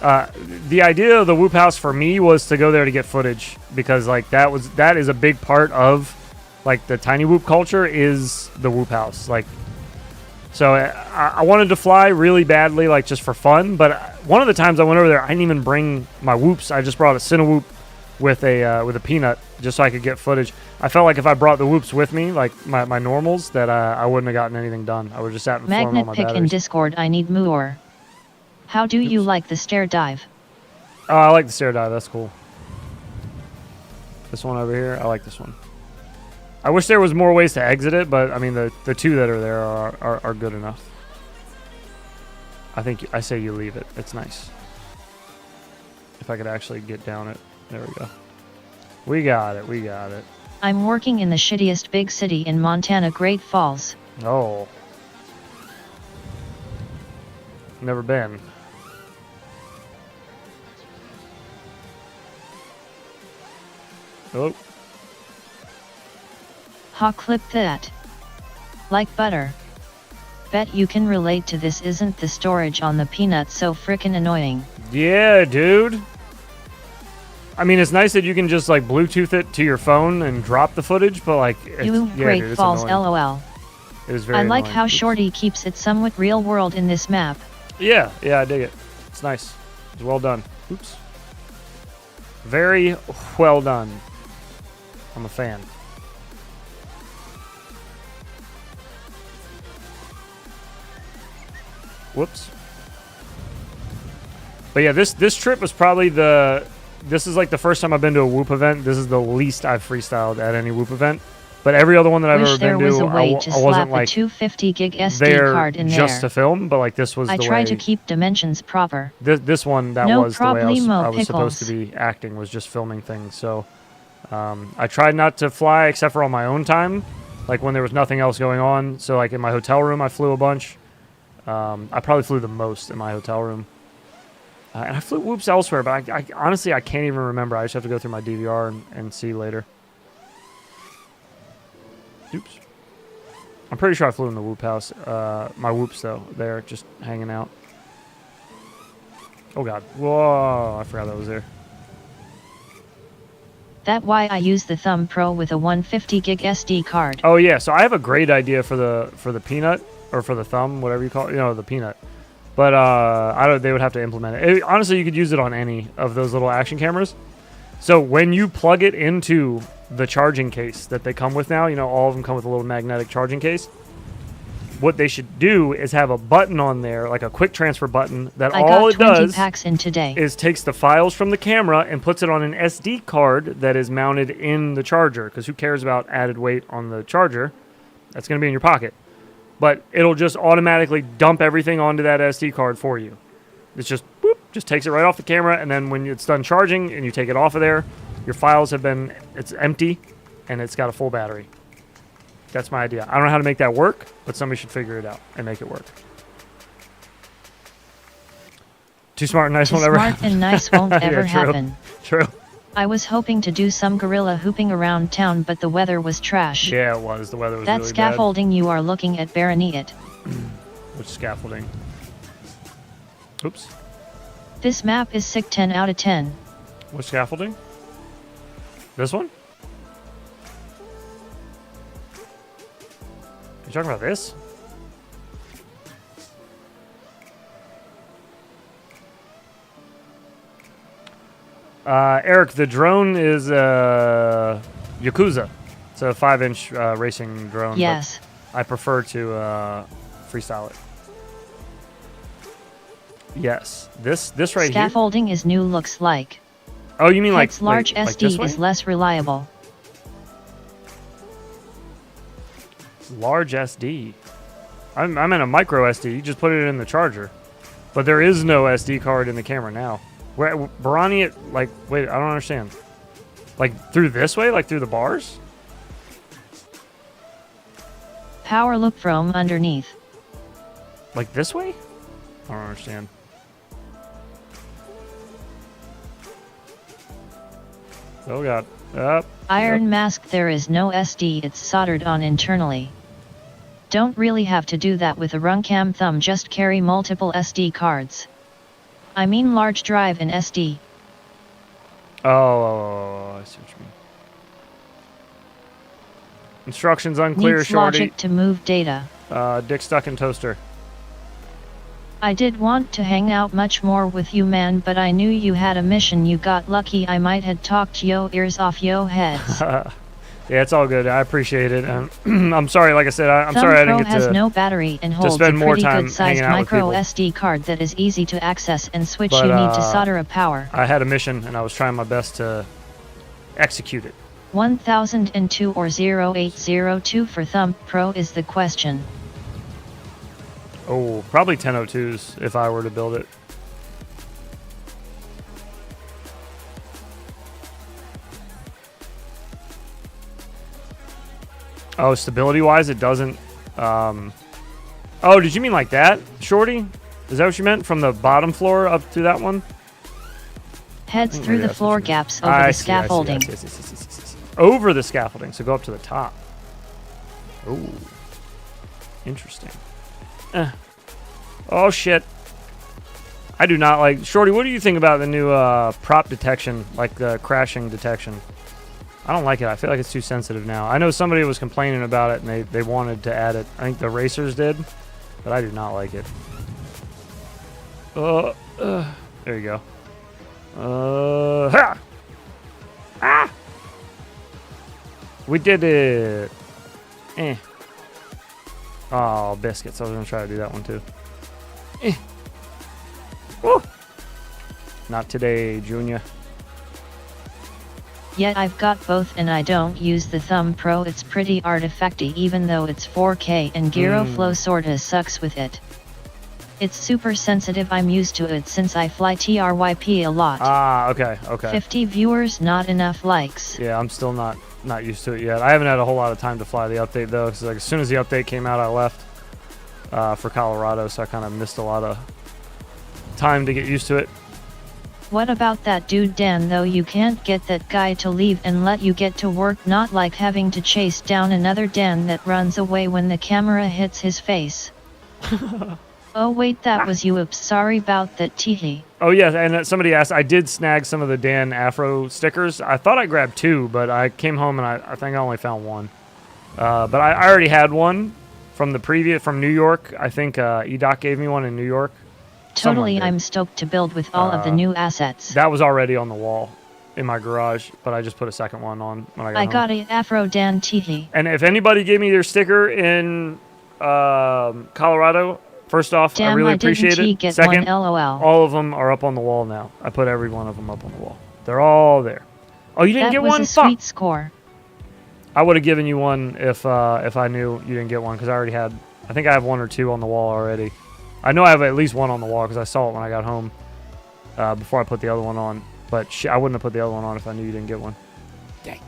The idea of the Whoop House for me was to go there to get footage because like that is a big part of like the tiny whoop culture is the Whoop House. Like, so I wanted to fly really badly, like just for fun. But one of the times I went over there, I didn't even bring my whoops. I just brought a cinewhoop with a peanut just so I could get footage. I felt like if I brought the whoops with me, like my normals, that I wouldn't have gotten anything done. I would just sat and flown all Magnet my pick in batteries. Discord, I need more. How do you like the stair dive? Oh, I like the stair dive. That's cool. This one over here, I like this one. I wish there was more ways to exit it, but I mean the two that are there are good enough. I say you leave it. It's nice. If I could actually get down it. There we go. We got it. We got it. I'm working in the shittiest big city in Montana, Great Falls. Oh. Never been. Oh. Ha, clip that. Like butter. Bet you can relate to this. Isn't the storage on the peanut so frickin' annoying? Yeah, dude. I mean, it's nice that you can just like Bluetooth it to your phone and drop the footage, but like, Great dude, it's Falls, annoying. LOL. It is very I like annoying. how Shorty keeps it somewhat real world in this map. Yeah, I dig it. It's nice. It's well done. Oops. Very well done. I'm a fan. Whoops. But yeah, this trip was probably this is like the first time I've been to a Whoop event. This is the least I've freestyled at any Whoop event. But every other one that I've ever been to, I wasn't like 250 gig SD there card in just there. to film. But like this was I the way. try to keep dimensions proper. This one that No was the way I was problemo, supposed to pickles. be acting, was just filming things. So I tried not to fly except for on my own time, like when there was nothing else going on. So like in my hotel room, I flew a bunch. I probably flew the most in my hotel room. And I flew whoops elsewhere, but I honestly, I can't even remember. I just have to go through my DVR and see later. Oops. I'm pretty sure I flew in the whoop house. My whoops, though, there, just hanging out. Oh, God. Whoa, I forgot that was there. That's why I use the Thumb Pro with a 150 gig SD card. Oh, yeah, so I have a great idea for the Peanut, or for the Thumb, whatever you call it. You know, the Peanut. But they would have to implement it. Honestly, you could use it on any of those little action cameras. So when you plug it into the charging case that they come with now, you know, all of them come with a little magnetic charging case. What they should do is have a button on there, like a quick transfer button, that all it does packs in today. is takes the files from the camera and puts it on an SD card that is mounted in the charger. Because who cares about added weight on the charger? That's going to be in your pocket. But it'll just automatically dump everything onto that SD card for you. It's just, whoop, just takes it right off the camera, and then when it's done charging and you take it off of there, your files it's empty, and it's got a full battery. That's my idea. I don't know how to make that work, but somebody should figure it out and make it work. Too smart and nice won't ever happen. Smart and nice won't ever Yeah, true. happen. True. I was hoping to do some gorilla hooping around town, but the weather was trash. Yeah, it was. The weather was That really scaffolding you are looking at, bury it. Which scaffolding? Oops. This map is sick, 10 out of 10. What scaffolding? This one? You talking about this? Eric, the drone is Yakuza. It's a 5-inch racing drone. Yes. But I prefer to freestyle it. Yes. This right here. Scaffolding is new, looks like. Oh, you mean Head's like large like SD this way? is less reliable. Large SD. I'm in a micro SD. You just put it in the charger. But there is no SD card in the camera now. Where Barani it like wait, I don't understand. Like through this way, like through the bars? Power look from underneath. Like this way? I don't understand. Oh god. Iron mask, there is no SD, it's soldered on internally. Don't really have to do that with a Runcam Thumb, just carry multiple SD cards. I mean large drive and SD. Oh, I see what you mean. Instructions unclear, Needs shorty. logic to move data. Dick stuck in toaster. I did want to hang out much more with you, man, but I knew you had a mission. You got lucky. I might had talked yo ears off yo heads. Yeah, it's all good. I appreciate it. I'm sorry, like I said, I'm Thumb sorry I Pro didn't get has to no battery and holds a spend more pretty time good-sized hanging out with micro people. SD card that is easy to access and switch. But, You need to solder a power. I had a mission and I was trying my best to execute it. 1002 or 0802 for Thumb Pro is the question. Oh, probably 1002s if I were to build it. Oh, stability-wise, it doesn't... Oh, did you mean like that, Shorty? Is that what you meant? From the bottom floor up to that one? Heads through the floor gaps over I the see, scaffolding. Yes. Over the scaffolding, so go up to the top. Oh, interesting. Oh, shit. I do not like... Shorty, what do you think about the new prop detection, like the crashing detection? I don't like it. I feel like it's too sensitive now. I know somebody was complaining about it, and they wanted to add it. I think the racers did, but I do not like it. There you go. Ha! Ah! We did it. Oh, biscuits. I was going to try to do that one, too. Woo. Not today, Junior. Yet I've got both and I don't use the Thumb Pro. It's pretty artifacty even though it's 4K and Giroflow sorta sucks with it. It's super sensitive. I'm used to it since I fly TRYP a lot. Ah, okay. 50 viewers, not enough likes. Yeah, I'm still not used to it yet. I haven't had a whole lot of time to fly the update though, because like as soon as the update came out, I left for Colorado, so I kind of missed a lot of time to get used to it. What about that dude Dan though? You can't get that guy to leave and let you get to work, not like having to chase down another Dan that runs away when the camera hits his face. Oh wait, that was you. Oops, sorry about that, teehee. Oh yeah, and somebody asked, I did snag some of the Dan Afro stickers. I thought I grabbed 2, but I came home and I think I only found 1. But I already had one from New York. I think EDOC gave me one in New York. Totally, I'm stoked to build with all of the new assets. That was already on the wall in my garage, but I just put a second one on when I got home. I got a Afro Dan teehee. And if anybody gave me their sticker in Colorado, first off, Damn, I really appreciate it. Get Second, one, LOL. all of them are up on the wall now. I put every one of them up on the wall. They're all there. Oh, you didn't get one? That was a sweet score. I would have given you one if I knew you didn't get one, because I already had. I think I have 1 or 2 on the wall already. I know I have at least 1 on the wall because I saw it when I got home before I put the other one on. But I wouldn't have put the other one on if I knew you didn't get one. Dang it.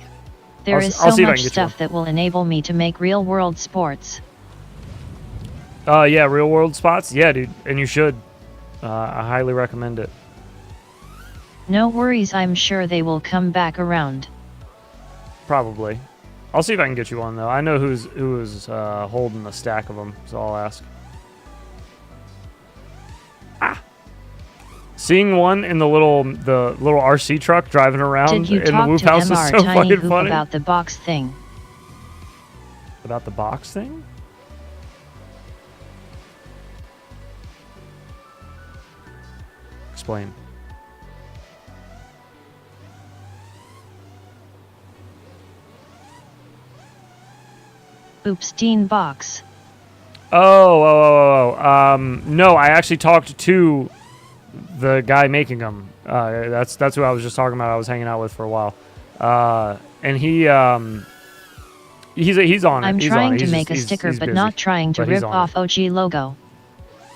There is so much stuff that will enable me to make real-world sports. Yeah, real-world spots? Yeah, dude. And you should. I highly recommend it. No worries, I'm sure they will come back around. Probably. I'll see if I can get you one, though. I know who's holding a stack of them, so I'll ask. Seeing one in the little RC truck driving around in the Whoop house is so fucking funny. About the box thing. About the box thing? Explain. Oops, Dean box. No, I actually talked to the guy making them. That's who I was just talking about. I was hanging out with for a while, and he's on it. I'm trying to make a sticker, but not trying to rip off OG logo.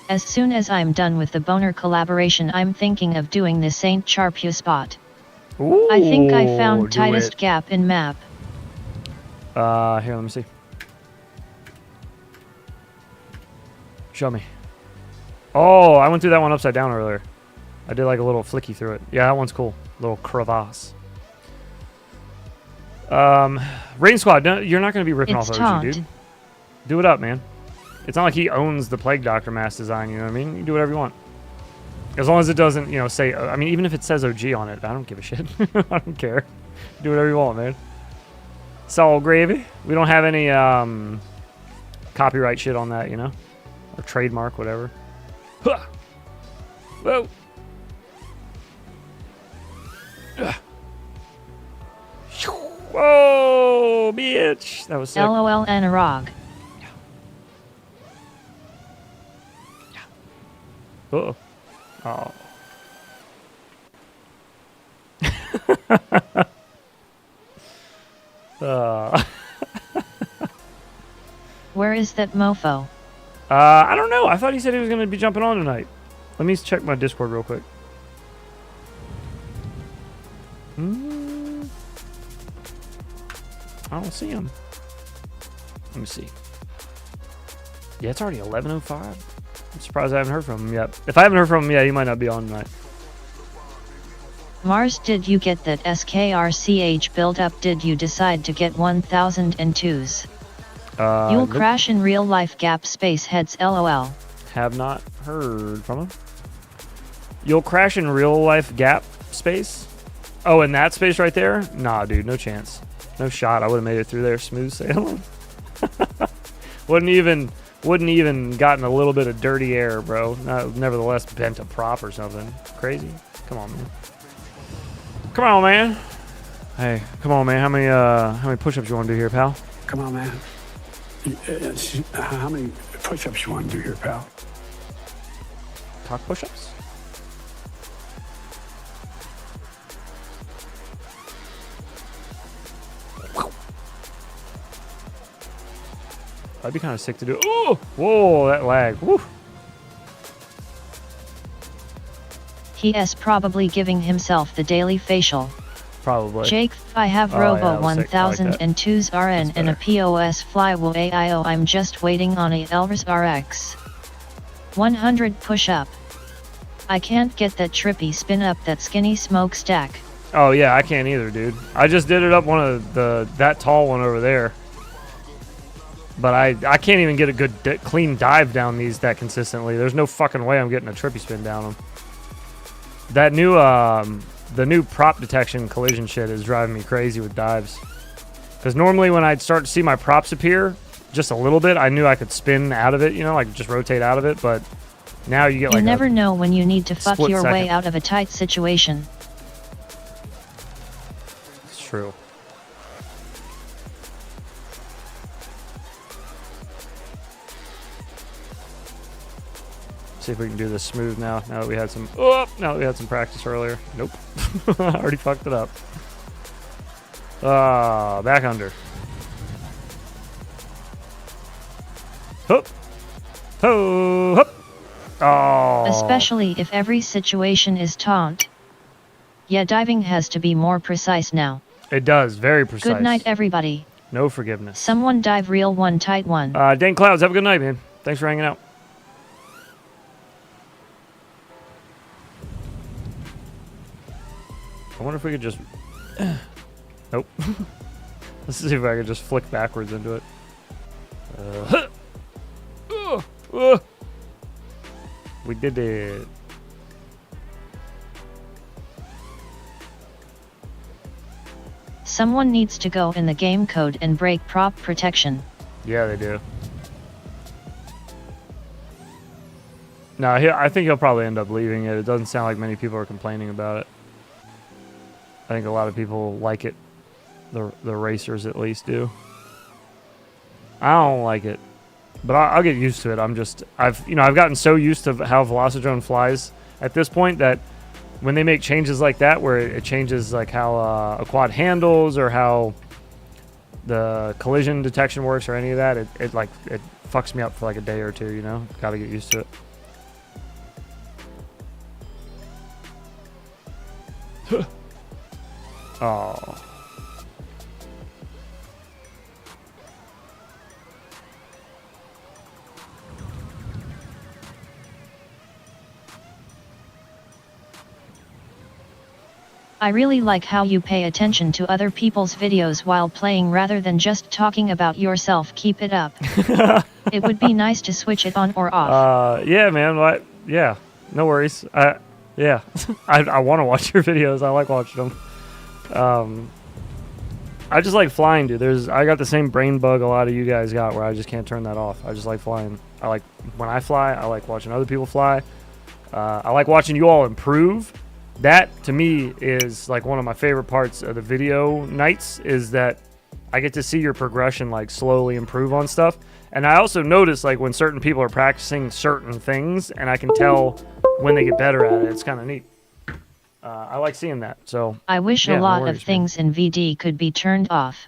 As soon as I'm done with the Boner collaboration, I'm thinking of doing the Saint Charpia spot. Ooh, I think I found tightest gap in map. Here, let me see. Show me. Oh, I went through that one upside down earlier. I did like a little flicky through it. Yeah, that one's cool. Little crevasse. Rain Squad, you're not going to be ripping off OG, dude. Do it up, man. It's not like he owns the Plague Doctor mask design, you know what I mean? You can do whatever you want. As long as it doesn't, say... I mean, even if it says OG on it, I don't give a shit. I don't care. Do whatever you want, man. It's all gravy. We don't have any copyright shit on that, Or trademark, whatever. Huh. Whoa. Whoa, bitch. That was sick. LOL Anurag. Uh-oh. Oh. Where is that mofo? I don't know. I thought he said he was going to be jumping on tonight. Let me check my Discord real quick. I don't see him. Let me see. Yeah, it's already 11:05. I'm surprised I haven't heard from him yet. If I haven't heard from him yet, he might not be on tonight. Mars, did you get that SKRCH build up? Did you decide to get 1002s? You'll crash in real life, gap space heads, LOL. Have not heard from him. You'll crash in real life, gap space? Oh, in that space right there? Nah, dude, no chance. No shot. I would have made it through there smooth sailing. Wouldn't even gotten a little bit of dirty air, bro. Nevertheless, bent a prop or something. Crazy. Come on, man. Come on, man. Hey, come on, man. How many push-ups you want to do here, pal? Come on, man. How many push-ups you want to do here, pal? Cock push-ups? That'd be kind of sick to do. Oh! Whoa, that lag. Woo! He is probably giving himself the daily facial. Probably. Jake, I have Robo 1002's RN and a POS Flywheel AIO. I'm just waiting on a Elvis RX. 100 push-up. I can't get that trippy spin up that skinny smokestack. Oh yeah, I can't either, dude. I just did it up one of that tall one over there. But I can't even get a good clean dive down these that consistently. There's no fucking way I'm getting a trippy spin down them. That new the new prop detection collision shit is driving me crazy with dives. Because normally when I'd start to see my props appear just a little bit, I knew I could spin out of it, you know, like just rotate out of it. But now you get like you never know when you need to fuck your second. way out of a tight situation. It's true. See if we can do this smooth now that we had some practice earlier. Nope. I already fucked it up. Back under. Hup. Ho, hup. Oh. Especially if every situation is taunt. Yeah, diving has to be more precise now. It does, very precise. Good night, everybody. No forgiveness. Someone dive real one tight one. Dan Clouds, have a good night, man. Thanks for hanging out. I wonder if we could just... Nope. Let's see if I could just flick backwards into it. We did it. Someone needs to go in the game code and break prop protection. Yeah, they do. No, I think he'll probably end up leaving it. It doesn't sound like many people are complaining about it. I think a lot of people like it. The racers at least do. I don't like it, but I'll get used to it. I've gotten so used to how Velocidrone flies at this point that when they make changes like that, where it changes like how a quad handles or how the collision detection works or any of that, it fucks me up for like a day or two. You know, gotta get used to it. Oh. I really like how you pay attention to other people's videos while playing rather than just talking about yourself. Keep it up. It would be nice to switch it on or off. Yeah, man. Yeah, no worries. Yeah, I want to watch your videos. I like watching them. I just like flying, dude. I got the same brain bug a lot of you guys got where I just can't turn that off. I just like flying. I like when I fly. I like watching other people fly. I like watching you all improve. That to me is like one of my favorite parts of the video nights, is that I get to see your progression like slowly improve on stuff. And I also notice like when certain people are practicing certain things, and I can tell when they get better at it. It's kind of neat. I like seeing that. So I wish a lot of things in VD could be turned off.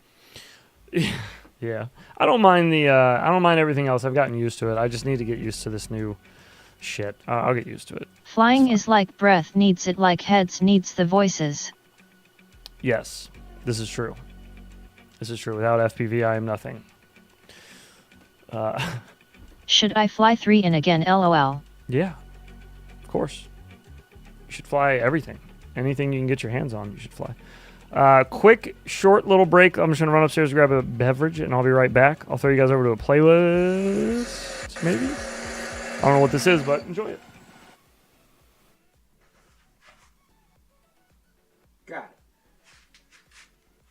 Yeah, I don't mind I don't mind everything else. I've gotten used to it. I just need to get used to this new shit. I'll get used to it. Flying is like breath needs it, like heads needs the voices. Yes, this is true. This is true. Without FPV, I am nothing. Should I fly 3 in again? LOL. Yeah, of course. You should fly everything. Anything you can get your hands on, you should fly. Quick, short little break. I'm just going to run upstairs, grab a beverage, and I'll be right back. I'll throw you guys over to a playlist, maybe? I don't know what this is, but enjoy it. Got it.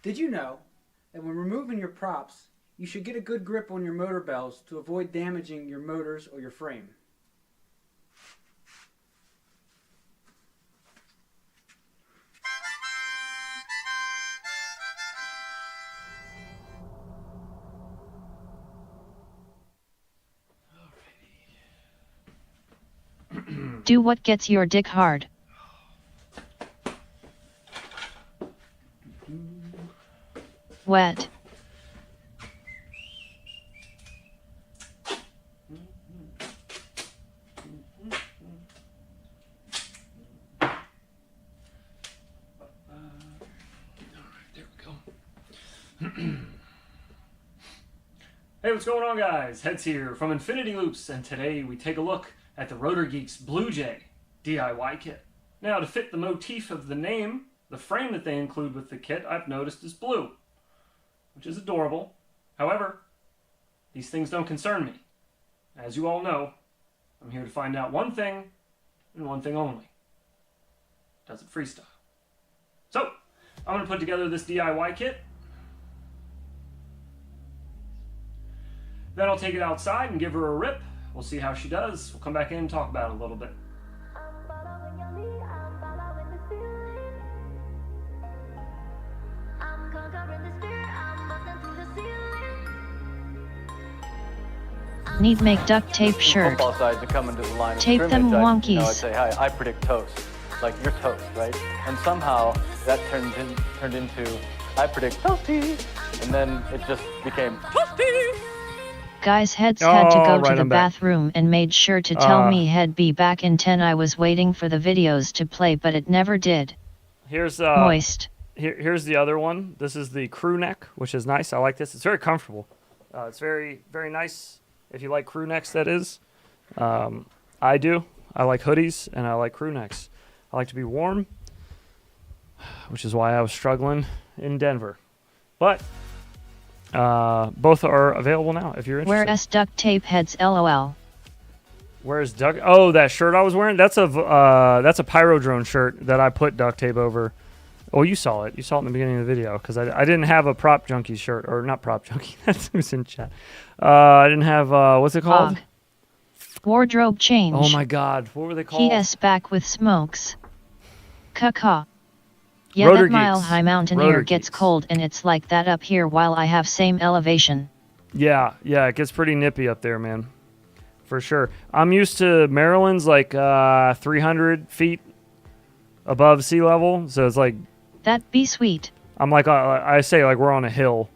Did you know that when removing your props, you should get a good grip on your motor bells to avoid damaging your motors or your frame? Do what gets your dick hard. Wet. Hey, what's going on, guys? Heads here from Infinity Loops, and today we take a look at the Rotor Geeks Blue Jay DIY kit. Now, to fit the motif of the name, the frame that they include with the kit I've noticed is blue, which is adorable. However, these things don't concern me. As you all know, I'm here to find out one thing and one thing only. Does it freestyle? So, I'm going to put together this DIY kit. Then I'll take it outside and give her a rip. We'll see how she does. We'll come back in and talk about it a little bit. Need make duct tape shirt. Football sides are coming to the line of Tape them scrimmage, wonkies. I'd say, hi, I predict toast. Like, you're toast, right? And somehow that turned into, I predict toasty. And then it just became toasty. Guys, Heads had to go to the bathroom and made sure to tell me he'd be back in 10. I was waiting for the videos to play, but it never did. Here's moist. Here's the other one. This is the crew neck, which is nice. I like this. It's very comfortable. It's very, very nice. If you like crew necks, that is. I do. I like hoodies, and I like crew necks. I like to be warm, which is why I was struggling in Denver. But both are available now if you're interested. Where's duct tape, Heads? LOL. Where's duct? Oh, that shirt I was wearing? That's a pyro drone shirt that I put duct tape over. Oh, you saw it. You saw it in the beginning of the video because I didn't have a prop junkie shirt, or not prop junkie. That's who's in chat. I didn't have what's it called? Wardrobe change. Oh my God, what were they called? PS back with smokes. Caca. Yeah, Rotor that Mile Geeks. High mountain Rotor air gets Geeks. cold, and it's like that up here while I have same elevation. Yeah, it gets pretty nippy up there, man. For sure. I'm used to Maryland's like 300 feet above sea level, so it's like That'd be sweet. I'm like I say like we're on a hill.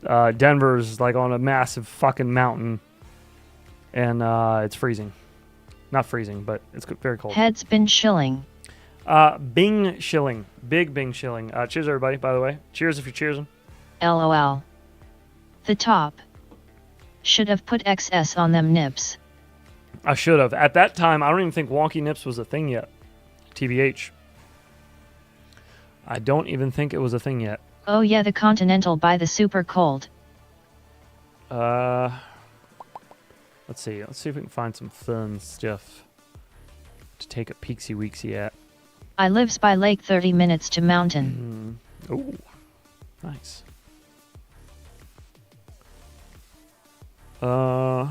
Denver's like on a massive fucking mountain, and it's freezing. Not freezing, but it's very cold. Head's been chilling. Bing shilling. Big Bing shilling. Cheers, everybody, by the way. Cheers if you're cheersing. LOL. The top. Should have put XS on them nips. I should have. At that time, I don't even think wonky nips was a thing yet. TBH. I don't even think it was a thing yet. Oh yeah, the Continental by the super cold. Let's see. Let's see if we can find some fun stuff to take a peeksy-weeksy at. I lives by lake 30 minutes to mountain. Oh, nice. Oh,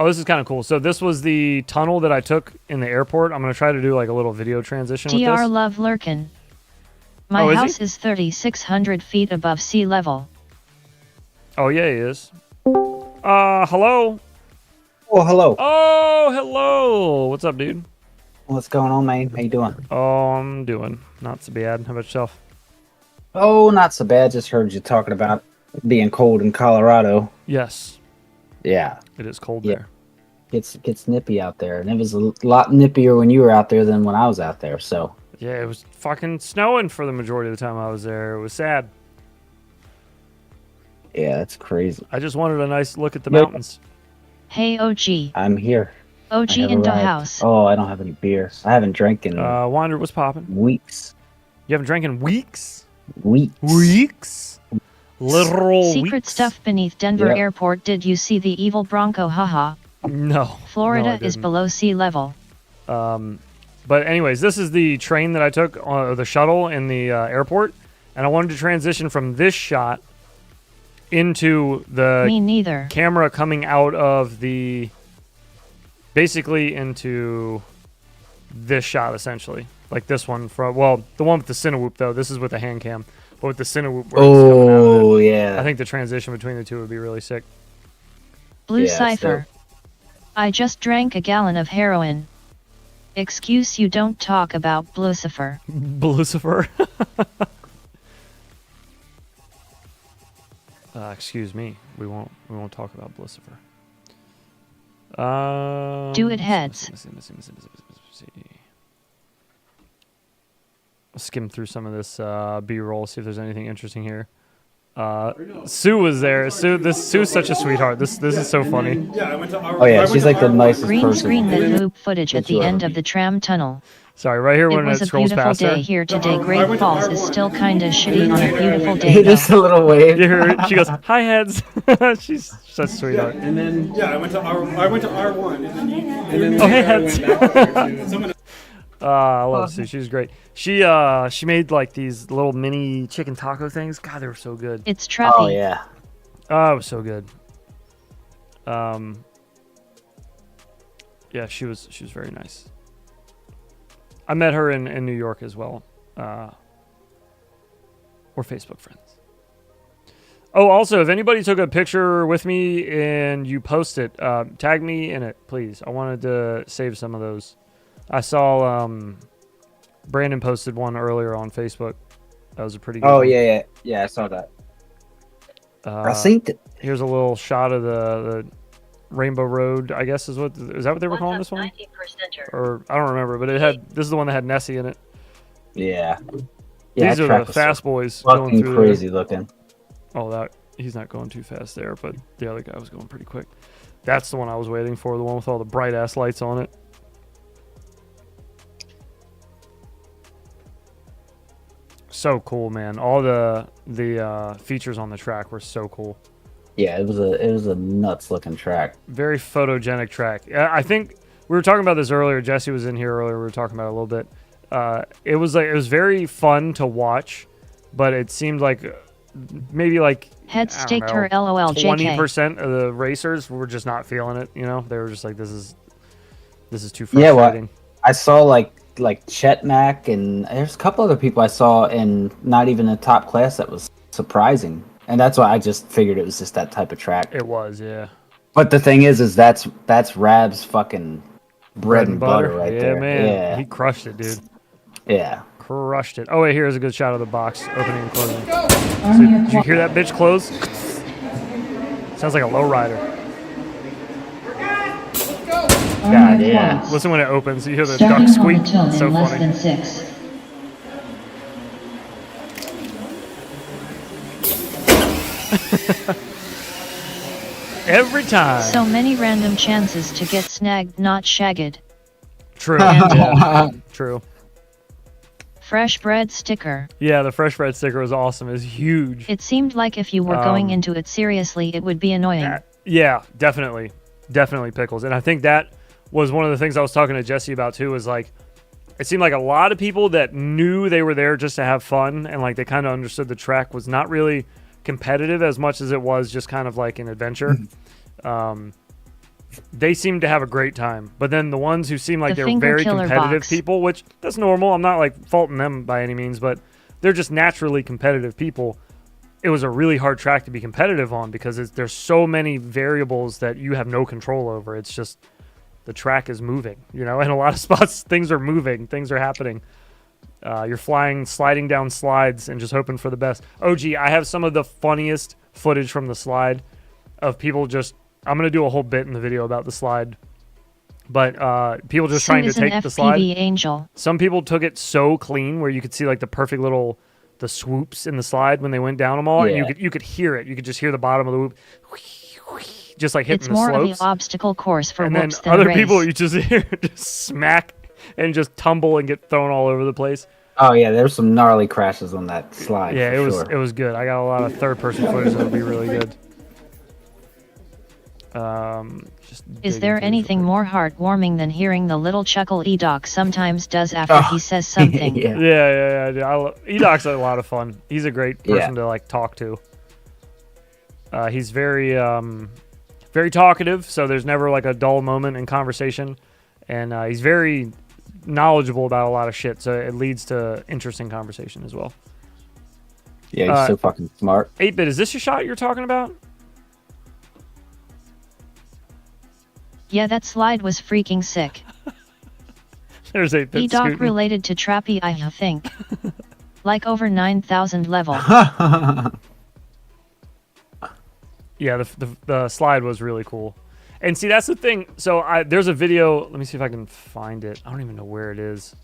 this is kind of cool. So this was the tunnel that I took in the airport. I'm going to try to do like a little video transition with DR this. Love Lurkin. My house is 3,600 feet above sea level. Oh, yeah, he is. Hello? Oh, hello. Oh, hello. What's up, dude? What's going on, man? How you doing? Oh, I'm doing not so bad. How about yourself? Oh, not so bad. Just heard you talking about being cold in Colorado. Yes. Yeah. It is cold there. It gets nippy out there, and it was a lot nippier when you were out there than when I was out there, so. Yeah, it was fucking snowing for the majority of the time I was there. It was sad. Yeah, that's crazy. I just wanted a nice look at the mountains. Hey OG. I'm here. OG in the house. Oh, I don't have any beer. I haven't drank in Wander, what's popping? Weeks. You haven't drank in weeks? Weeks. Literal Secret weeks? stuff beneath Denver Yep. Airport. Did you see the evil Bronco? Haha. No. Florida No, I is didn't. below sea level. But anyways, this is the train that I took, the shuttle in the airport, and I wanted to transition from this shot into the Me neither. camera coming out of the, basically into this shot essentially, like this one from, well, the one with the tinywhoop though. This is with the hand cam, but with the tinywhoop. Oh, yeah. I think the transition between the two would be really sick. Blue Yeah, Cipher. I just drank a gallon of heroin. Excuse you don't talk about Lucifer. Lucifer. Excuse me. We won't talk about Lucifer. Do it, heads. I'll skim through some of this B-roll, see if there's anything interesting here. Sue was there. Sue's such a sweetheart. This is so funny. Oh yeah, she's like the nicest Green person. screen loop footage at the end of the tram tunnel. Sorry, right here when it scrolls past her. It was a beautiful day here today. Great Falls is still kinda shitty on a beautiful day. Just a little wave. You hear her, she goes, "Hi, heads." She's such a sweetheart. And then I went to R1. And then oh, hey, heads. Someone I love Sue. She's great. She made like these little mini chicken taco things. God, they were so good. It's trappy. Oh yeah. Oh, it was so good. Yeah, she was very nice. I met her in New York as well. We're Facebook friends. Oh, also, if anybody took a picture with me and you post it, tag me in it, please. I wanted to save some of those. I saw Brandon posted one earlier on Facebook. That was a pretty good one. Yeah, I saw that. I think here's a little shot of the Rainbow Road, I guess is that what they were calling this one? Or I don't remember, but this is the one that had Nessie in it. Yeah. These are the fast boys going through crazy there. looking. Oh, he's not going too fast there, but the other guy was going pretty quick. That's the one I was waiting for, the one with all the bright ass lights on it. So cool, man. All the features on the track were so cool. Yeah, it was a nuts looking track. Very photogenic track. I think we were talking about this earlier. Jesse was in here earlier. We were talking about it a little bit. It was very fun to watch, but it seemed like maybe like head staked her LOL 20% of the racers were just not feeling it. You know, they were just like, this is too frustrating. Yeah, I saw like Chet Mack, and there's a couple other people I saw in not even a top class that was surprising. And that's why I just figured it was just that type of track. It was, yeah. But the thing is that's Rab's fucking bread and butter right there. Yeah, man. Yeah. He crushed it, dude. Yeah. Crushed it. Oh, wait, here's a good shot of the box opening and closing. So, did you hear that bitch close? Sounds like a lowrider. God, yeah. Listen when it opens. You hear the duck squeak. It's so funny. Every time. So many random chances to get snagged, not shagged. True. Yeah. True. Fresh bread sticker. Yeah, the fresh bread sticker was awesome. It was huge. It seemed like if you were going into it seriously, it would be annoying. Yeah, definitely. Definitely pickles. And I think that was one of the things I was talking to Jesse about too, was like, it seemed like a lot of people that knew they were there just to have fun, and like they kind of understood the track was not really competitive as much as it was just kind of like an adventure. They seemed to have a great time. But then the ones who seemed like they were very competitive people, which that's normal. I'm not like faulting them by any means, but they're just naturally competitive people. It was a really hard track to be competitive on because there's so many variables that you have no control over. It's just the track is moving, you know, in a lot of spots, things are moving, things are happening. You're sliding down slides and just hoping for the best. Oh, gee, I have some of the funniest footage from the slide of people just, I'm going to do a whole bit in the video about the slide, but people just trying to take the slide. Angel. Some people took it so clean where you could see like the perfect little, the swoops in the slide when they went down them all, and you could hear it. You could just hear the bottom of the whoop, just like hitting the slopes. It's more of the obstacle course for whoops than other race. People you just hear just smack and just tumble and get thrown all over the place. Oh yeah, there were some gnarly crashes on that slide. Yeah, it was good. I got a lot of third-person footage that would be really good. Is there anything more heartwarming than hearing the little chuckle Edoc sometimes does after he says something? Yeah. Edoc's a lot of fun. He's a great person to like talk to. He's very very talkative, so there's never like a dull moment in conversation, and he's very knowledgeable about a lot of shit, so it leads to interesting conversation as well. Yeah, he's so fucking smart. 8-bit, is this your shot you're talking about? Yeah, that slide was freaking sick. There's 8-bit E-Doc scooting. related to Trappy, I think. Like over 9,000 level. Yeah, the slide was really cool. And see, that's the thing. So there's a video. Let me see if I can find it. I don't even know where it is.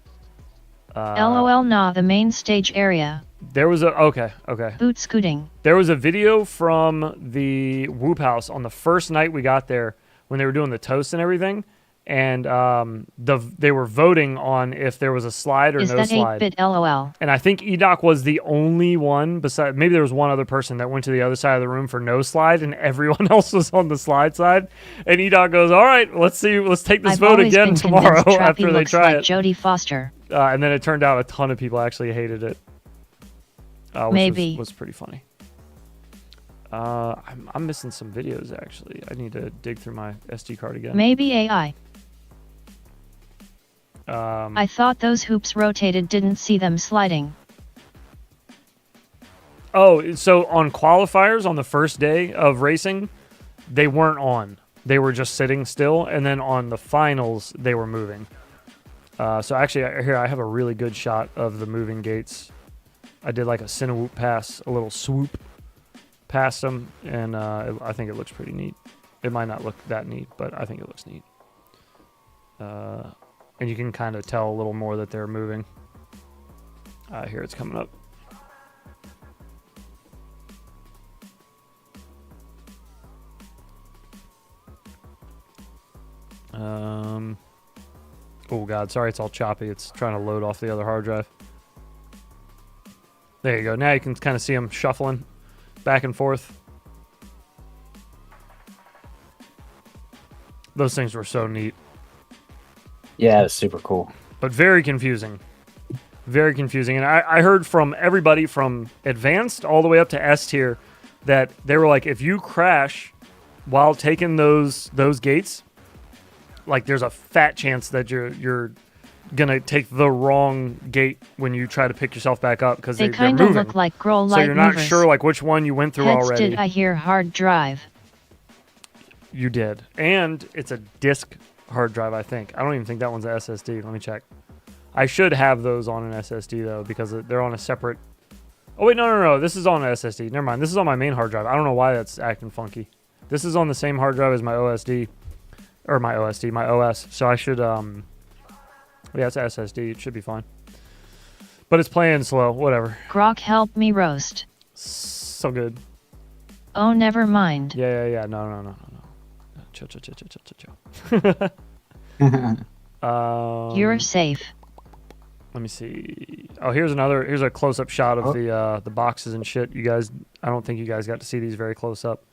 LOL, nah, the main stage area. There was a okay. Boot scooting. There was a video from the Whoop House on the first night we got there when they were doing the toast and everything, and they were voting on if there was a slide or Is no that slide. 8-bit LOL? And I think E-Doc was the only one, besides maybe there was one other person that went to the other side of the room for no slide, and everyone else was on the slide side. And E-Doc goes, "All right, let's take this vote again tomorrow after they try like it." Jodie Foster. And then it turned out a ton of people actually hated it. Which was pretty funny. I'm missing some videos actually. I need to dig through my SD card again. Maybe AI. I thought those hoops rotated, didn't see them sliding. Oh, so on qualifiers on the first day of racing, they weren't on. They were just sitting still, and then on the finals, they were moving. So actually, here I have a really good shot of the moving gates. I did like a tinywhoop pass, a little swoop past them, and I think it looks pretty neat. It might not look that neat, but I think it looks neat. And you can kind of tell a little more that they're moving. Here it's coming up. Oh god, sorry it's all choppy. It's trying to load off the other hard drive. There you go. Now you can kind of see them shuffling back and forth. Those things were so neat. Yeah, it was super cool. But very confusing. Very confusing. And I heard from everybody from advanced all the way up to S tier that they were like, if you crash while taking those gates, like there's a fat chance that you're gonna take the wrong gate when you try to pick yourself back up because they they're kind moving. of look like grow light so you're not movers. sure like which one you went through Heads already. did I hear hard drive? You did, and it's a disk hard drive. I think. I don't even think that one's an SSD. Let me check. I should have those on an SSD though because they're on a separate. Oh wait, no. This is on an SSD. Never mind. This is on my main hard drive. I don't know why that's acting funky. This is on the same hard drive as my OSD. Or my OS. So I should, yeah, it's SSD. It should be fine. But it's playing slow. Whatever. Grok, help me roast. So good. Oh, never mind. Yeah. No. Chill. You're safe. Let me see. Oh, here's a close-up shot of the boxes and shit. You guys, I don't think you guys got to see these very close up.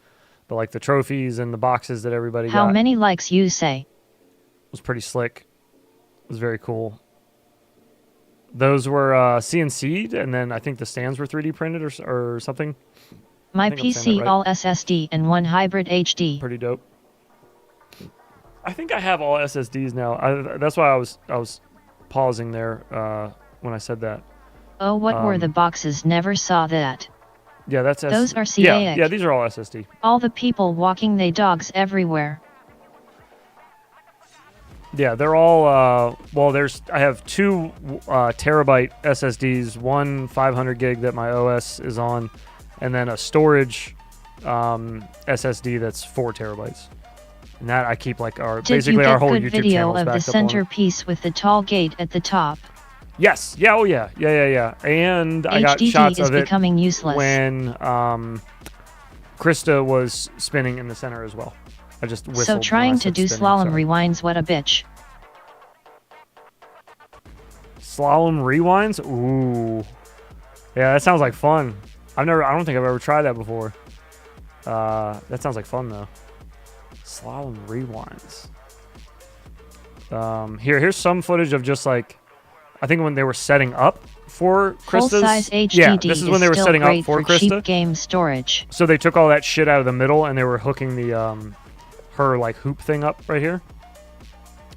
But like the trophies and the boxes that everybody got. How many likes you say? It was pretty slick. It was very cool. Those were CNC'd, and then I think the stands were 3D printed or something. My PC right. all SSD and one hybrid HD. Pretty dope. I think I have all SSDs now. That's why I was pausing there when I said that. Oh, what were the boxes? Never saw that. Yeah, that's those are CAX. Yeah, these are all SSD. All the people walking they dogs everywhere. Yeah, they're all I have 2 terabyte SSDs, one 500 gig that my OS is on, and then a storage SSD that's 4 terabytes. And that I keep like basically our whole YouTube channel is backed up on. Did you get good video of the centerpiece with the tall gate at the top? Yes. Yeah. Oh, yeah. Yeah. And I got shots of it becoming useless. when Krista was spinning in the center as well. I just whistled. So trying to do slalom rewinds, what a bitch. Slalom rewinds? Ooh. Yeah, that sounds like fun. I don't think I've ever tried that before. That sounds like fun though. Slalom rewinds. Here's some footage of just like, I think when they were setting up for Krista's. Full-size HDD yeah, this is when they were setting up for Krista. Cheap game storage. So they took all that shit out of the middle and they were hooking the her like hoop thing up right here.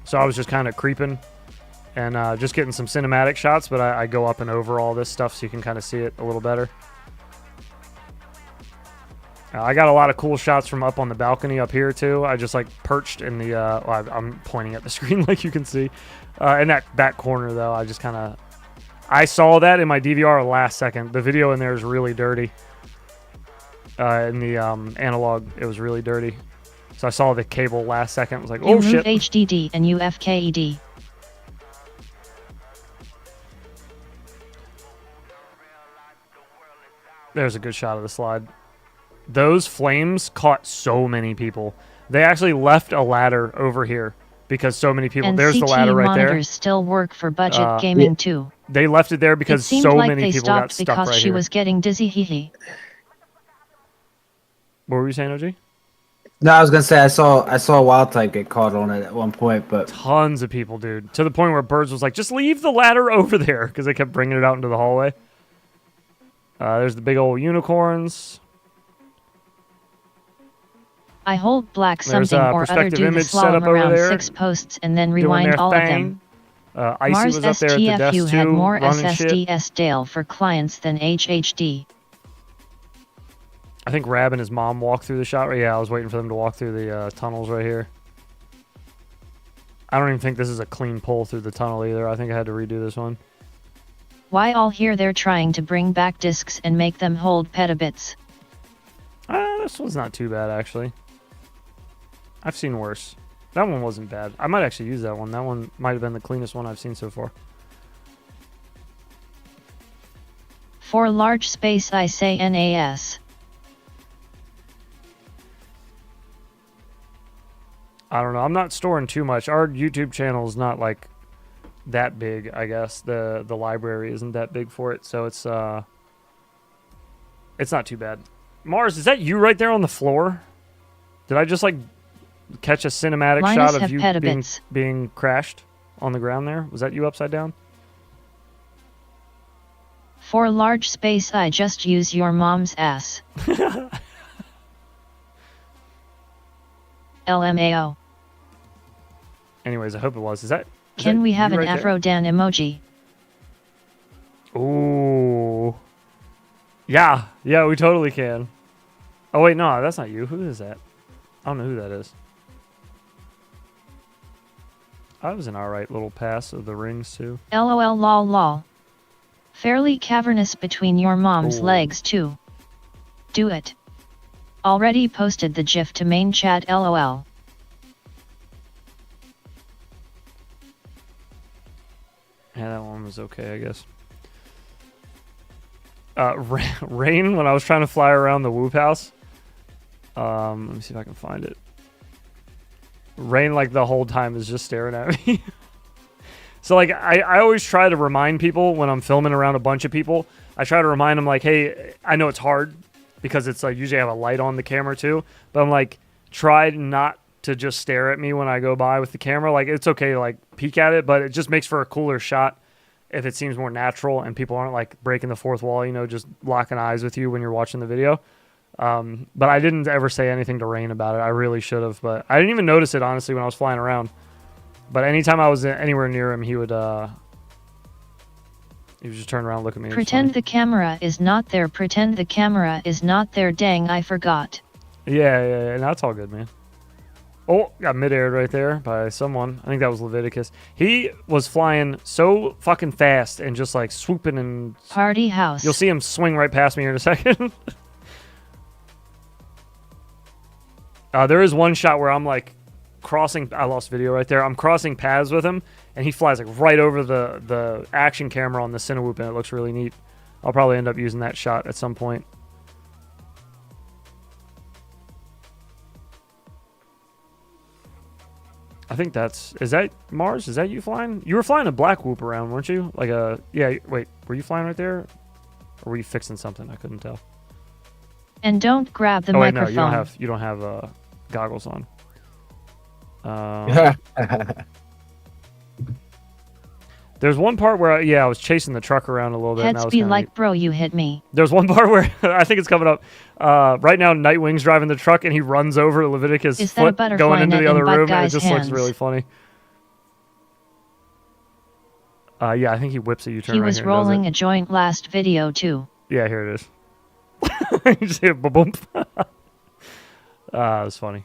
So I was just kind of creeping and just getting some cinematic shots, but I go up and over all this stuff so you can kind of see it a little better. I got a lot of cool shots from up on the balcony up here too. I just like perched in the. Well, I'm pointing at the screen like you can see. In that back corner though, I just kind of. I saw that in my DVR last second. The video in there is really dirty. In the analog, it was really dirty. So I saw the cable last second. I was like, oh shit. HDD and UFKED. There's a good shot of the slide. Those flames caught so many people. They actually left a ladder over here because so many people. And there's the ladder right there. Monitors still work for budget gaming too. They left it there because so many people got stuck right here. Because she was getting dizzy. Hee. What were you saying, OG? No, I was gonna say I saw Wild Type get caught on it at one point, but tons of people, dude, to the point where Birds was like, "Just leave the ladder over there," because they kept bringing it out into the hallway. There's the big old unicorns. I hold black something or other, do the slalom around 6 posts and then rewind all of them. Icy Mars was up there at the desk STFU too, had more running SSDS Dale for clients than HHD. I think Rab and his mom walked through the shot. Yeah, I was waiting for them to walk through the tunnels right here. I don't even think this is a clean pull through the tunnel either. I think I had to redo this one. Why all here they're trying to bring back discs and make them hold petabits. This one's not too bad, actually. I've seen worse. That one wasn't bad. I might actually use that one. That one might have been the cleanest one I've seen so far. For large space I say NAS. I don't know. I'm not storing too much. Our YouTube channel is not like that big, I guess. The library isn't that big for it, so it's not too bad. Mars, is that you right there on the floor? Did I just like catch a cinematic shot of you being crashed on the ground there? Was that you upside down? For large space I just use your mom's ass. LMAO. Anyways, I hope it was. Can we have an right Afro Dan emoji? Ooh. Yeah, we totally can. Oh wait, no, that's not you. Who is that? I don't know who that is. I was an alright little pass of the rings too. LOL lol lol. Fairly cavernous between your mom's legs too. Do it. Already posted the GIF to main chat LOL. Yeah, that one was okay, I guess. Rain, when I was trying to fly around the Whoop house. Let me see if I can find it. Rain, like, the whole time is just staring at me. So, like, I always try to remind people when I'm filming around a bunch of people. I try to remind them, like, hey, I know it's hard because it's, like, usually I have a light on the camera, too. But I'm, like, try not to just stare at me when I go by with the camera. Like, it's okay to, like, peek at it, but it just makes for a cooler shot if it seems more natural and people aren't, like, breaking the fourth wall, you know, just locking eyes with you when you're watching the video. But I didn't ever say anything to Rain about it. I really should have, but I didn't even notice it, honestly, when I was flying around. But anytime I was anywhere near him, he would just turn around and look at me. Pretend the camera is not there. Pretend the camera is not there. Dang, I forgot. Yeah, and that's all good, man. Oh, got mid-aired right there by someone. I think that was Leviticus. He was flying so fucking fast and just like swooping and... Party house. You'll see him swing right past me here in a second. There is one shot where I'm like crossing... I lost video right there. I'm crossing paths with him and he flies like right over the action camera on the tinywhoop and it looks really neat. I'll probably end up using that shot at some point. I think is that Mars? Is that you flying? You were flying a black whoop around, weren't you? Like a, yeah, wait, were you flying right there? Or were you fixing something? I couldn't tell. And don't grab the wait, microphone. No, you don't have goggles on. There's one part where, I was chasing the truck around a little bit. Heads be like, neat. Bro, you hit me. There's one part where, I think it's coming up, right now Nightwing's driving the truck and he runs over Leviticus' foot going into the other room and it just looks really funny. Yeah, I think he whips a U-turn. He was rolling a joint last video too. Yeah, here it is. You see it, boom. It was funny.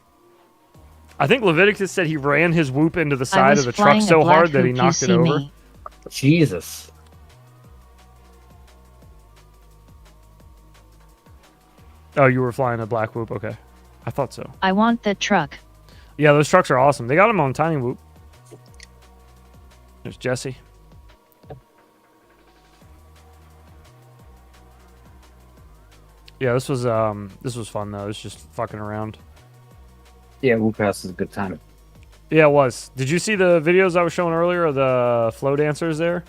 I think Leviticus said he ran his whoop into the side of the truck flying so a black hard that he hoop, you knocked it see over. me. Jesus. Oh, you were flying a black whoop? Okay. I thought so. I want that truck. Yeah, those trucks are awesome. They got them on Tiny Whoop. There's Jesse. Yeah, this was fun though. It was just fucking around. Yeah, Whoop House is a good time. Yeah, it was. Did you see the videos I was showing earlier of the flow dancers there?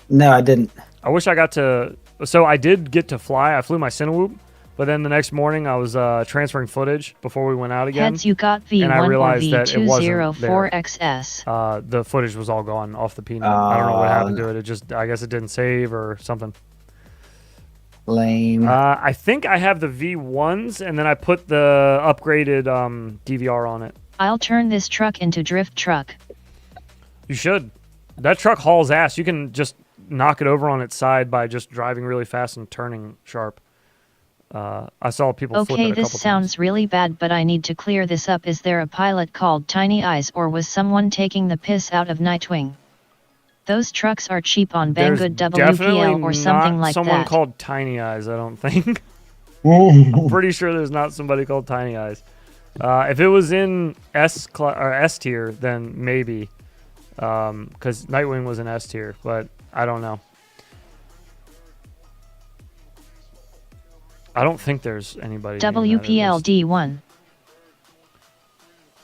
No, I didn't. I wish I got to. So I did get to fly. I flew my Cinewhoop, but then the next morning I was transferring footage before we went out again. Heads, you got and I V1 or realized that it wasn't there. V204XS. The footage was all gone off the peanut. I don't know what happened to it. It just, I guess it didn't save or something. Lame. I think I have the V1s, and then I put the upgraded DVR on it. I'll turn this truck into drift truck. You should. That truck hauls ass. You can just knock it over on its side by just driving really fast and turning sharp. I saw people flip it a Okay, couple this sounds really bad, but I need to clear this up. Is there a pilot called Tiny Eyes, or was someone taking the piss out of Nightwing? Those trucks are cheap on Banggood WPL or something like someone that. called Tiny Eyes, I don't think. I'm pretty sure there's not somebody called Tiny Eyes. If it was in S tier, then maybe. Because Nightwing was in S tier, but I don't know. I don't think there's anybody. WPL D1.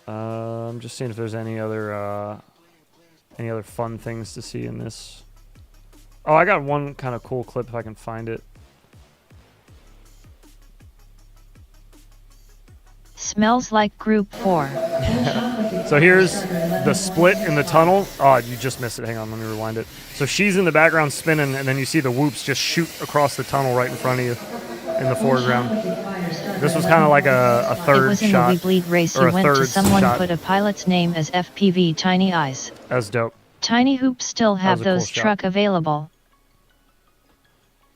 I'm just seeing if there's any other fun things to see in this. Oh, I got one kind of cool clip if I can find it. Smells like Group 4. So here's the split in the tunnel. Oh, you just missed it. Hang on, let me rewind it. So she's in the background spinning, and then you see the whoops just shoot across the tunnel right in front of you in the foreground. This was kind of like a third shot. It was in the We Bleed race. You went to someone shot. put a pilot's name as FPV Tiny Eyes. That's dope. Tiny Hoops still have was a cool those shot. truck available.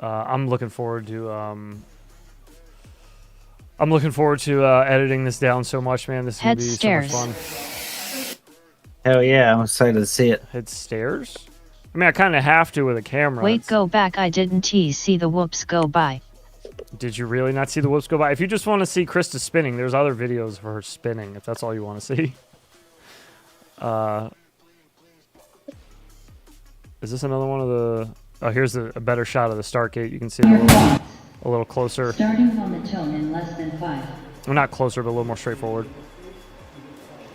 I'm looking forward to editing this down so much, man. This is gonna be so much fun. Hell yeah, I'm excited to see it. Hit stairs? I mean, I kind of have to with a camera. Wait, go back. I didn't see the whoops go by. Did you really not see the whoops go by? If you just want to see Krista spinning, there's other videos of her spinning, if that's all you want to see. Is this another one of the... Oh, here's a better shot of the start gate. You can see it a little closer. Starting on the tone in less than 5. Well, not closer, but a little more straightforward.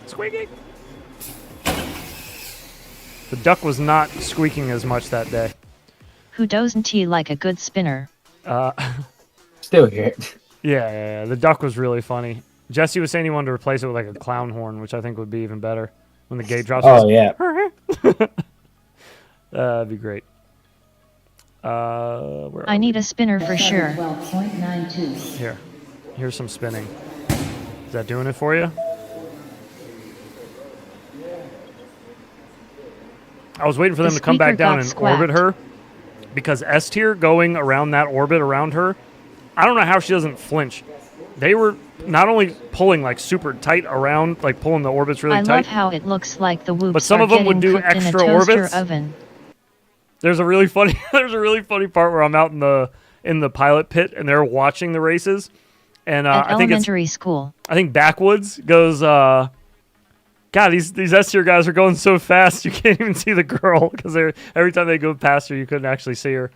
Squeaking! The duck was not squeaking as much that day. Who doesn't he like a good spinner? Still here. Yeah. The duck was really funny. Jesse was saying he wanted to replace it with like a clown horn, which I think would be even better when the gate drops. Oh, yeah. That'd be great. Where I need a spinner for sure. 12.92. Here's some spinning. Is that doing it for you? I was waiting for them to come back down and orbit her, because S tier going around that orbit around her, I don't know how she doesn't flinch. They were not only pulling like super tight around, like pulling the orbits really tight. I love how it looks like the whoops but some are of them would getting do cooked extra in a toaster orbits. Oven. There's a really funny part where I'm out in the pilot pit and they're watching the races, and At I think elementary school. I think Backwoods goes. God, these S tier guys are going so fast you can't even see the girl, because every time they go past her you couldn't actually see her,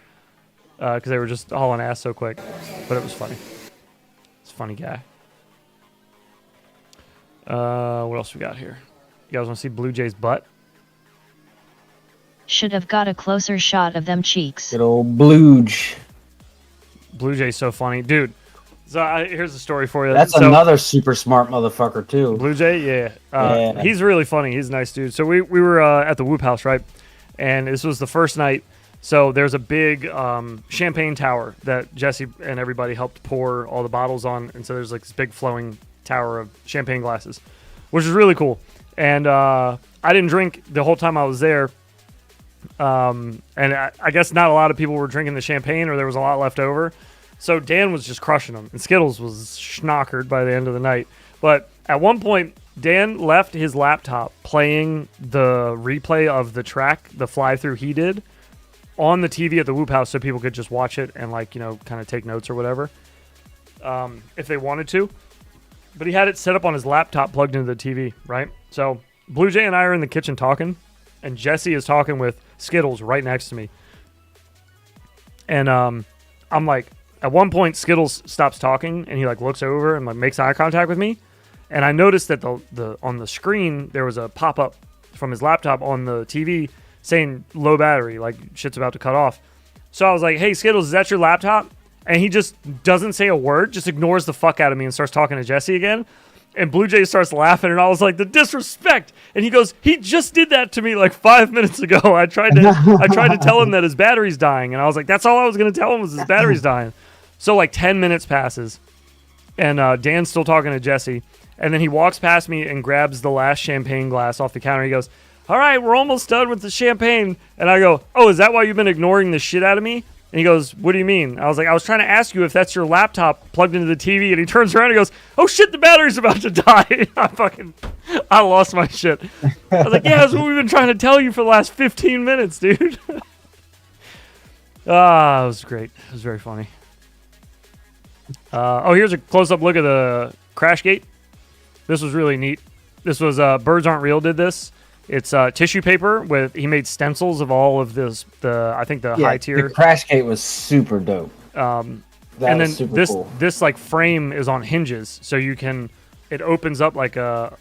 because they were just hauling ass so quick. But it was funny. It's a funny guy. What else we got here? You guys want to see Blue Jay's butt? Should have got a closer shot of them cheeks. Good old Blooge. Blue Jay's so funny, dude. So here's the story for you. That's another super smart motherfucker too. Blue Jay, yeah. He's really funny. He's a nice dude. So we were at the Whoop House, right? And this was the first night. So there's a big champagne tower that Jesse and everybody helped pour all the bottles on. And so there's like this big flowing tower of champagne glasses, which is really cool. And I didn't drink the whole time I was there. And I guess not a lot of people were drinking the champagne, or there was a lot left over. So Dan was just crushing them, and Skittles was schnockered by the end of the night. But at one point, Dan left his laptop playing the replay of the track, the fly-through he did, on the TV at the Whoop House so people could just watch it and, like, you know, kind of take notes or whatever if they wanted to. But he had it set up on his laptop plugged into the TV, right? So Blue Jay and I are in the kitchen talking, and Jesse is talking with Skittles right next to me. And I'm like, at one point, Skittles stops talking, and he, like, looks over and, like, makes eye contact with me. And I noticed that the on the screen, there was a pop-up from his laptop on the TV saying low battery, like shit's about to cut off. So I was like, hey, Skittles, is that your laptop? And he just doesn't say a word, just ignores the fuck out of me and starts talking to Jesse again. And Blue Jay starts laughing, and I was like, the disrespect. And he goes, he just did that to me like 5 minutes ago. I tried to tell him that his battery's dying. And I was like, that's all I was going to tell him was his battery's dying. So like 10 minutes passes, and Dan's still talking to Jesse. And then he walks past me and grabs the last champagne glass off the counter. He goes, all right, we're almost done with the champagne. And I go, oh, is that why you've been ignoring the shit out of me? And he goes, what do you mean? I was like, I was trying to ask you if that's your laptop plugged into the TV. And he turns around and goes, oh, shit, the battery's about to die. I lost my shit. I was like, yeah, that's what we've been trying to tell you for the last 15 minutes, dude. It was great. It was very funny. Here's a close-up look at the crash gate. This was really neat. This was Birds Aren't Real did this. It's tissue paper with he made stencils of all of this. I think the high tier. The crash gate was super dope. And then this like frame is on hinges, so you can it opens up like a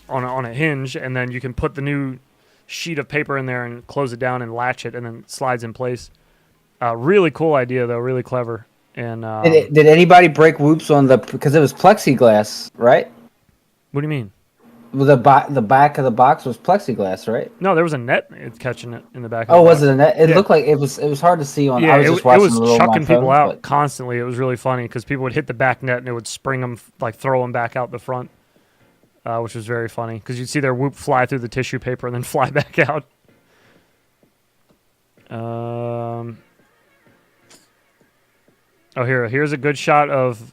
on a hinge, and then you can put the new sheet of paper in there and close it down and latch it, and then it slides in place. Really cool idea though, really clever. And did anybody break whoops on because it was plexiglass, right? What do you mean? Well, the back of the box was plexiglass, right? No, there was a net catching it in the back. Was it a net? It looked like it was hard to see on. Yeah, I was just watching it was chucking people out constantly. It was really funny because people would hit the back net and it would spring them, like throw them back out the front, which was very funny because you'd see their whoop fly through the tissue paper and then fly back out. Here's a good shot of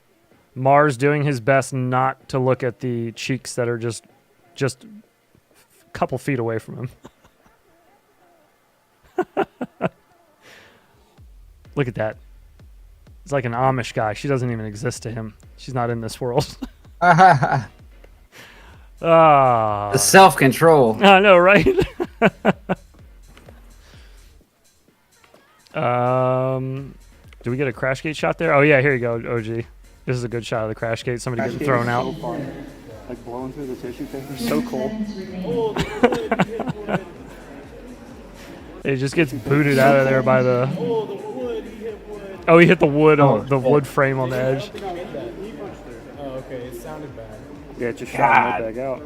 Mars doing his best not to look at the cheeks that are just a couple feet away from him. Look at that. It's like an Amish guy. She doesn't even exist to him. She's not in this world. The self-control. I know, right? Do we get a crash gate shot there? Oh, yeah, here you go, OG. This is a good shot of the crash gate. Somebody getting thrown out. So fun. Like blowing through the tissue paper. So cool. It just gets booted out of there by the... Oh, he hit the wood on the wood frame on the edge. Oh, okay. It sounded bad. Yeah, it just shot right back out.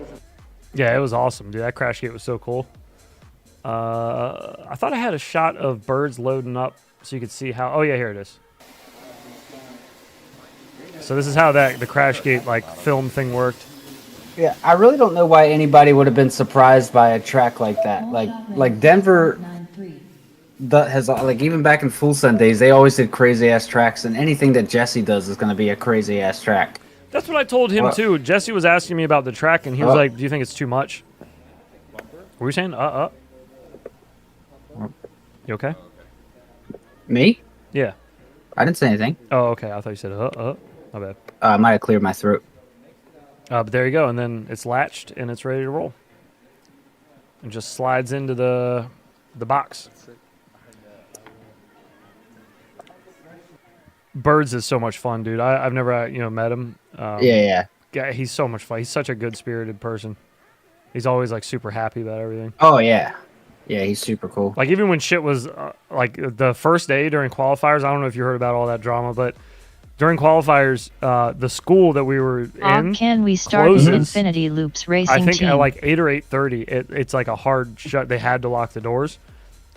Yeah, it was awesome, dude. That crash gate was so cool. I thought I had a shot of birds loading up so you could see how... Oh, yeah, here it is. So this is how the crash gate like film thing worked. Yeah, I really don't know why anybody would have been surprised by a track like that. Like Denver has like even back in Full Sun days, they always did crazy ass tracks, and anything that Jesse does is going to be a crazy ass track. That's what I told him too. Jesse was asking me about the track, and he was like, "Do you think it's too much?" What were you saying? You okay? Me? Yeah. I didn't say anything. Oh, okay. I thought you said My bad. I might have cleared my throat. But there you go, and then it's latched and it's ready to roll. It just slides into the box. Birds is so much fun, dude. I've never met him. Yeah. He's so much fun. He's such a good spirited person. He's always like super happy about everything. Oh yeah. Yeah, he's super cool. Like even when shit was like the first day during qualifiers, I don't know if you heard about all that drama, but during qualifiers, the school that we were in can we start an Infinity Loops racing I think team? At like 8 or 8:30, it's like a hard shut. They had to lock the doors,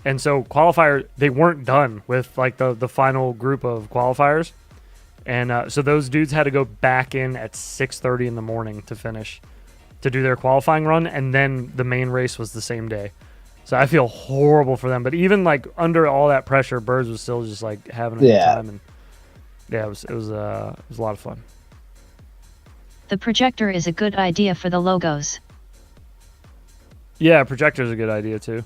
and so qualifier they weren't done with like the final group of qualifiers, and so those dudes had to go back in at 6:30 in the morning to finish, to do their qualifying run, and then the main race was the same day. So I feel horrible for them, but even like under all that pressure, Birds was still just like having a good time, and yeah, it was a lot of fun. The projector is a good idea for the logos. Yeah, projector's a good idea too.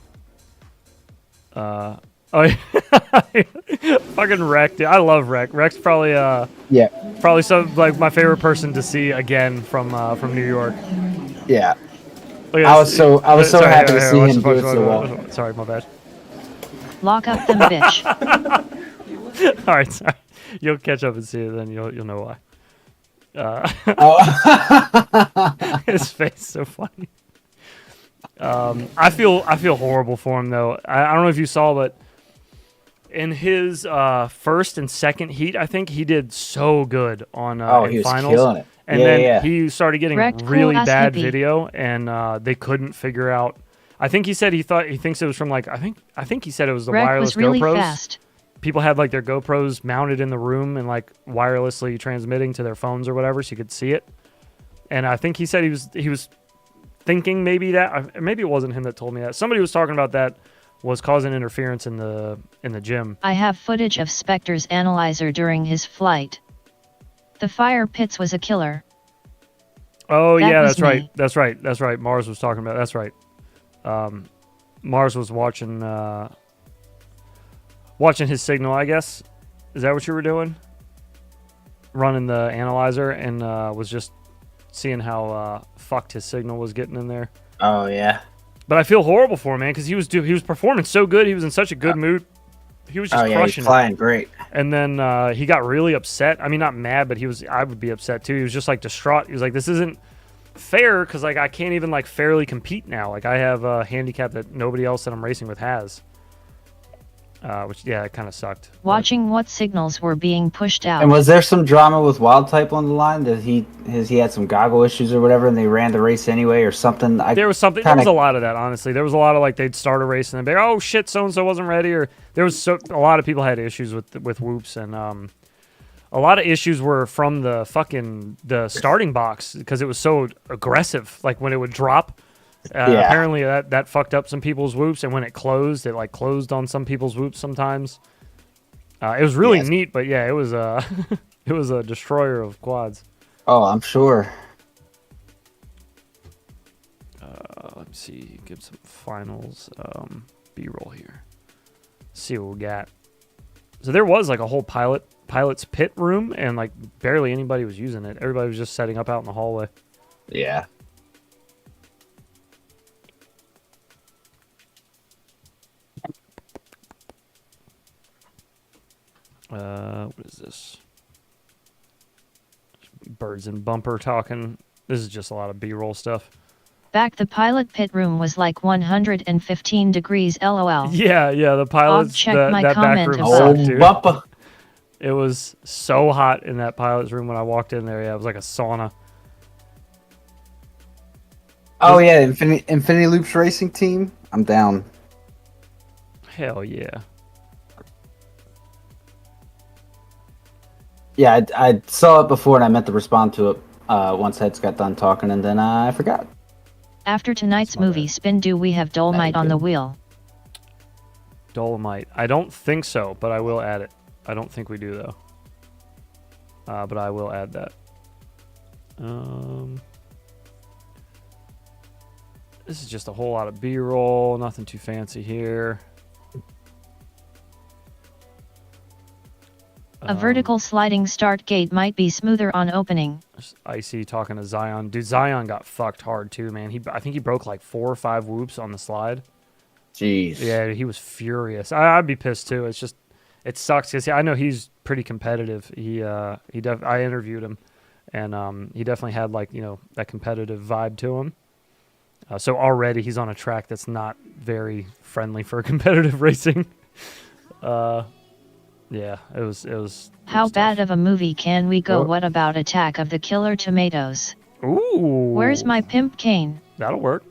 Oh, fucking Rec, dude. I love Rec. Rec's probably probably some like my favorite person to see again from New York. Yeah. Look at I this. was so Sorry, happy to here, see watch him the do it fuck- so well. Sorry, my bad. Lock up them bitch. All right, sorry. You'll catch up and see it, then you'll know why. His face is so funny. I feel horrible for him though. I don't know if you saw, but in his first and second heat, I think he did so good on he was finals. killing it. And Yeah, then yeah. he started getting Wrecked really cool-ass bad hippie. video, and they couldn't figure out. I think he said he thinks it was from like I think he said it was the Wreck wireless was really GoPros. fast. People had like their GoPros mounted in the room and like wirelessly transmitting to their phones or whatever, so you could see it. And I think he said he was thinking maybe it wasn't him that told me that. Somebody was talking about that was causing interference in the gym. I have footage of Spectre's analyzer during his flight. The fire pits was a killer. Oh That yeah, was that's right. me. That's right. That's right. Mars was talking about. That's right. Mars was watching his signal, I guess. Is that what you were doing? Running the analyzer and was just seeing how fucked his signal was getting in there. Oh yeah. But I feel horrible for him, man, because he was performing so good. He was in such a good mood. He was just crushing he's flying great. And then he got really upset. I mean, not mad, but I would be upset too. He was just like distraught. He was like, "This isn't fair because like I can't even like fairly compete now. Like I have a handicap that nobody else that I'm racing with has." Which it kind of sucked. Watching what signals were being pushed out. And was there some drama with Wild Type on the line? That he had some goggle issues or whatever, and they ran the race anyway, or something? There was something. There was a lot of that, honestly. There was a lot of like they'd start a race and they'd be like, "Oh shit, so and so wasn't ready," or there was a lot of people had issues with whoops, and a lot of issues were from the starting box because it was so aggressive. Like when it would drop. Apparently that fucked up some people's whoops, and when it like closed on some people's whoops sometimes. It was really neat, but yeah, it was it was a destroyer of quads. Oh, I'm sure. Let me see, give some finals B-roll here. See what we got. So there was like a whole pilot's pit room, and like barely anybody was using it. Everybody was just setting up out in the hallway. Yeah. What is this? Birds and Bumper talking. This is just a lot of B-roll stuff. Back the pilot pit room was like 115 degrees LOL. Yeah, the pilots. Check that my back comment room above. sucked, dude. Bumper. It was so hot in that pilot's room when I walked in there. Yeah, it was like a sauna. Oh yeah, Infinity Loops Racing Team. I'm down. Hell yeah. Yeah, I saw it before and I meant to respond to it once Heads got done talking, and then I forgot. After tonight's movie spin, do we have Dolomite on the wheel? Dolomite. I don't think so, but I will add it. I don't think we do though. But I will add that. This is just a whole lot of B-roll. Nothing too fancy here. A vertical sliding start gate might be smoother on opening. Icy talking to Zion. Dude, Zion got fucked hard too, man. I think he broke like 4 or 5 whoops on the slide. Jeez. Yeah, he was furious. I'd be pissed too. It's just, it sucks because I know he's pretty competitive. I interviewed him, and he definitely had like that competitive vibe to him. So already he's on a track that's not very friendly for competitive racing. Yeah, it was. How bad of a movie can we go? What about Attack of the Killer Tomatoes? Ooh. Where's my pimp cane? That'll work.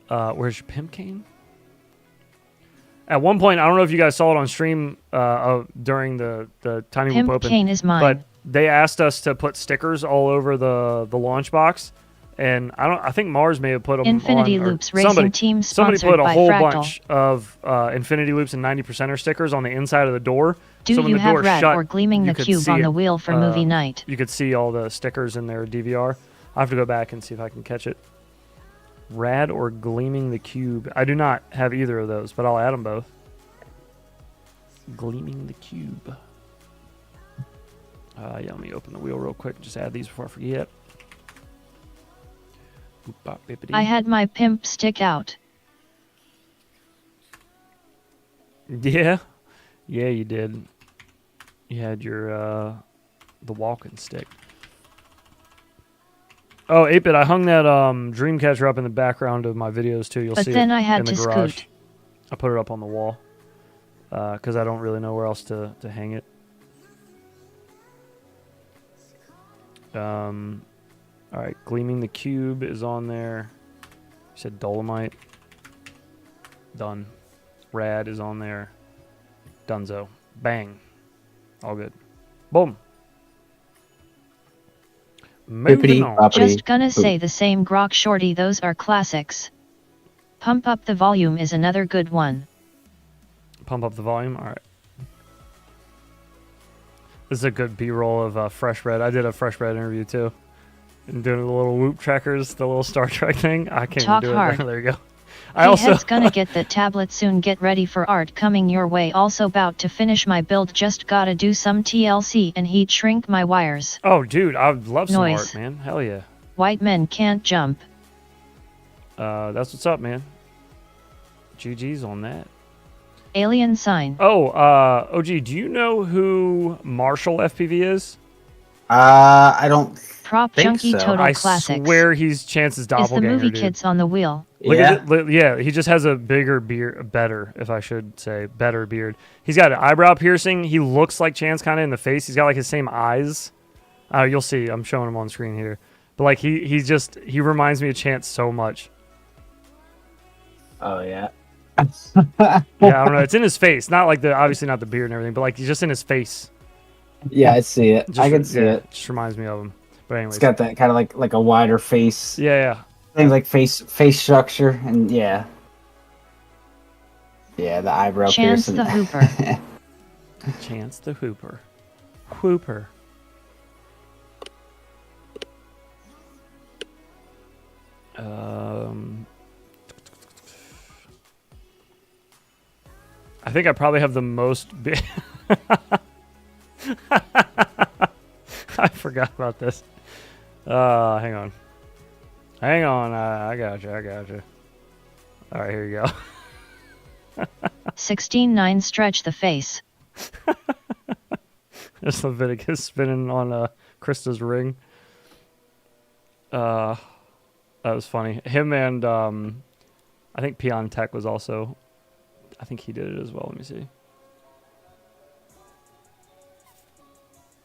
Where's your pimp cane? At one point, I don't know if you guys saw it on stream during the Tiny Whoop Pimp Open. cane is mine. But they asked us to put stickers all over the launch box, and I think Mars may have put them Infinity on, Loops Racing Team somebody sponsored put a by whole Fractal. bunch of Infinity Loops and 90%er stickers on the inside of the door. Do so when you the have door Rad shut, or Gleaming you the could Cube see on it. the wheel for movie night? You could see all the stickers in their DVR. I have to go back and see if I can catch it. Rad or Gleaming the Cube. I do not have either of those, but I'll add them both. Gleaming the Cube. Yeah, let me open the wheel real quick. Just add these before I forget. I had my pimp stick out. Yeah. Yeah, you did. You had your, the walking stick. Oh, 8-Bit, I hung that Dreamcatcher up in the background of my videos, too. You'll But see then it I had in the to garage. scoot. I put it up on the wall because I don't really know where else to hang it. All right, Gleaming the Cube is on there. You said Dolomite. Done. Rad is on there. Dunzo. Bang. All good. Boom. Moving on. Just gonna say the same Grok Shorty, those are classics. Pump Up the Volume is another good one. Pump up the volume. All right. This is a good B-roll of Fresh Bread. I did a Fresh Bread interview too. And doing the little whoop trackers, the little Star Trek thing. I can't Talk even do hard. it. There you go. Head's gonna get the tablet soon. Get ready for art coming your way. Also about to finish my build. Just gotta do some TLC and heat shrink my wires. Oh, dude, I would love some Noise. art, man. Hell yeah. White men can't jump. That's what's up, man. GG's on that. Alien sign. Oh, OG, do you know who Marshall FPV is? I don't Prop think Junkie so. Total I Classics. swear he's Chance's Is the doppelganger, movie dude. Kids on the Wheel. Look at it, yeah, he just has a bigger beard, better, if I should say, better beard. He's got an eyebrow piercing. He looks like Chance kind of in the face. He's got like his same eyes. You'll see. I'm showing him on screen here. But like he reminds me of Chance so much. Oh yeah. Yeah, I don't know. It's in his face, not like obviously not the beard and everything, but like he's just in his face. Yeah, I see it. Just, I can see it. Just reminds me of him. But anyways, It's got that kind of like a wider face. yeah. Things like face structure and yeah, the eyebrow Chance piercing. the Hooper. Chance the Hooper. Whooper. I think I probably have the most. I forgot about this. Hang on. I got you. All right, here you go. 16-9 stretch the face. There's Leviticus spinning on Krista's ring. That was funny. Him and I think Peon Tech was also. I think he did it as well. Let me see.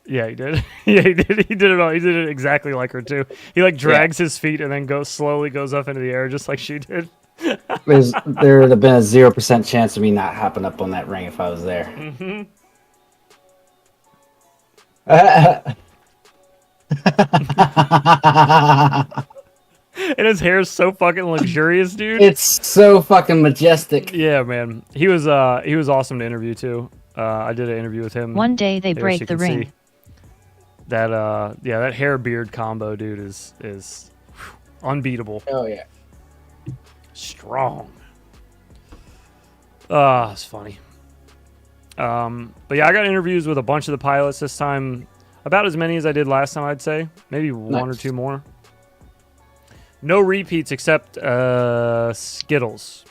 Yeah, he did. Yeah, he did. He did it all. He did it exactly like her too. He like drags his feet and then slowly goes up into the air just like she did. There would have been a 0% chance of me not hopping up on that ring if I was there. Mm-hmm. And his hair is so fucking luxurious, dude. It's so fucking majestic. Yeah, man. He was awesome to interview too. I did an interview with him. One day they there, break so you the can ring. see. That hair beard combo, dude, is unbeatable. Oh yeah. Strong. It's funny. But yeah, I got interviews with a bunch of the pilots this time. About as many as I did last time, I'd say. Maybe one or two more. No repeats except Skittles.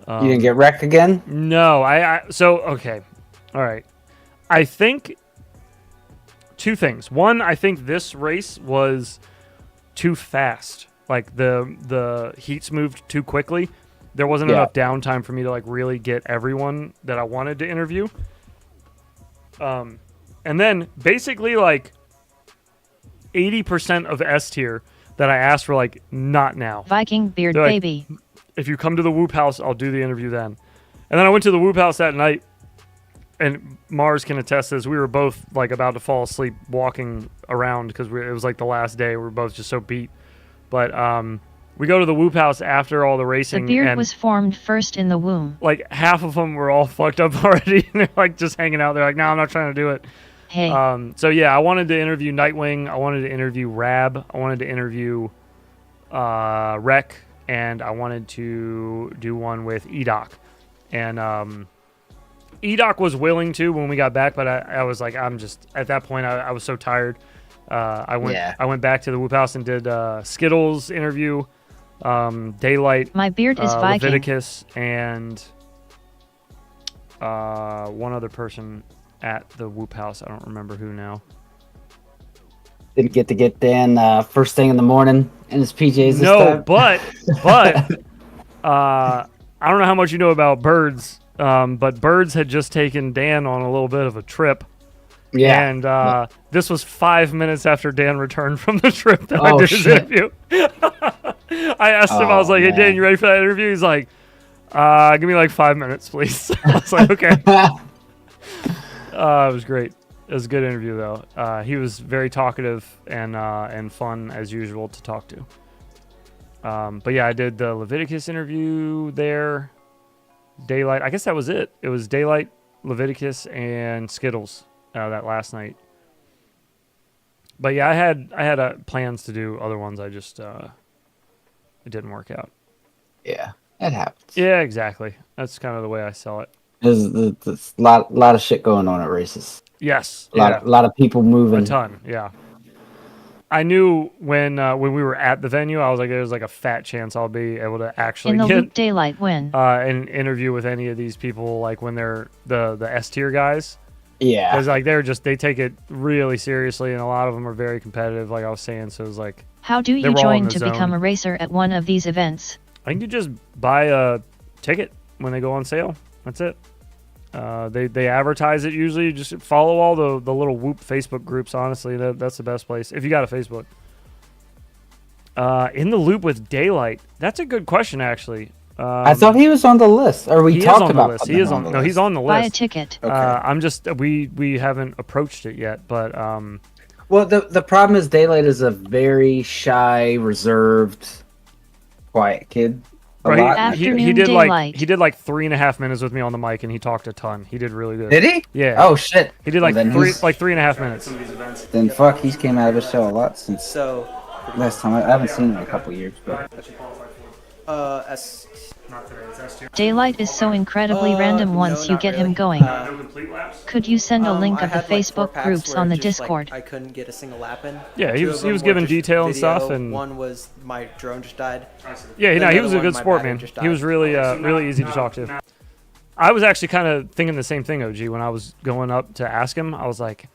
You didn't get wrecked again? No, okay. All right. I think two things. One, I think this race was too fast. Like the heats moved too quickly. There wasn't enough downtime for me to like really get everyone that I wanted to interview. And then basically like 80% of S tier that I asked for like not now. Viking beard They're like, baby. if you come to the Whoop House, I'll do the interview then. And then I went to the Whoop House that night, and Mars can attest this. We were both like about to fall asleep walking around because it was like the last day. We were both just so beat. But we go to the Whoop House after all the racing. The beard and was formed first in the womb. like half of them were all fucked up already. And they're like just hanging out. They're like, no, I'm not trying to do it. Hey. So yeah, I wanted to interview Nightwing. I wanted to interview Rab. I wanted to interview Rec. And I wanted to do one with E-Doc. And E-Doc was willing to when we got back, but I was like, I'm just, at that point, I was so tired. I went back to the Whoop House and did Skittles interview, Daylight, My beard is Viking. Leviticus, and one other person at the Whoop House. I don't remember who now. Didn't get to get Dan first thing in the morning in his PJs this time. but I don't know how much you know about Birds, but Birds had just taken Dan on a little bit of a trip. Yeah. And this was 5 minutes after Dan returned from the trip that I did his interview. I asked him, I was like, hey, Dan, you ready for that interview? He's like, give me like 5 minutes, please. I was like, okay. It was great. It was a good interview, though. He was very talkative and fun, as usual, to talk to. But yeah, I did the Leviticus interview there. Daylight. I guess that was it. It was Daylight, Leviticus, and Skittles that last night. But yeah, I had plans to do other ones. I just it didn't work out. Yeah, it happens. Yeah, exactly. That's kind of the way I sell it. There's a lot of shit going on at races. Yes. A lot of people moving. A ton, yeah. I knew when we were at the venue, I was like, there's like a fat chance I'll be able to actually In the get Loop Daylight win. an interview with any of these people, like when they're the S tier guys. Yeah. Because like they take it really seriously, and a lot of them are very competitive, like I was saying. So it was like, how do you join to become a racer at one of these events? I think you just buy a ticket when they go on sale. That's it. They advertise it usually. You just follow all the little Whoop Facebook groups. Honestly, that's the best place if you got a Facebook. In the Loop with Daylight. That's a good question, actually. I thought he was on the list, or we talked about. He is on. No, he's on the list. Buy a ticket. Okay. I'm just we haven't approached it yet, but Well, the problem is Daylight is a very shy, reserved, quiet kid. Right, he did like 3.5 minutes with me on the mic, and he talked a ton. He did really good. Did he? Yeah. Oh shit. He did like Well, 3.5 minutes. Then fuck, he's came out of his show a lot since last time. I haven't seen him in a couple years, but. Daylight is so incredibly random once you get him going. Could you send a link of the Facebook groups on the Discord? I couldn't get a single lap in. Yeah, he was giving detail and stuff, and one was my drone just died. Yeah, he was a good sport, man. He was really really easy to talk to. I was actually kind of thinking the same thing, OG, when I was going up to ask him. I was like,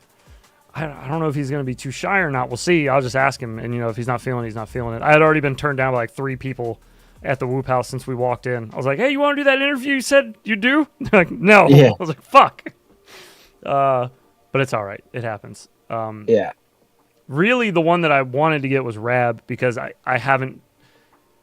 I don't know if he's going to be too shy or not. We'll see. I'll just ask him, and if he's not feeling it, he's not feeling it. I had already been turned down by like 3 people at the Whoop House since we walked in. I was like, hey, you want to do that interview you said you do? They're like, no. Yeah. I was like, fuck. But it's all right. It happens. Yeah. Really, the one that I wanted to get was Rab, because I haven't.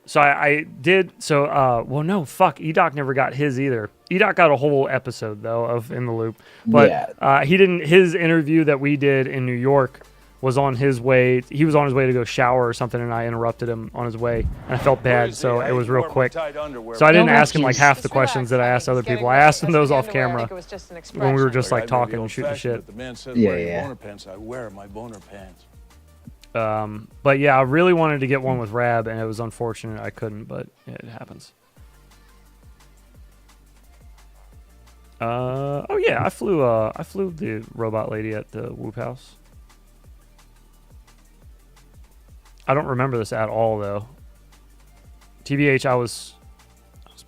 So I did. So, well, no, fuck. E-Doc never got his either. E-Doc got a whole episode, though, of In the Loop. But he didn't. His interview that we did in New York was on his way. He was on his way to go shower or something, and I interrupted him on his way, and I felt bad, so it was real quick. So I didn't ask him like half the questions that I asked other people. I asked him those off camera when we were just like talking and shooting shit. Yeah. I wear my boner pants. But yeah, I really wanted to get one with Rab, and it was unfortunate I couldn't, but yeah, it happens. Oh yeah, I flew the robot lady at the Whoop House. I don't remember this at all, though. TBH, I was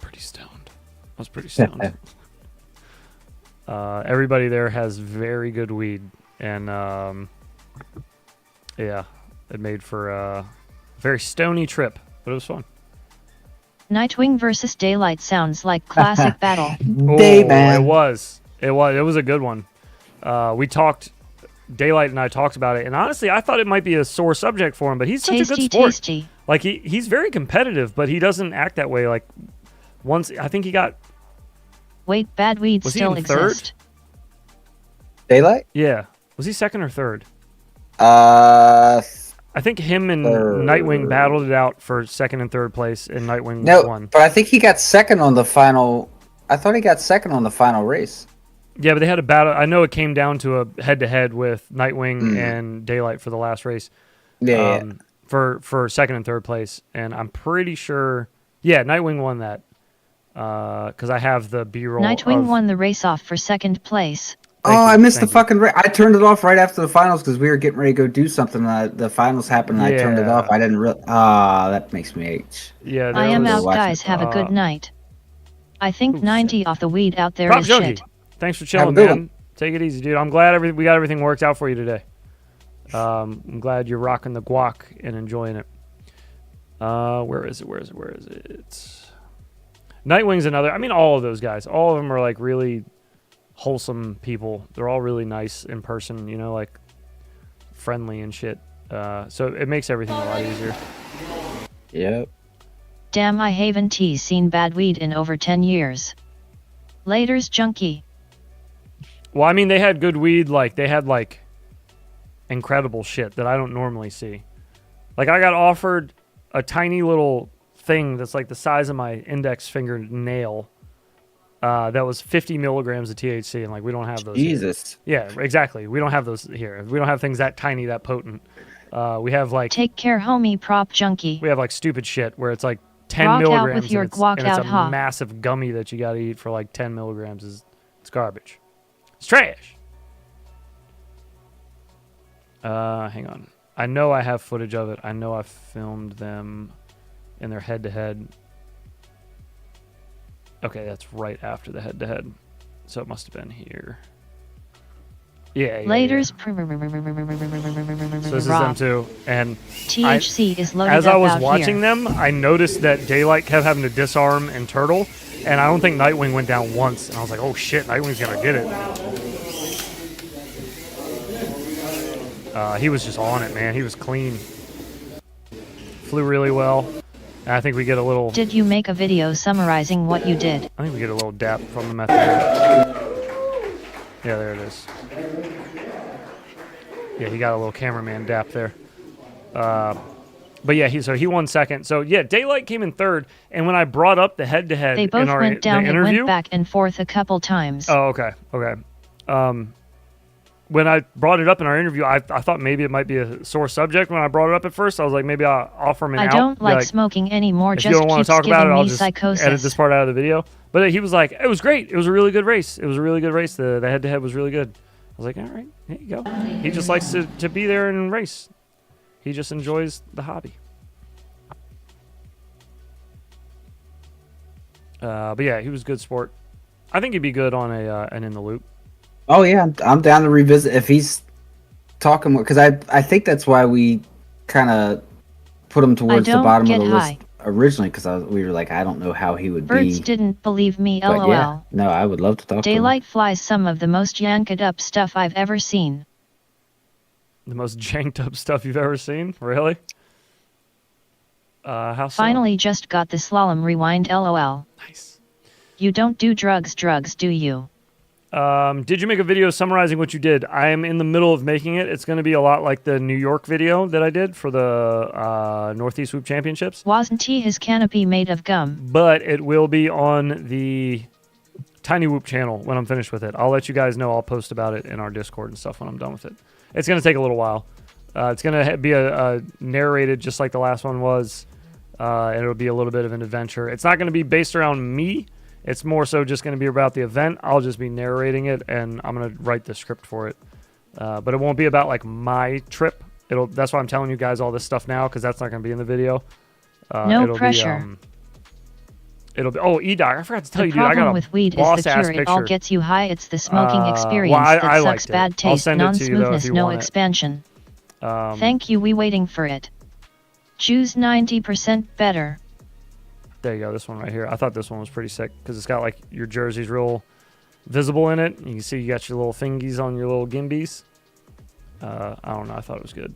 pretty stoned. Everybody there has very good weed, and yeah, it made for a very stony trip, but it was fun. Nightwing versus Daylight sounds like classic battle. It was a good one. We talked. Daylight and I talked about it, and honestly, I thought it might be a sore subject for him, but he's such a good sport. Tasty. Like he's very competitive, but he doesn't act that way. Like once, I think he got. Wait, bad weed was still he in exist. Daylight? Yeah, was he second or third? I I think him and Nightwing battled it out for second and third place, and Nightwing won. But I think he got second on the final. I thought he got second on the final race. Yeah, but they had a battle. I know it came down to a head-to-head with Nightwing and Daylight for the last race. Yeah. For second and third place, and I'm pretty sure. Yeah, Nightwing won that. Because I have the B-roll. Nightwing won the race off for second place. I missed the fucking race. I turned it off right after the finals because we were getting ready to go do something. The finals happened, and I turned it off. I didn't really. That makes me H. Yeah, I am out, guys. Have a good night. I think 90 off the weed out there is shit. Thanks for chilling, man. Take it easy, dude. I'm glad we got everything worked out for you today. I'm glad you're rocking the guac and enjoying it. Where is it? Nightwing's another. I mean, all of those guys. All of them are like really wholesome people. They're all really nice in person, you know, like friendly and shit. So it makes everything a lot easier. Yep. Damn, I haven't seen bad weed in over 10 years. Laters, junkie. Well, I mean, they had good weed. Like, they had, like, incredible shit that I don't normally see. Like, I got offered a tiny little thing that's like the size of my index fingernail that was 50 milligrams of THC, and, like, we don't have those Jesus. Here. Yeah, exactly. We don't have those here. We don't have things that tiny, that potent. We have, like... Take care, homie, prop junkie. We have, like, stupid shit where it's, like, 10 Rock milligrams, out with your and it's guac a massive gummy that you got to eat for like 10 milligrams. It's garbage. It's trash. Hang on. I know I have footage of it. I know I filmed them in their head-to-head. Okay, that's right after the head-to-head. So it must have been here. Yeah. Laters. So this is them too, and THC is loaded as up I was out watching here. them, I noticed that Daylight kept having to disarm and turtle, and I don't think Nightwing went down once. And I was like, "Oh shit, Nightwing's gonna get it." He was just on it, man. He was clean. Flew really well. And I think we get a little. Did you make a video summarizing what you did? I think we get a little dap from the method. Yeah, there it is. Yeah, he got a little cameraman dap there. But yeah, he won second. So yeah, Daylight came in third. And when I brought up the head-to-head They both in our went down the and interview, went back and forth a couple times. Oh, okay. When I brought it up in our interview, I thought maybe it might be a sore subject. When I brought it up at first, I was like, maybe I'll offer him an out. I don't like smoking anymore. If Just you don't want keeps to talk about giving it, I'll me just psychosis. edit this part out of the video. But he was like, it was great. It was a really good race. It was a really good race. The head-to-head was really good. I was like, all right, there you go. He just likes to be there and race. He just enjoys the hobby. But yeah, he was a good sport. I think he'd be good on an In the Loop. Oh yeah, I'm down to revisit if he's talking more, because I think that's why we kind of put him towards the bottom of the list originally, because we were like, I don't know how he would Birds be. didn't believe me, But lol. yeah, no, I would love to talk Daylight flies some of the most yanked up stuff I've ever seen. The most janked up stuff you've ever seen? Really? How so? Finally just got the slalom rewind, lol. Nice. You don't do drugs, do you? Did you make a video summarizing what you did? I am in the middle of making it. It's going to be a lot like the New York video that I did for the Northeast Swoop Championships. Wasn't his canopy made of gum? But it will be on the tinywhoop channel when I'm finished with it. I'll let you guys know. I'll post about it in our Discord and stuff when I'm done with it. It's going to take a little while. It's going to be a narrated just like the last one was. And it'll be a little bit of an adventure. It's not going to be based around me. It's more so just going to be about the event. I'll just be narrating it, and I'm going to write the script for it. But it won't be about, like, my trip. That's why I'm telling you guys all this stuff now, because that's not going to be in the video. No pressure. Oh, E-Doc, I forgot to tell you, dude. The I got problem a with weed is the boss-ass cure. It picture. all gets you high. It's the smoking experience well, that I sucks. liked it. Bad I'll taste, send it to you, though, if non-smoothness, you no want it. expansion. Thank you. We waiting for it. Choose 90% better. There you go, this one right here. I thought this one was pretty sick because it's got like your jerseys real visible in it. You can see you got your little fingies on your little gimbies. I don't know. I thought it was good.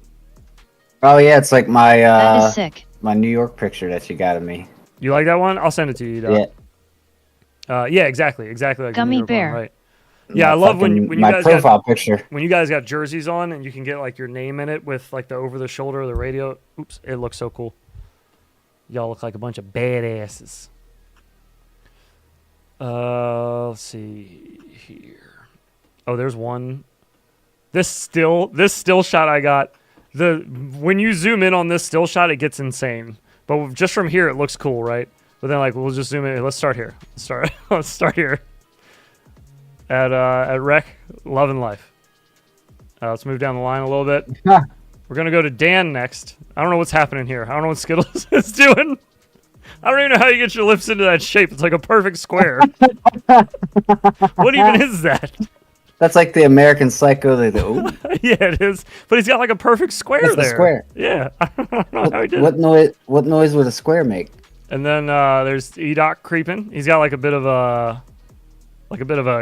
Oh yeah, it's like my that is sick. My New York picture that you got of me. You like that one? I'll send it to you. Doc. Yeah. Yeah, exactly like the Gummy New York bear. one, right? Yeah, I love when you my guys profile picture. When you guys got jerseys on and you can get like your name in it with like the over the shoulder of the radio. Oops, it looks so cool. Y'all look like a bunch of badasses. Let's see here. Oh, there's one. This still shot I got. When you zoom in on this still shot, it gets insane. But just from here, it looks cool, right? But then like we'll just zoom in. Let's start here. Let's start here. At Rec, Love and Life. Let's move down the line a little bit. We're gonna go to Dan next. I don't know what's happening here. I don't know what Skittles is doing. I don't even know how you get your lips into that shape. It's like a perfect square. What even is that? That's like the American Psycho. Yeah, it is. But he's got like a perfect square That's there. the square. Yeah. I don't know how he did What it. What noise would a square make? And then there's Edoc creeping. He's got like a bit of a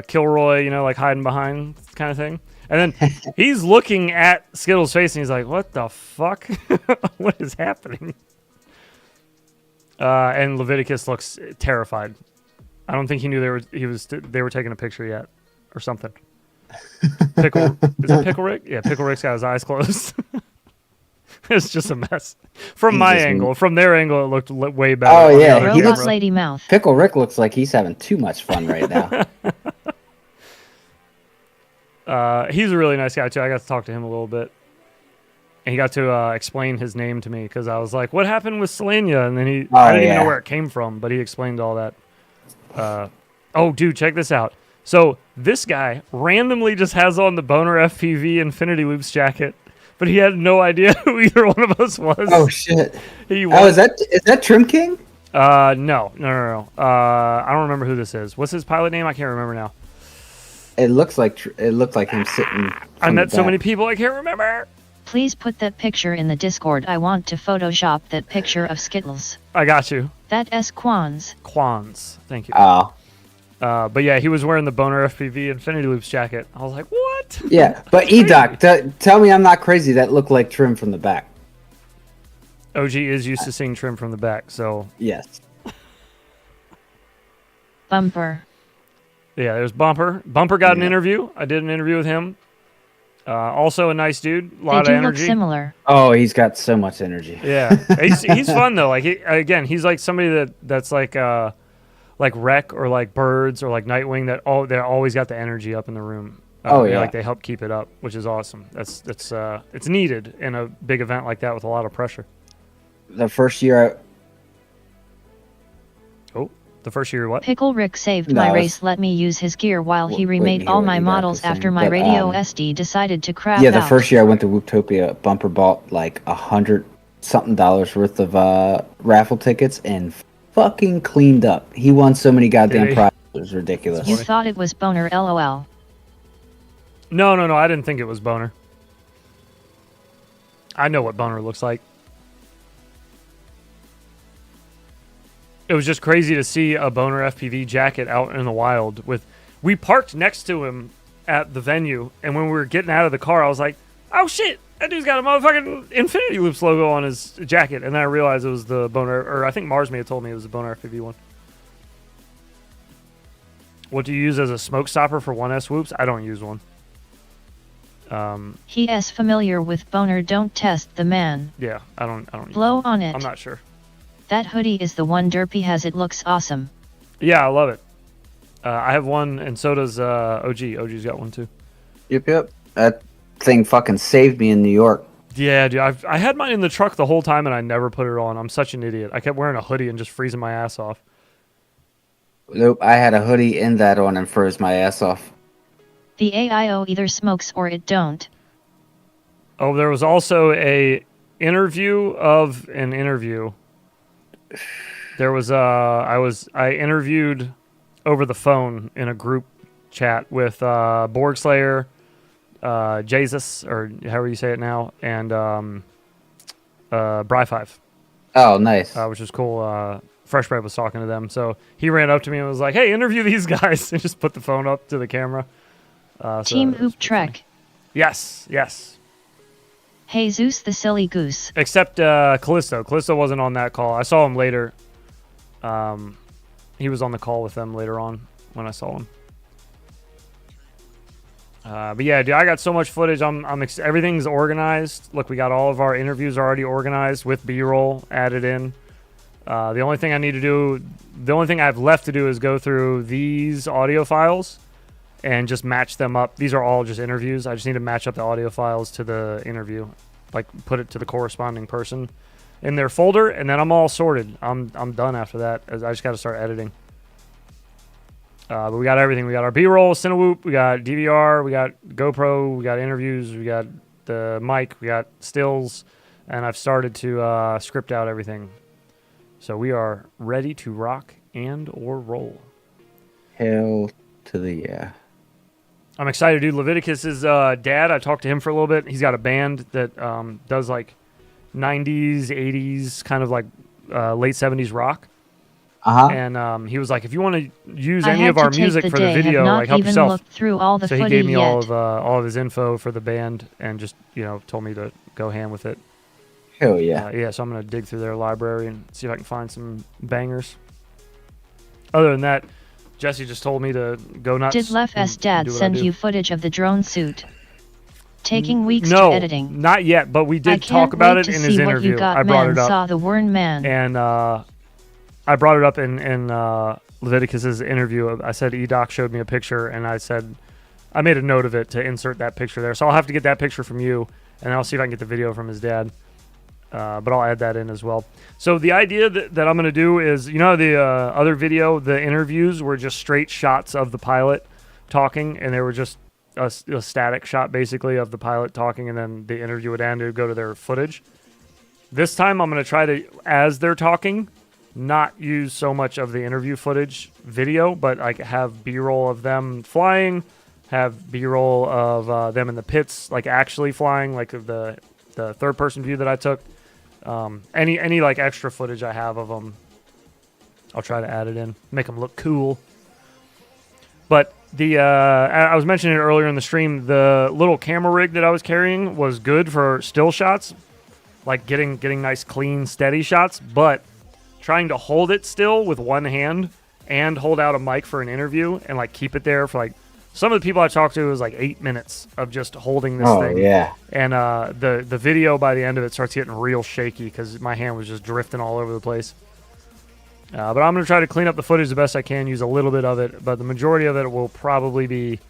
Kilroy, you know, like hiding behind kind of thing. And then he's looking at Skittles' face and he's like, "What the fuck? What is happening?" And Leviticus looks terrified. I don't think he knew they were taking a picture yet, or something. Is it Pickle Rick? Yeah, Pickle Rick's got his eyes closed. It's just a mess. From my angle, from their angle, it looked way better. Oh yeah, he looks lady mouth. Pickle Rick looks like he's having too much fun right now. He's a really nice guy too. I got to talk to him a little bit, and he got to explain his name to me because I was like, "What happened with Selenia?" And then I didn't even know where it came from, but he explained all that. Oh, dude, check this out. So this guy randomly just has on the Boner FPV Infinity Loops jacket, but he had no idea who either one of us was. Oh shit! Is that Trim King? No. I don't remember who this is. What's his pilot name? I can't remember now. It looked like him sitting. I met so many people I can't remember. Please put that picture in the Discord. I want to Photoshop that picture of Skittles. I got you. That S Quans. Quans. Thank you. Oh. But yeah, he was wearing the Boner FPV Infinity Loops jacket. I was like, what? Yeah, but Edoc, tell me I'm not crazy. That looked like Trim from the back. OG is used to seeing Trim from the back, so. Yes. Bumper. Yeah, there's Bumper. Bumper got an interview. I did an interview with him. Also a nice dude. A lot of energy. Look similar. Oh, he's got so much energy. Yeah, he's fun though. Like he's like somebody that's like Rec or like Birds or like Nightwing they always got the energy up in the room. Like they help keep it up, which is awesome. It's needed in a big event like that with a lot of pressure. The first year The first year what? Pickle Rick saved my race. Let me use his gear while he remade all my models after my radio SD decided to crap out. The out. first year I went to Whooptopia, Bumper bought like $100-something worth of raffle tickets and fucking cleaned up. He won so many goddamn prizes. It was ridiculous. You thought it was Boner, LOL. No, I didn't think it was Boner. I know what Boner looks like. It was just crazy to see a Boner FPV jacket out in the wild. We parked next to him at the venue, and when we were getting out of the car, I was like, "Oh shit, that dude's got a motherfucking Infinity Loops logo on his jacket." And then I realized it was the Boner, or I think Mars may have told me it was the Boner FPV one. What do you use as a smoke stopper for 1S whoops? I don't use one. He is familiar with Boner. Don't test the man. Yeah, I don't. Blow on it. I'm not sure. That hoodie is the one Derpy has. It looks awesome. Yeah, I love it. I have one, and so does OG. OG's got one too. Yep. That thing fucking saved me in New York. Yeah, dude. I had mine in the truck the whole time, and I never put it on. I'm such an idiot. I kept wearing a hoodie and just freezing my ass off. Nope, I had a hoodie in that on and froze my ass off. The AIO either smokes or it don't. Oh, there was also a interview of an interview. There was I interviewed over the phone in a group chat with Borg Slayer, Jesus, or however you say it now, and Bry5. Oh, nice. Which was cool. Fresh Bread was talking to them, so he ran up to me and was like, "Hey, interview these guys," and just put the phone up to the camera. Team Hoop Trek. Yes. Hey Zeus the silly goose. Except Callisto. Callisto wasn't on that call. I saw him later. He was on the call with them later on when I saw him. But yeah, dude, I got so much footage. Everything's organized. Look, we got all of our interviews already organized with B-roll added in. The only thing I have left to do is go through these audio files and just match them up. These are all just interviews. I just need to match up the audio files to the interview, like put it to the corresponding person in their folder, and then I'm all sorted. I'm done after that. I just got to start editing. But we got everything. We got our B-roll, tinywhoop, we got DVR, we got GoPro, we got interviews, we got the mic, we got stills, and I've started to script out everything. So we are ready to rock and or roll. Hell to the yeah. I'm excited, dude. Leviticus's dad, I talked to him for a little bit. He's got a band that does like 90s, 80s, kind of like late 70s rock. And he was like, if you want to use any of our music for the video, like help yourself. Looked through all the so he gave me all of his info for the band and just told me to go ham with it. Hell yeah. Yeah, so I'm gonna dig through their library and see if I can find some bangers. Other than that, Jesse just told me to go nuts. Did Lef's dad send you footage of the drone suit? Taking weeks to editing. No, not yet, but we did talk about it in his interview. I brought it up. Saw the Wern man. And I brought it up in Leviticus's interview. I said E-Doc showed me a picture, and I said I made a note of it to insert that picture there. So I'll have to get that picture from you, and I'll see if I can get the video from his dad. But I'll add that in as well. So the idea that I'm going to do is, the other video, the interviews were just straight shots of the pilot talking, and they were just a static shot, basically, of the pilot talking, and then the interview would end. It would go to their footage. This time, I'm going to try to, as they're talking, not use so much of the interview footage video, but like have B-roll of them flying, have B-roll of them in the pits, like actually flying, like the third-person view that I took. Any like extra footage I have of them, I'll try to add it in, make them look cool. But I was mentioning it earlier in the stream, the little camera rig that I was carrying was good for still shots, like getting nice, clean, steady shots, but trying to hold it still with one hand and hold out a mic for an interview and like keep it there for like some of the people I talked to, it was like 8 minutes of just holding this thing. Yeah. And the video by the end of it starts getting real shaky because my hand was just drifting all over the place. But I'm going to try to clean up the footage the best I can, use a little bit of it, but the majority of it will probably be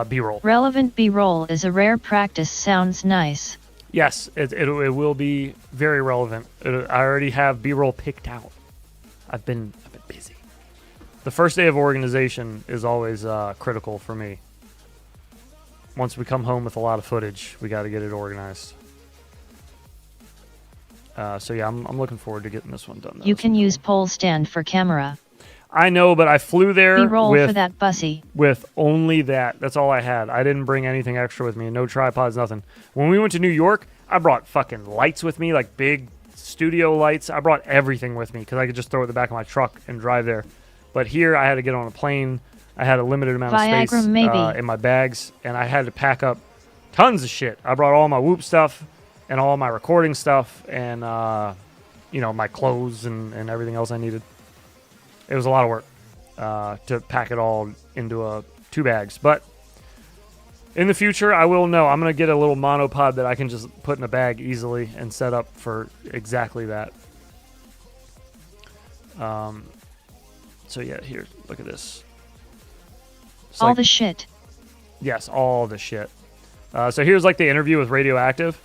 B-roll. Relevant B-roll is a rare practice. Sounds nice. Yes, it will be very relevant. I already have B-roll picked out. I've been busy. The first day of organization is always critical for me. Once we come home with a lot of footage, we got to get it organized. So yeah, I'm looking forward to getting this one done. You can use pole stand for camera. I know, but I flew there B-roll for that bussy. With only that. That's all I had. I didn't bring anything extra with me. No tripods, nothing. When we went to New York, I brought fucking lights with me, like big studio lights. I brought everything with me because I could just throw it in the back of my truck and drive there. But here, I had to get on a plane. I had a limited amount of space in my bags, and I had to pack up tons of shit. I brought all my Whoop stuff and all my recording stuff and, my clothes and everything else I needed. It was a lot of work to pack it all into 2 bags. But in the future, I will know. I'm going to get a little monopod that I can just put in a bag easily and set up for exactly that. So yeah, here, look at this. It's all the shit. Yes, all the shit. So here's like the interview with Radioactive.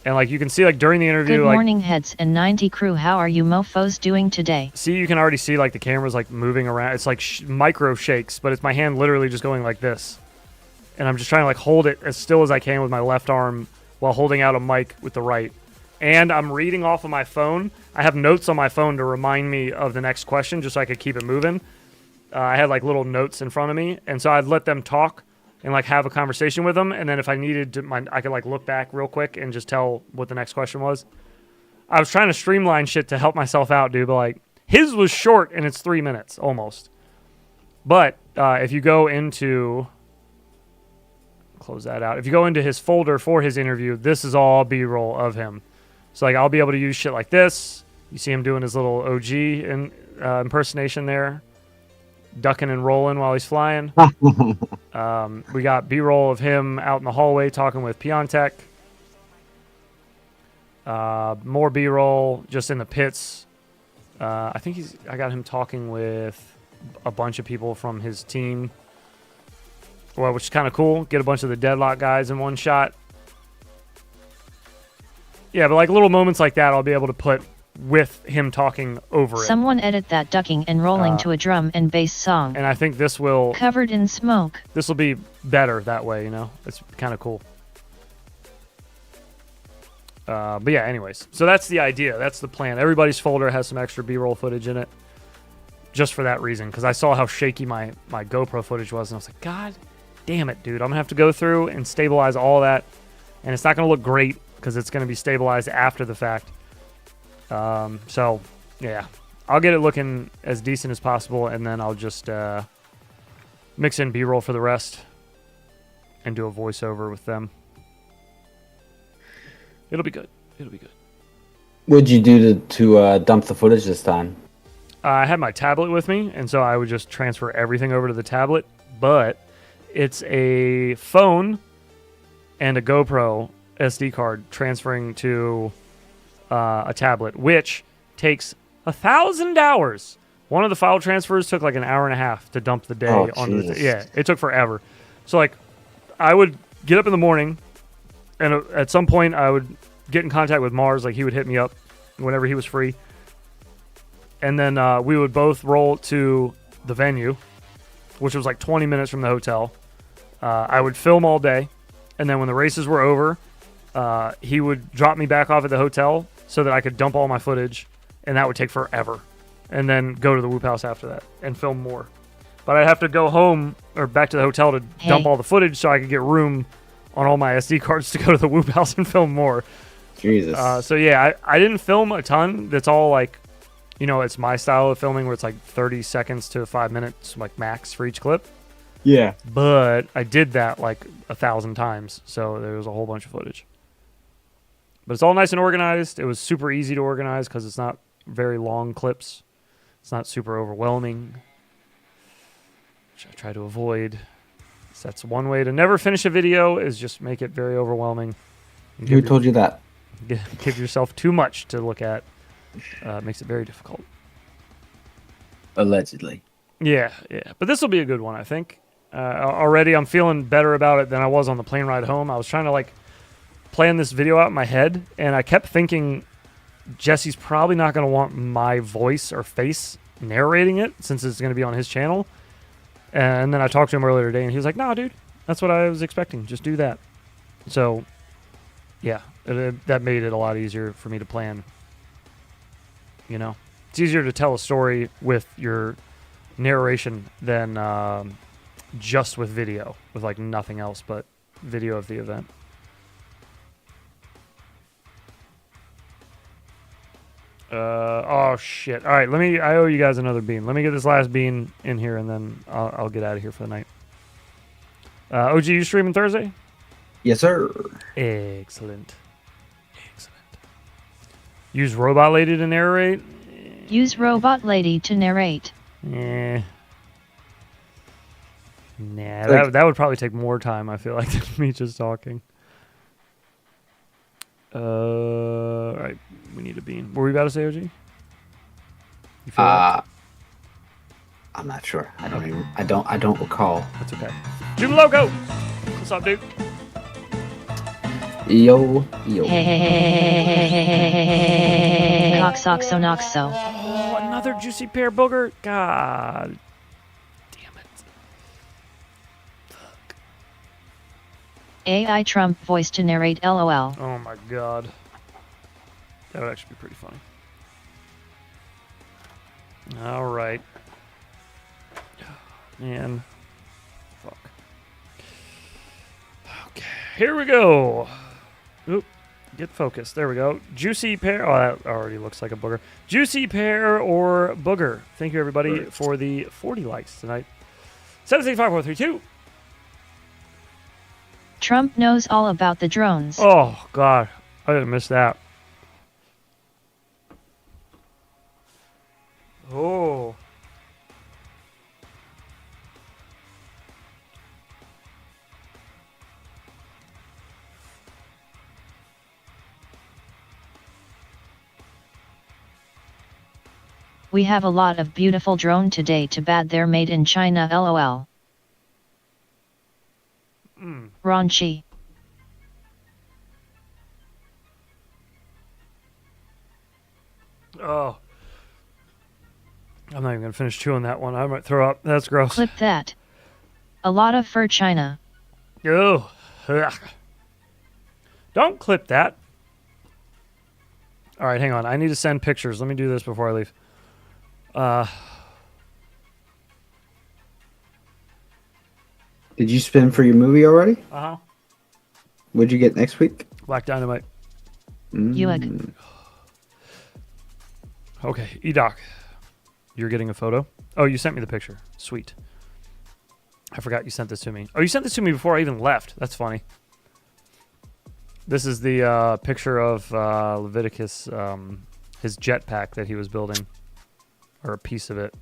And like you can see like during the interview, Good morning, heads and 90 crew. How are you mofos doing today? See, you can already see like the camera's like moving around. It's like micro shakes, but it's my hand literally just going like this. And I'm just trying to like hold it as still as I can with my left arm while holding out a mic with the right. And I'm reading off of my phone. I have notes on my phone to remind me of the next question just so I could keep it moving. I had like little notes in front of me. And so I'd let them talk and like have a conversation with them. And then if I needed to, I could like look back real quick and just tell what the next question was. I was trying to streamline shit to help myself out, dude. But like his was short and it's 3 minutes almost. But if you go into... Close that out. If you go into his folder for his interview, this is all B-roll of him. So like I'll be able to use shit like this. You see him doing his little OG impersonation there. ducking and rolling while he's flying. We got B-roll of him out in the hallway talking with Piontek. More B-roll just in the pits. I think I got him talking with a bunch of people from his team. Well, which is kind of cool. Get a bunch of the Deadlock guys in one shot. Yeah, but like little moments like that, I'll be able to put with him talking over it. Someone edit that ducking and rolling to a drum and bass song. And I think this will... Covered in smoke. This will be better that way, you know? It's kind of cool. But yeah, anyways. So that's the idea. That's the plan. Everybody's folder has some extra B-roll footage in it. Just for that reason. Because I saw how shaky my GoPro footage was. And I was like, God damn it, dude. I'm going to have to go through and stabilize all that. And it's not going to look great because it's going to be stabilized after the fact. So, yeah. I'll get it looking as decent as possible. And then I'll just mix in B-roll for the rest. And do a voiceover with them. It'll be good. It'll be good. What'd you do to dump the footage this time? I had my tablet with me, and so I would just transfer everything over to the tablet. But it's a phone and a GoPro SD card transferring to a tablet, which takes 1,000 hours. One of the file transfers took like an hour and a half to dump the day onto the... Yeah, it took forever. So, like, I would get up in the morning... And at some point, I would get in contact with Mars. Like, he would hit me up whenever he was free. And then we would both roll to the venue, which was like 20 minutes from the hotel. I would film all day. And then when the races were over, he would drop me back off at the hotel so that I could dump all my footage. And that would take forever. And then go to the Whoop House after that and film more. But I'd have to go home or back to the hotel to dump all the footage so I could get room on all my SD cards to go to the Whoop House and film more. Jesus. So yeah, I didn't film a ton. That's all like, you know, it's my style of filming where it's like 30 seconds to 5 minutes, like max for each clip. Yeah. But I did that like 1,000 times. So there was a whole bunch of footage. But it's all nice and organized. It was super easy to organize because it's not very long clips. It's not super overwhelming, which I try to avoid. So that's one way to never finish a video is just make it very overwhelming. Who told you that? Give yourself too much to look at. Makes it very difficult. Allegedly. Yeah. But this will be a good one, I think. Already I'm feeling better about it than I was on the plane ride home. I was trying to like plan this video out in my head, and I kept thinking Jesse's probably not going to want my voice or face narrating it since it's going to be on his channel. And then I talked to him earlier today, and he was like, "No, dude, that's what I was expecting. Just do that." So, yeah, that made it a lot easier for me to plan. You know, it's easier to tell a story with your narration than just with video, with like nothing else but video of the event. Oh shit! All right, I owe you guys another bean. Let me get this last bean in here, and then I'll get out of here for the night. OG, you streaming Thursday? Yes, sir. Excellent. Use Robot Lady to narrate. Use Robot Lady to narrate. Nah, that would probably take more time. I feel like than me just talking. All right, we need a bean. What were you about to say, OG? You feel like? I'm not sure. I don't recall. That's okay. Jim Loco, what's up, dude? Yo. Hey. Coxoxonoxo. Oh, another juicy pear booger. God. AI Trump voice to narrate LOL. Oh my god. That would actually be pretty funny. Alright. Man. Fuck. Okay. Here we go. Oop. Get focused. There we go. Juicy pear. Oh, that already looks like a booger. Juicy pear or booger. Thank you, everybody, for the 40 likes tonight. 765-432. Trump knows all about the drones. Oh, God. I didn't miss that. Oh. We have a lot of beautiful drone today, too bad they're made in China, lol. Raunchy. Oh. I'm not even going to finish chewing that one. I might throw up. That's gross. Clip that. A lot of fur China. Oh. Ugh. Don't clip that. All right, hang on. I need to send pictures. Let me do this before I leave. Did you spin for your movie already? Uh-huh. What'd you get next week? Black Dynamite. Ewig. Okay, E-Doc. You're getting a photo? Oh, you sent me the picture. Sweet. I forgot you sent this to me. Oh, you sent this to me before I even left. That's funny. This is the picture of Leviticus, his jetpack that he was building. Or a piece of it.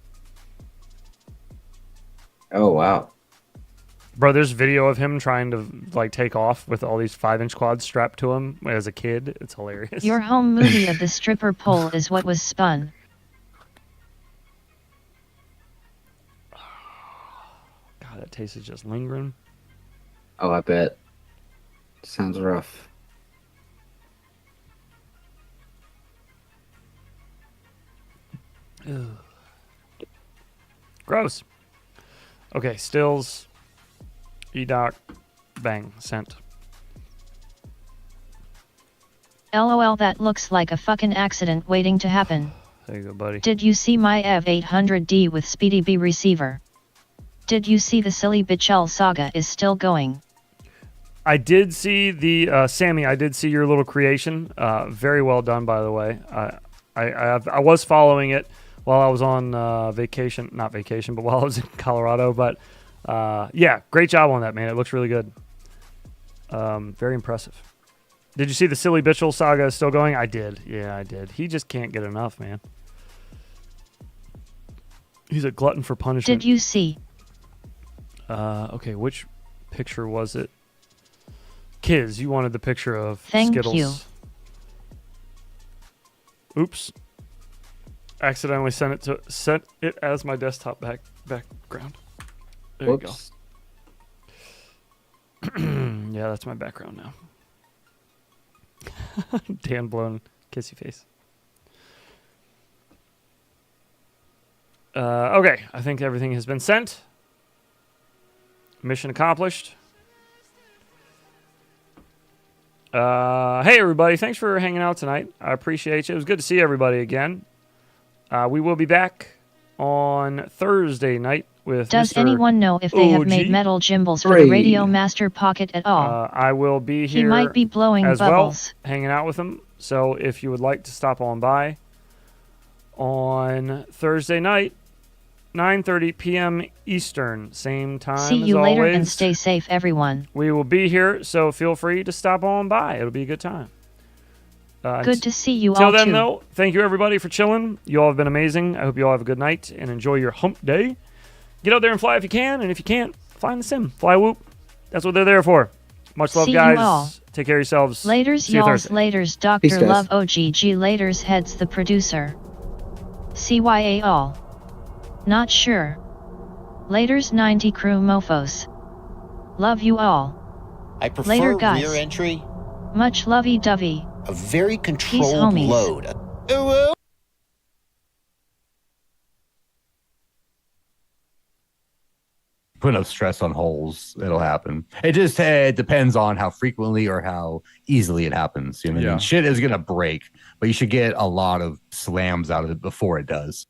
Oh, wow. Bro, there's video of him trying to like take off with all these 5-inch quads strapped to him as a kid. It's hilarious. Your home movie of the stripper pole is what was spun. God, that taste is just lingering. Oh, I bet. Sounds rough. Ugh. Gross. Okay, stills. E-Doc. Bang. Sent. LOL, that looks like a fucking accident waiting to happen. There you go, buddy. Did you see my EV800D with Speedy B receiver? Did you see the silly Bichel saga is still going? I did see the Sammy. I did see your little creation. Very well done, by the way. I was following it while I was on vacation. Not vacation, but while I was in Colorado. But yeah, great job on that, man. It looks really good. Very impressive. Did you see the silly Bichel saga is still going? I did. Yeah, I did. He just can't get enough, man. He's a glutton for punishment. Did you see? Okay, which picture was it? Kiz, you wanted the picture of Thank Skittles. you. Oops. Accidentally sent it as my desktop background. There Whoops. you go. Yeah, that's my background now. Dan blown kissy face. Okay, I think everything has been sent. Mission accomplished. Hey everybody, thanks for hanging out tonight. I appreciate you. It was good to see everybody again. We will be back on Thursday night with Does Mr. anyone know if they have OG? made metal gimbals for the Radio Master Pocket at all? I will be here. He might be blowing as bubbles. well, hanging out with him. So if you would like to stop on by on Thursday night, 9:30 p.m. Eastern, same time See as you later always. and stay safe, everyone. We will be here, so feel free to stop on by. It'll be a good time. Good to see you Till all then, too. though, thank you everybody for chilling. You all have been amazing. I hope you all have a good night and enjoy your hump day. Get out there and fly if you can, and if you can't, fly in the sim. Fly whoop. That's what they're there for. Much love, See you guys. all. Take care of yourselves. Laters, See you y'alls, Thursday. laters, Peace, Dr. guys. Love OGG, laters, heads the producer. CYA all. Not sure. Laters 90 crew mofos. Love you all. I prefer Later, guys. rear entry, Much lovey-dovey. a very controlled homies. load. Ooh, Put enough stress on holes, it'll happen. It just depends on how frequently or how easily it happens. You know what I mean? Shit is gonna break, but you should get a lot of slams out of it before it does.